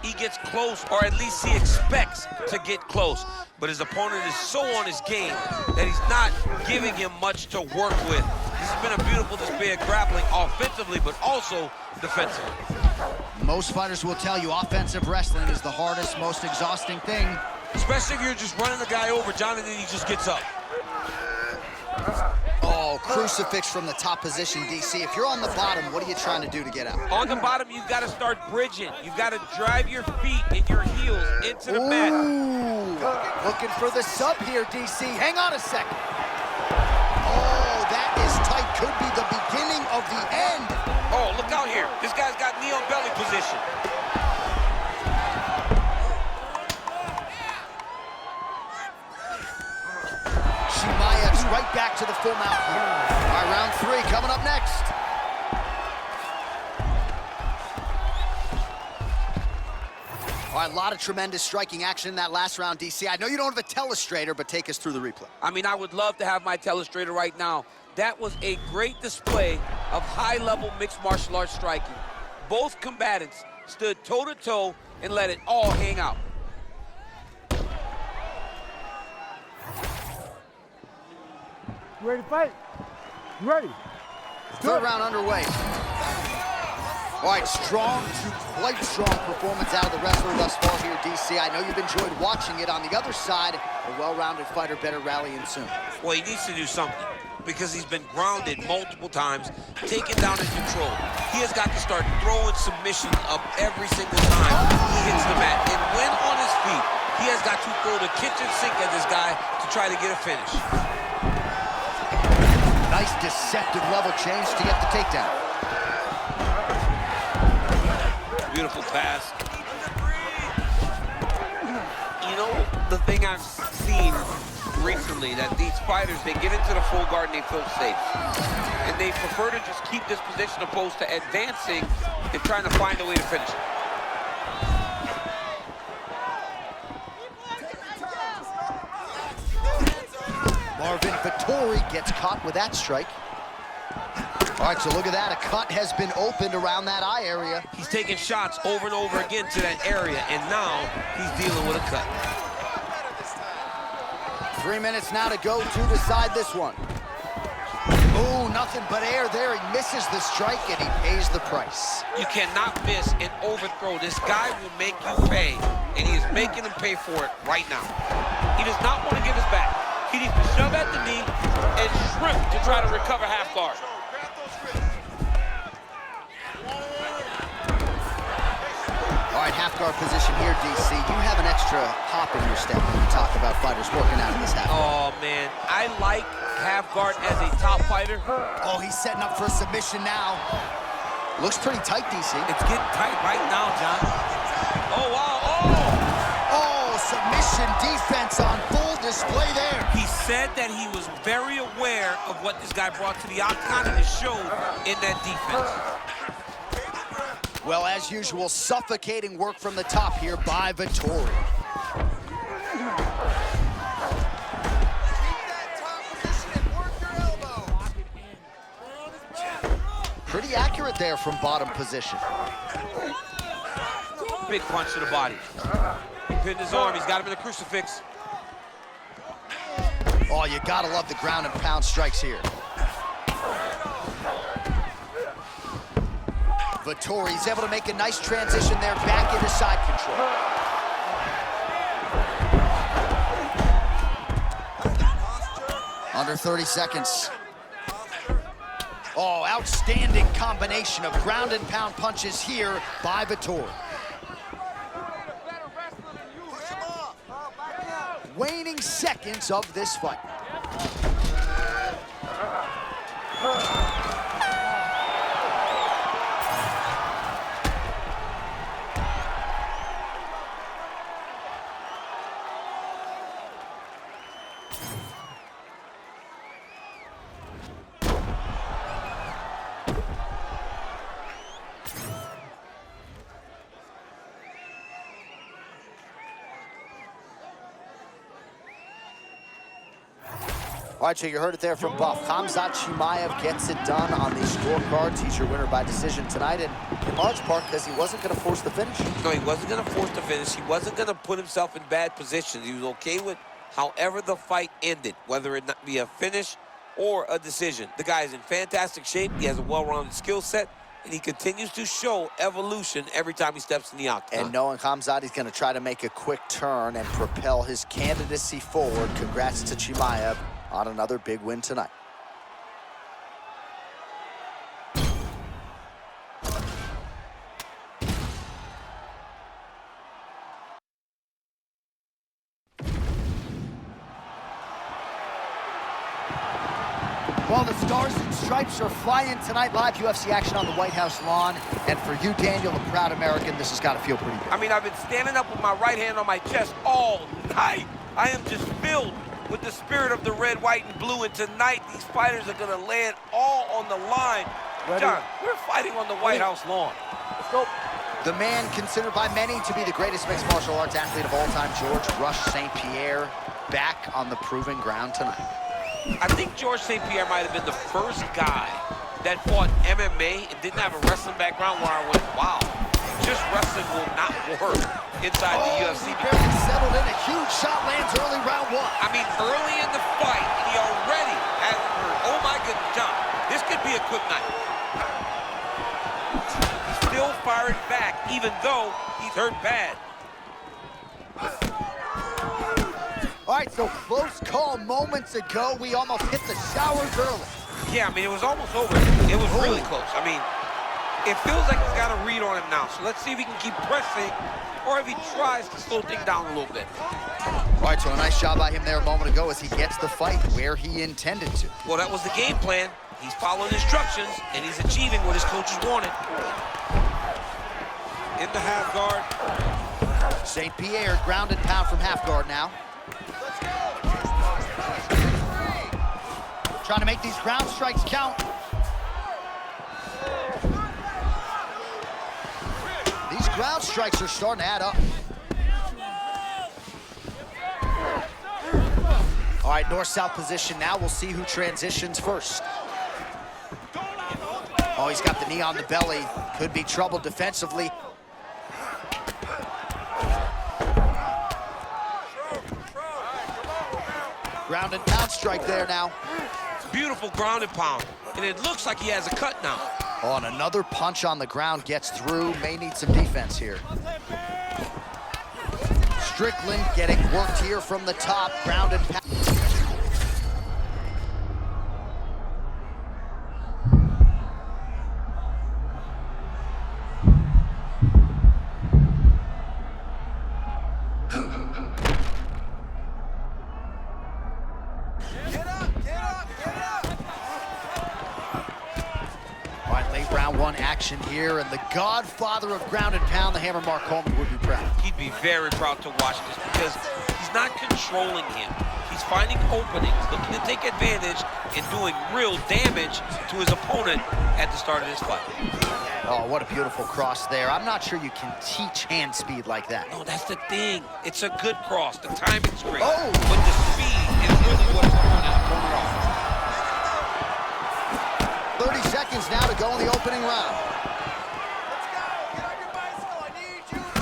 he gets close, or at least he expects to get close. But his opponent is so on his game that he's not giving him much to work with. This has been a beautiful display of grappling offensively, but also defensively. Most fighters will tell you offensive wrestling is the hardest, most exhausting thing. Especially if you're just running the guy over, John, and then he just gets up. Oh, crucifix from the top position, DC. If you're on the bottom, what are you trying to do to get out? On the bottom, you've got to start bridging. You've got to drive your feet and your heels into the mat. Looking for the sub here, DC. Hang on a second. Oh, that is tight. Could be the beginning of the end. Oh, look out here. This guy's got knee on belly position. Chimaev's right back to the full mount here. All right, round three coming up next. All right, a lot of tremendous striking action in that last round, DC. I know you don't have a telestrator, but take us through the replay. I mean, I would love to have my telestrator right now. That was a great display of high-level mixed martial arts striking. Both combatants stood toe-to-toe and let it all hang out. You ready to fight? You ready? Third round underway. All right, strong to quite strong performance out of the wrestler thus far here, DC. I know you've enjoyed watching it. On the other side, a well-rounded fighter better rallying soon. Well, he needs to do something, because he's been grounded multiple times, taken down in control. He has got to start throwing submission up every single time he hits the mat. And when on his feet, he has got to throw the kitchen sink at this guy to try to get a finish. Nice deceptive level change to get the takedown. Beautiful pass. You know, the thing I've seen recently, that these fighters, they get into the full guard and they feel safe. And they prefer to just keep this position opposed to advancing and trying to find a way to finish it. Vettori gets caught with that strike. All right, so look at that. A cut has been opened around that eye area. He's taking shots over and over again to that area, and now he's dealing with a cut. 3 minutes now to go to decide this one. Ooh, nothing but air there. He misses the strike, and he pays the price. You cannot miss an overthrow. This guy will make you pay, and he is making him pay for it right now. He does not want to give his back. He needs to shove at the knee and shrimp to try to recover half guard. All right, half guard position here, DC. You have an extra hop in your step when you talk about fighters working out in this half guard. Oh, man. I like half guard as a top fighter. Oh, he's setting up for a submission now. Looks pretty tight, DC. It's getting tight right now, John. Oh, wow. Oh! Submission defense on full display there. He said that he was very aware of what this guy brought to the octagon, and it showed in that defense. Well, as usual, suffocating work from the top here by Vettori. Keep that top position and work your elbow. Pretty accurate there from bottom position. Big punch to the body. Pinned his arm. He's got him in a crucifix. Oh, you gotta love the ground and pound strikes here. Vettori's able to make a nice transition there back into side control. Under 30 seconds. Oh, outstanding combination of ground and pound punches here by Vettori. Waning seconds of this fight. All right, so you heard it there from Buff. Khamzat Chimaev gets it done on the scorecards. He's your winner by decision tonight, and in large part because he wasn't going to force the finish. No, he wasn't going to force the finish. He wasn't going to put himself in bad positions. He was okay with however the fight ended, whether it not be a finish or a decision. The guy is in fantastic shape. He has a well-rounded skill set, and he continues to show evolution every time he steps in the octagon. And knowing Khamzat, he's going to try to make a quick turn and propel his candidacy forward. Congrats to Chimaev on another big win tonight. Well, the stars and stripes are flying tonight. Live UFC action on the White House lawn. And for you, Daniel, a proud American, this has got to feel pretty good. I mean, I've been standing up with my right hand on my chest all night. I am just filled with the spirit of the red, white, and blue. And tonight, these fighters are going to lay it all on the line. Ready? John, we're fighting on the White House lawn. Let's go. The man considered by many to be the greatest mixed martial arts athlete of all time, George Rush St. Pierre, back on the proving ground tonight. I think George St. Pierre might have been the first guy that fought MMA and didn't have a wrestling background where I went, wow, just wrestling will not work inside the UFC. Barely settled in. A huge shot lands early round one. I mean, early in the fight, he already has hurt. Oh my goodness, John, this could be a quick night. He's still firing back, even though he's hurt bad. All right, so close call moments ago. We almost hit the showers early. Yeah, I mean, it was almost over. It was really close. I mean, it feels like he's got a read on him now. So let's see if he can keep pressing or if he tries to slow things down a little bit. All right, so a nice job by him there a moment ago as he gets the fight where he intended to. Well, that was the game plan. He's following instructions, and he's achieving what his coaches wanted. In the half guard. St. Pierre, ground and pound from half guard now. Trying to make these ground strikes count. These ground strikes are starting to add up. All right, north-south position now. We'll see who transitions first. Oh, he's got the knee on the belly. Could be trouble defensively. Ground and pound strike there now. Beautiful ground and pound. And it looks like he has a cut now. Oh, and another punch on the ground gets through. May need some defense here. Strickland getting worked here from the top. Ground and pound. Round one action here, and the godfather of ground and pound, the Hammer Mark Coleman, would be proud. He'd be very proud to watch this because he's not controlling him. He's finding openings, looking to take advantage, and doing real damage to his opponent at the start of this fight. Oh, what a beautiful cross there. I'm not sure you can teach hand speed like that. No, that's the thing. It's a good cross. The timing's great. Oh! But the speed is really what's throwing his opponent off. 30 seconds now to go in the opening round. Let's go. Get on your bicycle. I need you to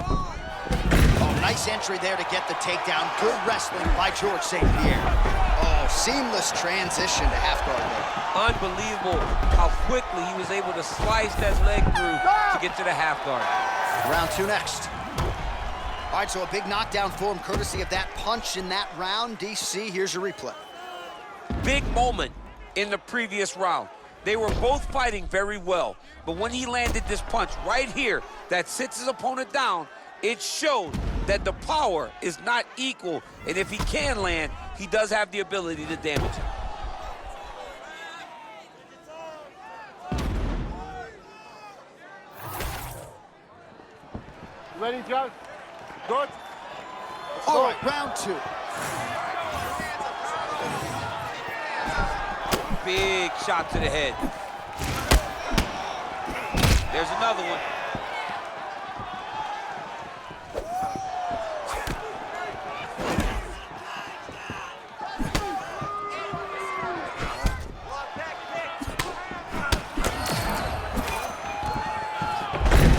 move. Oh, nice entry there to get the takedown. Good wrestling by George St. Pierre. Oh, seamless transition to half guard there. Unbelievable how quickly he was able to slice that leg through to get to the half guard. Round two next. All right, so a big knockdown for him courtesy of that punch in that round. DC, here's your replay. Big moment in the previous round. They were both fighting very well, but when he landed this punch right here that sits his opponent down, it showed that the power is not equal, and if he can land, he does have the ability to damage him. Ready, John? Good? All right, round two. Big shot to the head. There's another one.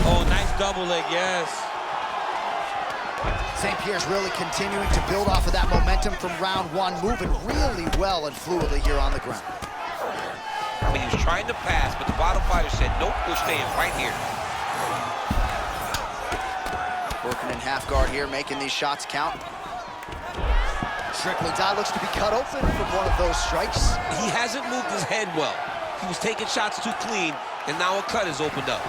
Oh, nice double leg, yes. St. Pierre's really continuing to build off of that momentum from round one, moving really well and fluidly here on the ground. He was trying to pass, but the bottom fighter said, nope, we're staying right here. Working in half guard here, making these shots count. Strickland's eye looks to be cut open from one of those strikes. He hasn't moved his head well. He was taking shots too clean, and now a cut is opened up.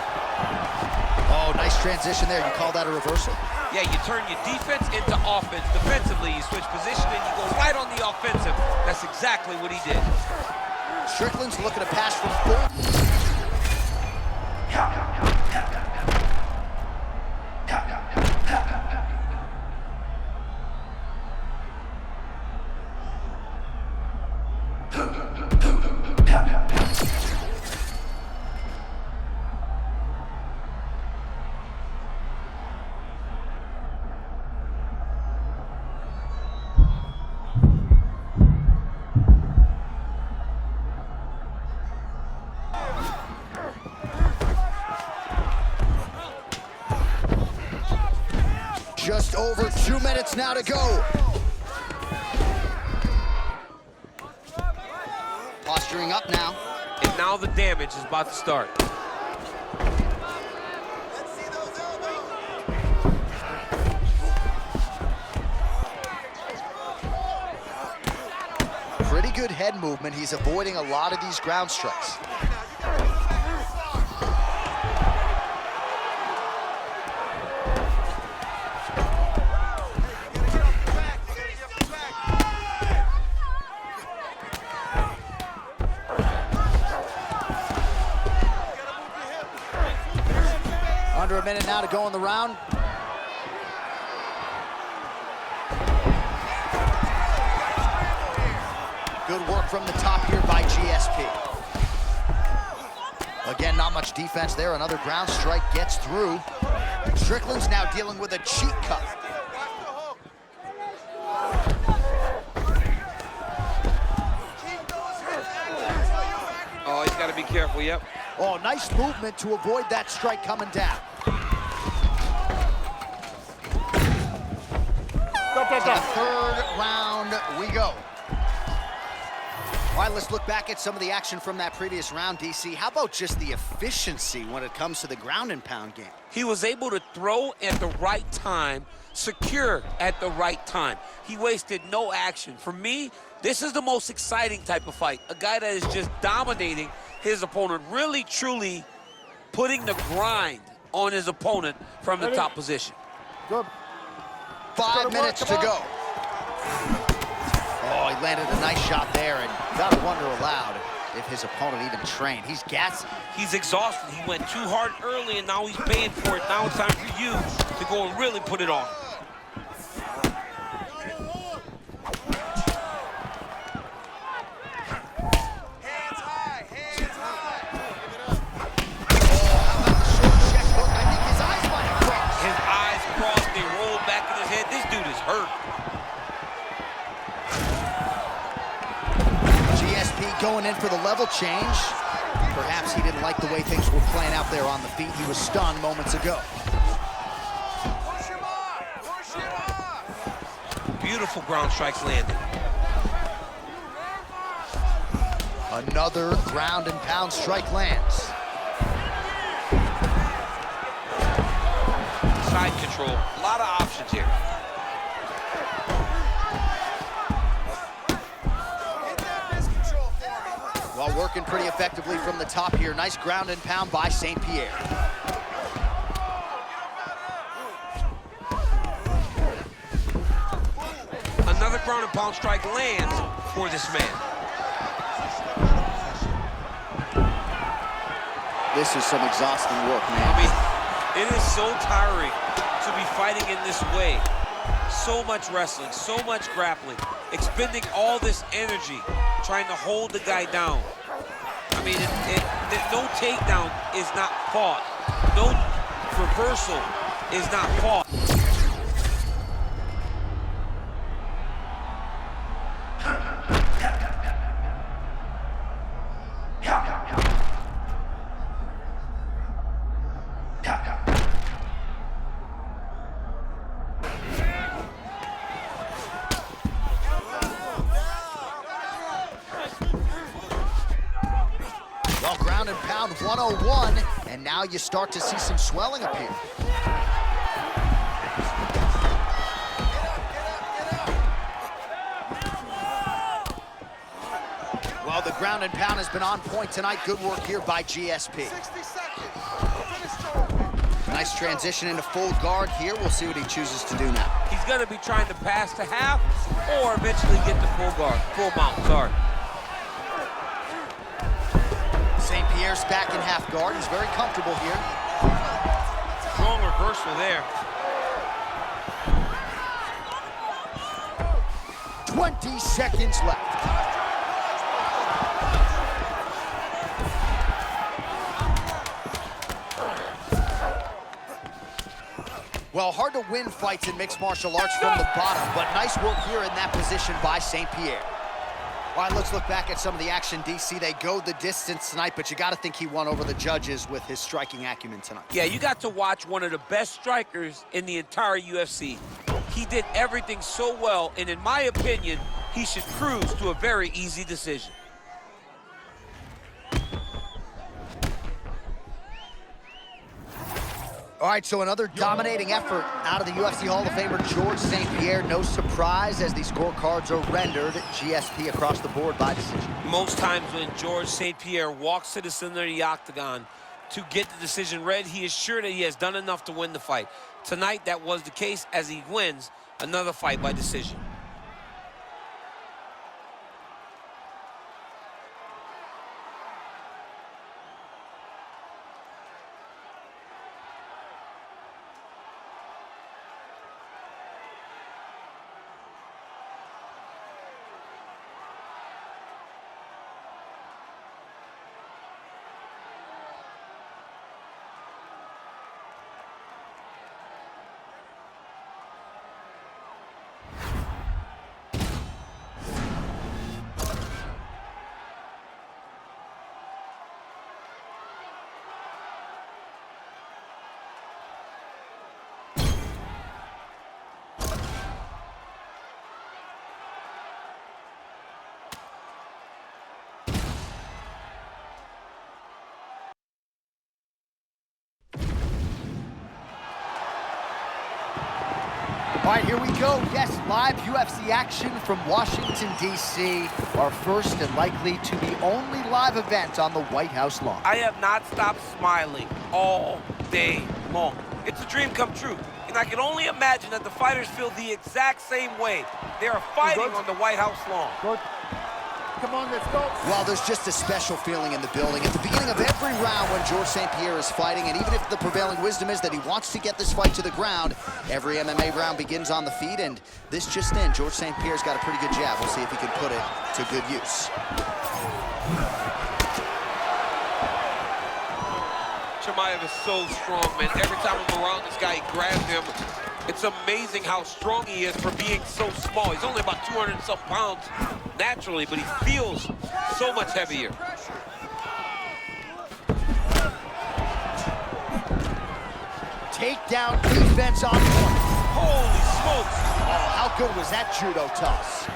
Oh, nice transition there. You call that a reversal? Yeah, you turn your defense into offense. Defensively, you switch position and you go right on the offensive. That's exactly what he did. Strickland's looking to pass from full. Just over 2 minutes now to go. Posturing up now. And now the damage is about to start. Let's see those elbows. Pretty good head movement. He's avoiding a lot of these ground strikes. Under a minute now to go in the round. Good work from the top here by GSP. Again, not much defense there. Another ground strike gets through. Strickland's now dealing with a cheek cut. to be careful, yep. Oh, nice movement to avoid that strike coming down. To the third round we go. All right, let's look back at some of the action from that previous round, DC. How about just the efficiency when it comes to the ground and pound game? He was able to throw at the right time, secure at the right time. He wasted no action. For me, this is the most exciting type of fight. A guy that is just dominating his opponent, really, truly putting the grind on his opponent from the top position. Good. 5 minutes to go. Oh, he landed a nice shot there, and gotta wonder aloud if his opponent even trained. He's gassing. He's exhausted. He went too hard early, and now he's paying for it. Now it's time for you to go and really put it on. Hands high, hands high. I think his eyes might have crossed. His eyes crossed, they rolled back in his head. This dude is hurt. GSP going in for the level change. Perhaps he didn't like the way things were playing out there on the feet. He was stunned moments ago. Push him off, push him off. Beautiful ground strikes landed. Another ground and pound strike lands. Side control, a lot of options here. Hit that wrist control for me. While working pretty effectively from the top here. Nice ground and pound by St. Pierre. Another ground and pound strike lands for this man. This is some exhausting work, I man. mean, it is so tiring to be fighting in this way. So much wrestling, so much grappling, expending all this energy trying to hold the guy down. I mean, no takedown is not fought. No reversal is not fought. Well, ground and pound 101, and now you start to see some swelling appear. Well, the ground and pound has been on point tonight. Good work here by GSP. 60 seconds. Finish strong. Nice transition into full guard here. We'll see what he chooses to do now. He's gonna be trying to pass to half or eventually get to full guard, full mount, sorry. St. Pierre's back in half guard. He's very comfortable here. Strong reversal there. 20 seconds left. Well, hard to win fights in mixed martial arts from the bottom, but nice work here in that position by St. Pierre. All right, let's look back at some of the action, DC. They go the distance tonight, but you got to think he won over the judges with his striking acumen tonight. Yeah, you got to watch one of the best strikers in the entire UFC. He did everything so well, and in my opinion, he should cruise to a very easy decision. All right, so another dominating effort out of the UFC Hall of Famer George St. Pierre. No surprise as these scorecards are rendered. GSP across the board by decision. Most times when George St. Pierre walks to the center of the octagon to get the decision read, he is sure that he has done enough to win the fight. Tonight, that was the case as he wins another fight by decision. All right, here we go. Yes, live UFC action from Washington, D.C. Our first and likely to be only live event on the White House lawn. I have not stopped smiling all day long. It's a dream come true. And I can only imagine that the fighters feel the exact same way. They are fighting on the White House lawn. Good. Come on, let's go. Well, there's just a special feeling in the building. At the beginning of every round when George St. Pierre is fighting, and even if the prevailing wisdom is that he wants to get this fight to the ground, every MMA round begins on the feet, and this just in, George St. Pierre's got a pretty good jab. We'll see if he can put it to good use. Chimaev is so strong, man. Every time I'm around this guy, he grabs him. It's amazing how strong he is for being so small. He's only about 200 and some pounds naturally, but he feels so much heavier. Takedown defense on point. Holy smokes! Oh, how good was that judo toss?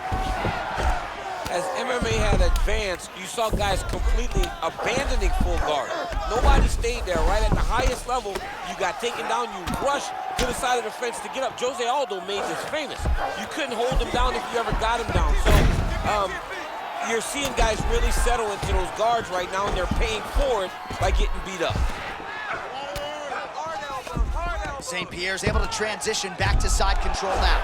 As MMA had advanced, you saw guys completely abandoning full guard. Nobody stayed there. Right at the highest level, you got taken down, you rushed to the side of the fence to get up. Jose Aldo made this famous. You couldn't hold him down if you ever got him down. So you're seeing guys really settle into those guards right now, and they're paying for it by getting beat up. St. Pierre's able to transition back to side control now.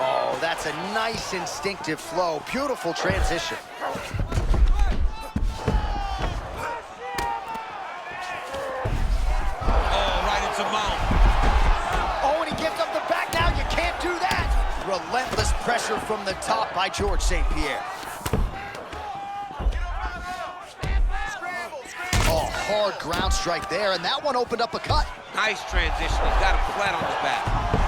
Oh, that's a nice instinctive flow. Beautiful transition. Oh, right into mount. Oh, and he gives up the back now. You can't do that. Relentless pressure from the top by George St. Pierre. Oh, hard ground strike there, and that one opened up a cut. Nice transition. He's got him flat on his back.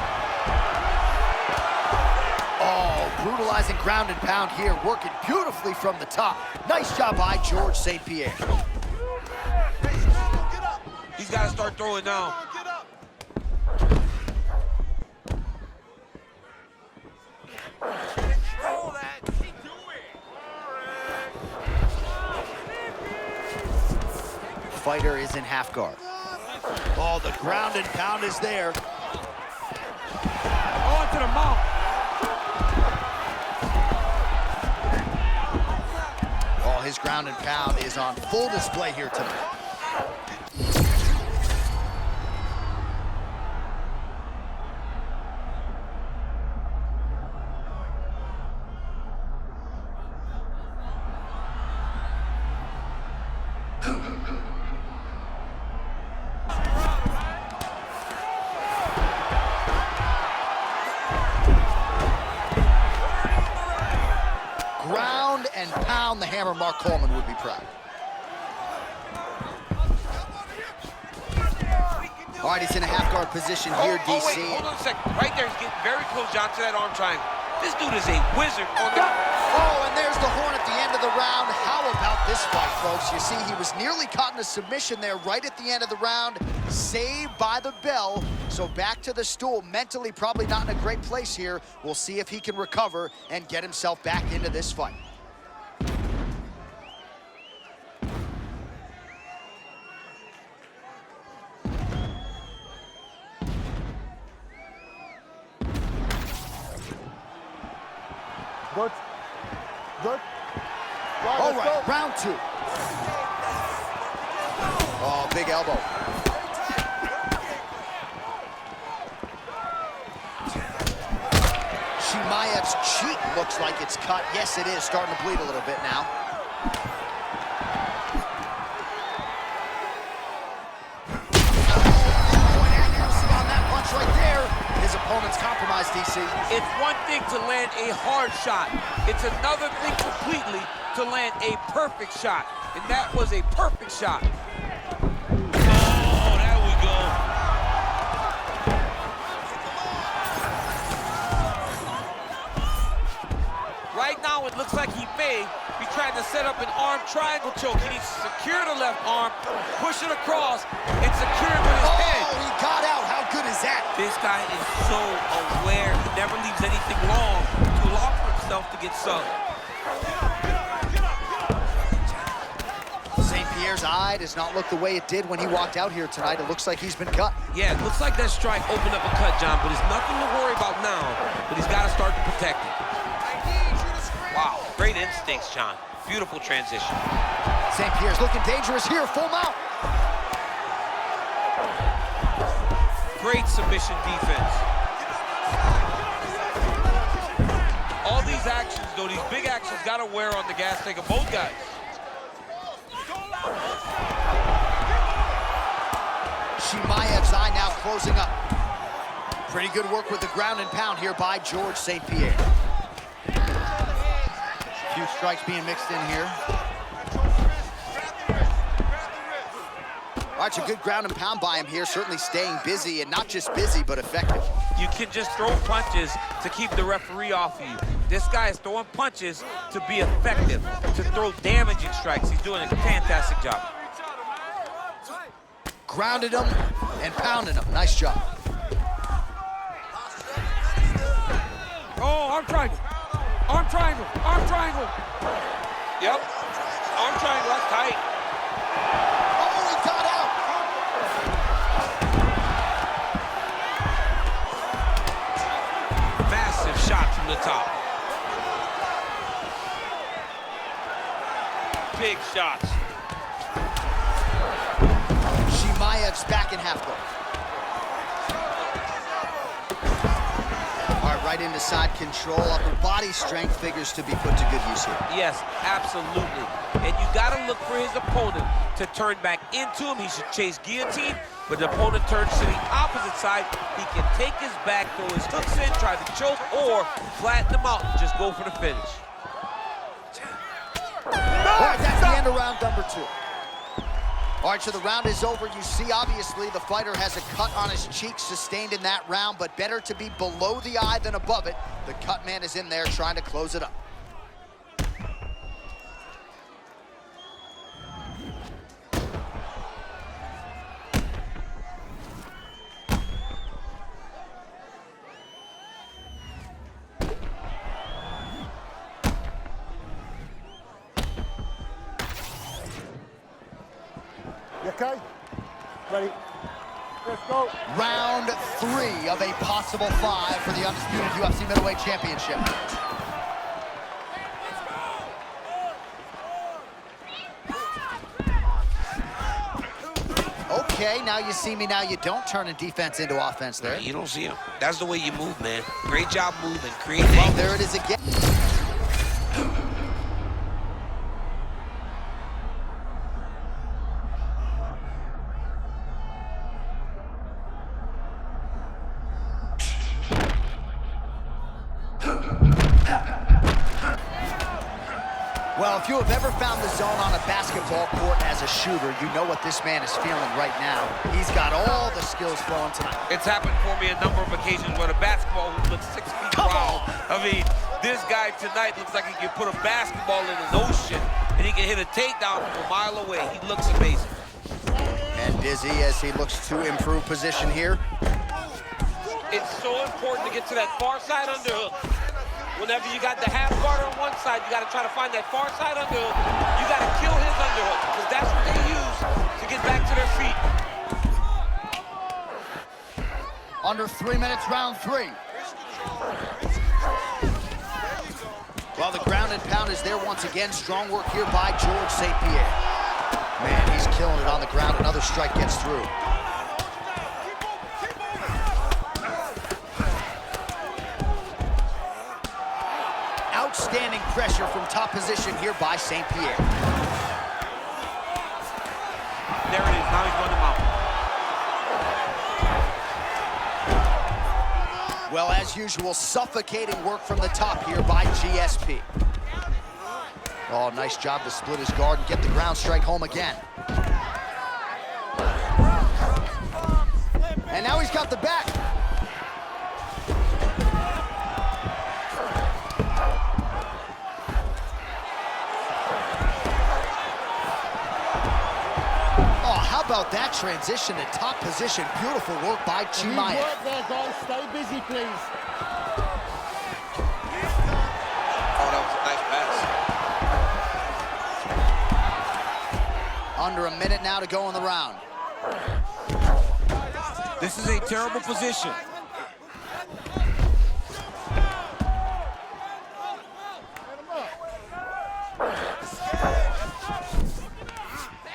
Oh, brutalizing ground and pound here, working beautifully from the top. Nice job by George St. Pierre. He's got to start throwing now. Fighter is in half guard. Oh, the ground and pound is there. On to the mount. Oh, his ground and pound is on full display here tonight. Ground and pound, the hammer. Mark Coleman would be proud. All right, he's in a half guard position here, DC. Oh, wait, hold on a second. Right there, he's getting very close, John, to that arm triangle. This dude is a wizard on the... Oh, and there's the horn at the end of the round. How about this fight, folks? You see, he was nearly caught in a submission there right at the end of the round. Saved by the bell. So back to the stool. Mentally probably not in a great place here. We'll see if he can recover and get himself back into this fight. Good. Good. All right, round two. Oh, big elbow. Chimaev's cheek looks like it's cut. Yes, it is. Starting to bleed a little bit now. On that punch right there. His opponent's compromised, DC. It's one thing to land a hard shot. It's another thing completely to land a perfect shot. And that was a perfect shot. Oh, there we go. Right now, it looks like he may be trying to set up an arm triangle choke. He needs to secure the left arm, push it across, and secure it with his head. Oh, he got out. How good is that? This guy is so aware. He never leaves anything long to allow for himself to get subbed. St. Pierre's eye does not look the way it did when he walked out here tonight. It looks like he's been cut. Yeah, it looks like that strike opened up a cut, John, but it's nothing to worry about now, but he's got to start to protect it. Wow, great instincts, John. Beautiful transition. St. Pierre's looking dangerous here, full mount. Great submission defense. All these actions, though, these big actions got to wear on the gas tank of both guys. Chimaev's eye now closing up. Pretty good work with the ground and pound here by George St. Pierre. A few strikes being mixed in here. All right, it's a good ground and pound by him here, certainly staying busy, and not just busy, but effective. You can just throw punches to keep the referee off of you. This guy is throwing punches to be effective, to throw damaging strikes. He's doing a fantastic job. Grounded him and pounded him. Nice job. Oh, arm triangle. Arm triangle. Arm triangle. Yep. Arm triangle, that's tight. Oh, he got out. Massive shot from the top. Big shots. Chimaev's back in half guard. All right, right into side control. Upper body strength figures to be put to good use here. Yes, absolutely. And you got to look for his opponent to turn back into him. He should chase guillotine, but the opponent turns to the opposite side. He can take his back, throw his hooks in, try to choke, or flatten him out and just go for the finish. All right, that's the end of round number 2. All right, so the round is over. You see, obviously, the fighter has a cut on his cheek sustained in that round, but better to be below the eye than above it. The cut man is in there trying to close it up. You okay? Ready? Let's go. Round 3 of a possible 5 for the undisputed UFC middleweight championship. Okay, now you see me, now you don't, turning defense into offense there. You don't see him. That's the way you move, man. Great job moving, creating Well, angles. there it is again. Well, if you have ever found the zone on a basketball court as a shooter, you know what this man is feeling right now. He's got all the skills flowing tonight. It's happened for me a number of occasions where the basketball hoop looks 6 feet tall. I mean, this guy tonight looks like he can put a basketball in an ocean and he can hit a takedown from a mile away. He looks amazing. And busy as he looks to improve position here. It's so important to get to that far side underhook. Whenever you got the half guard on one side, you got to try to find that far side underhook. You got to kill his underhook because that's what they use to get back to their feet. Under 3 minutes, round 3. Well, the ground and pound is there once again. Strong work here by George St. Pierre. Man, he's killing it on the ground. Another strike gets through. Outstanding pressure from top position here by St. Pierre. There it is. Now he's going to mount. Well, as usual, suffocating work from the top here by GSP. Oh, nice job to split his guard and get the ground strike home again. And now he's got the back. How about that transition to top position? Beautiful work by Chimaev. Work there, guys. Stay busy, please. Oh, that was a nice pass. Under a minute now to go in the round. This is a terrible position.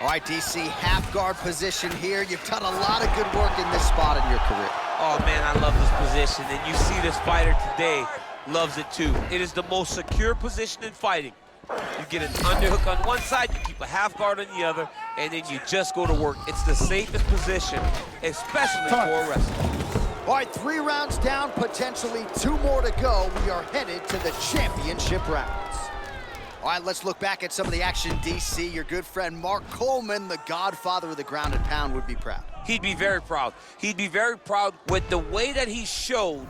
All right, DC, half guard position here. You've done a lot of good work in this spot in your career. Oh, man, I love this position. And you see this fighter today loves it, too. It is the most secure position in fighting. You get an underhook on one side, you keep a half guard on the other, and then you just go to work. It's the safest position, especially for a wrestler. All right, 3 rounds down, potentially 2 more to go. We are headed to the championship rounds. All right, let's look back at some of the action, DC. Your good friend Mark Coleman, the godfather of the ground and pound, would be proud. He'd be very proud. He'd be very proud with the way that he showed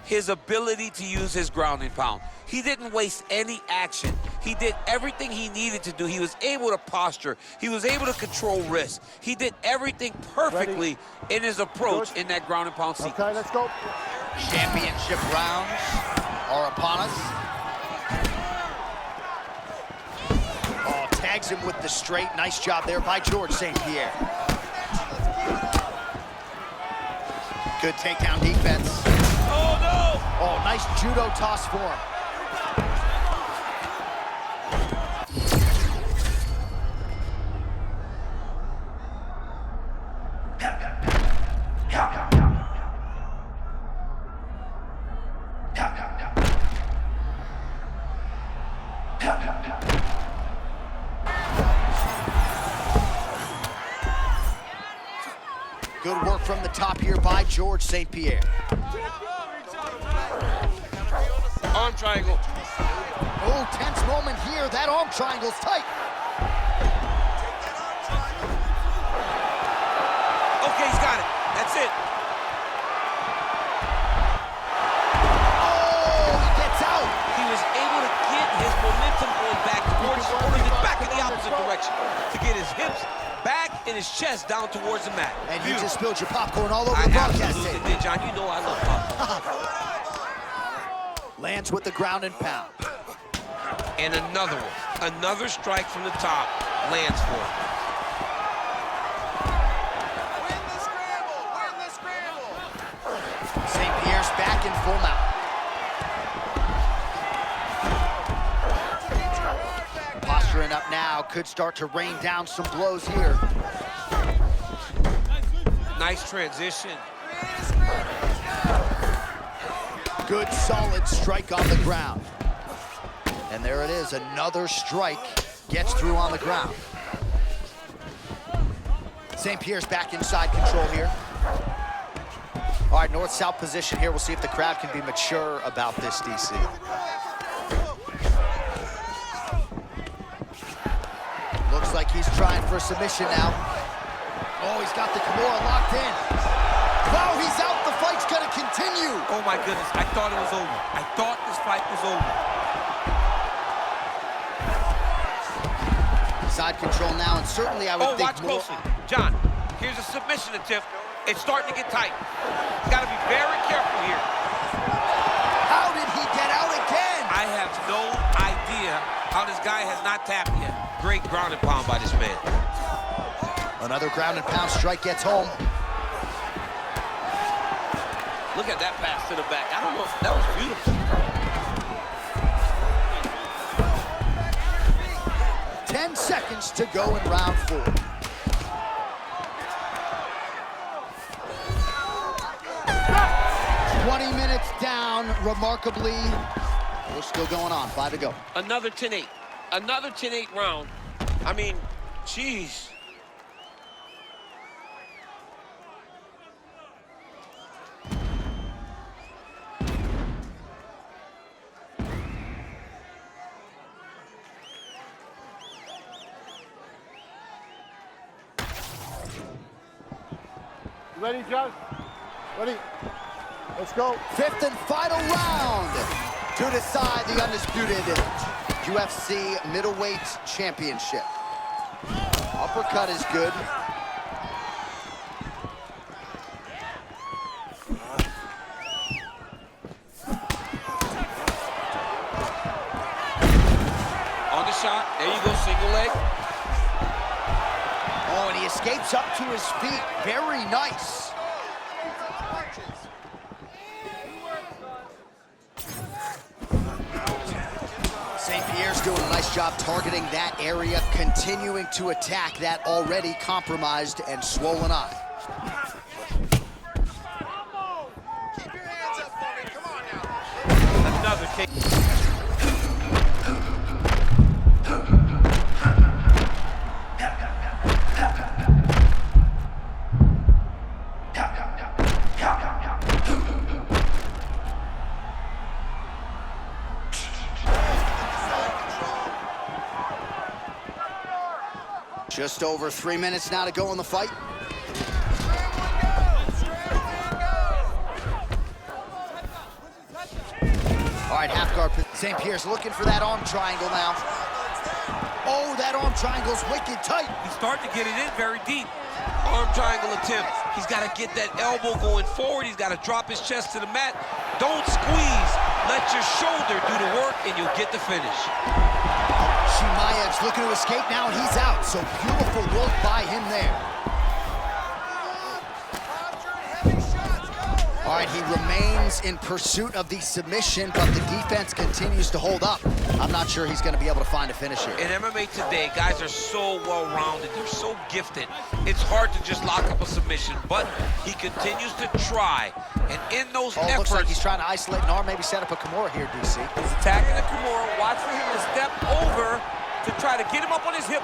his ability to use his ground and pound. He didn't waste any action. He did everything he needed to do. He was able to posture. He was able to control wrist. He did everything perfectly in his approach in that ground and pound sequence. Okay, let's go. Championship rounds are upon us. Oh, tags him with the straight. Nice job there by George St. Pierre. Good takedown defense. Oh, no! Oh, nice judo toss for him. Good work from the top here by George St. Pierre. Arm triangle. Oh, tense moment here. That arm triangle's tight. Okay, he's got it. That's it. Oh, he gets out. He was able to get his momentum going back towards his opponent, back in the opposite direction, to get his hips back and his chest down towards the mat. And you just spilled your popcorn all over the broadcast absolutely table. did, John. You know I love popcorn. Lands with the ground and pound. And another one. Another strike from the top lands for him. Win the scramble! Win the scramble! St. Pierre's back in full mount. Posturing up now, could start to rain down some blows here. Nice transition. Good solid strike on the ground. And there it is, another strike gets through on the ground. St. Pierre's back inside control here. All right, north-south position here. We'll see if the crowd can be mature about this, DC. Looks like he's trying for a submission now. Oh, he's got the Kimura locked in. Wow, he's out. The fight's gonna continue. Oh my goodness, I thought it was over. I thought this fight was over. Side control now, and certainly I would think watch more. closely. John, here's a submission attempt. It's starting to get tight. He's got to be very careful here. How did he get out again? I have no idea how this guy has not tapped yet. Great ground and pound by this man. Another ground and pound strike gets home. Look at that pass to the back. I don't know if that was beautiful. 10 seconds to go in round 4. Minutes down, remarkably. We're still going on, 5 to go. Another 10-8. Another 10-8 round. I mean, jeez. You ready, John? Ready? Let's go. 5th and final round to decide the undisputed UFC middleweight championship. Uppercut is good. On the shot. There you go, single leg. Jabs up to his feet. Very nice. St. Pierre's doing a nice job targeting that area, continuing to attack that already compromised and swollen eye. Keep your hands up for me. Come on now. Another take. Just over 3 minutes now to go in the fight. All right, half guard. St. Pierre's looking for that arm triangle now. Oh, that arm triangle's wicked tight. He's starting to get it in very deep. Arm triangle attempt. He's got to get that elbow going forward. He's got to drop his chest to the mat. Don't squeeze. Let your shoulder do the work, and you'll get the finish. Chimaev's looking to escape now, and he's out. So beautiful work by him there. All right, he remains in pursuit of the submission, but the defense continues to hold up. I'm not sure he's going to be able to find a finish here. In MMA today, guys are so well-rounded. They're so gifted. It's hard to just lock up a submission, but he continues to try. And in those efforts... Looks like he's trying to isolate an arm, maybe set up a Kimura here, DC. He's attacking the Kimura. Watch for him to step over to try to get him up on his hip.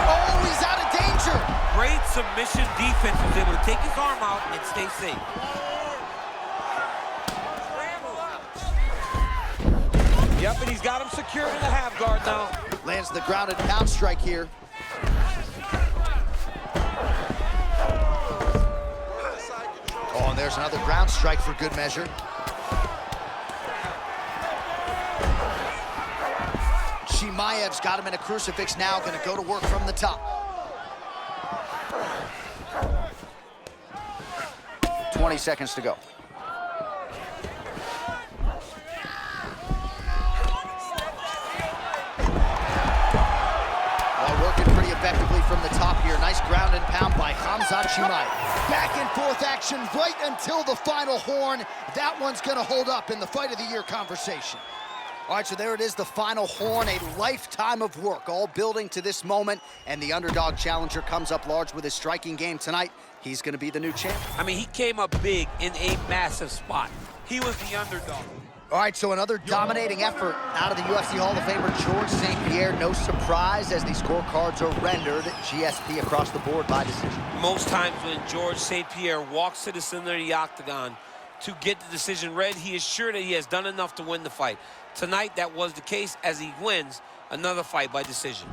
Oh, he's out of danger. Great submission defense. He was able to take his arm out and stay safe. Yep, and he's got him secured in the half guard now. Lands the grounded pound strike here. Oh, and there's another ground strike for good measure. Chimaev's got him in a crucifix now, gonna go to work from the top. 20 seconds to go. Working pretty effectively from the top here. Nice ground and pound by Khamzat Chimaev. Back and forth action right until the final horn. That one's gonna hold up in the fight of the year conversation. All right, so there it is, the final horn, a lifetime of work, all building to this moment, and the underdog challenger comes up large with his striking game tonight. He's gonna be the new champ. I mean, he came up big in a massive spot. He was the underdog. All right, so another dominating effort out of the UFC Hall of Famer George St. Pierre. No surprise as these scorecards are rendered GSP across the board by decision. Most times when George St. Pierre walks to the center of the octagon to get the decision read, he is sure that he has done enough to win the fight. Tonight, that was the case as he wins another fight by decision.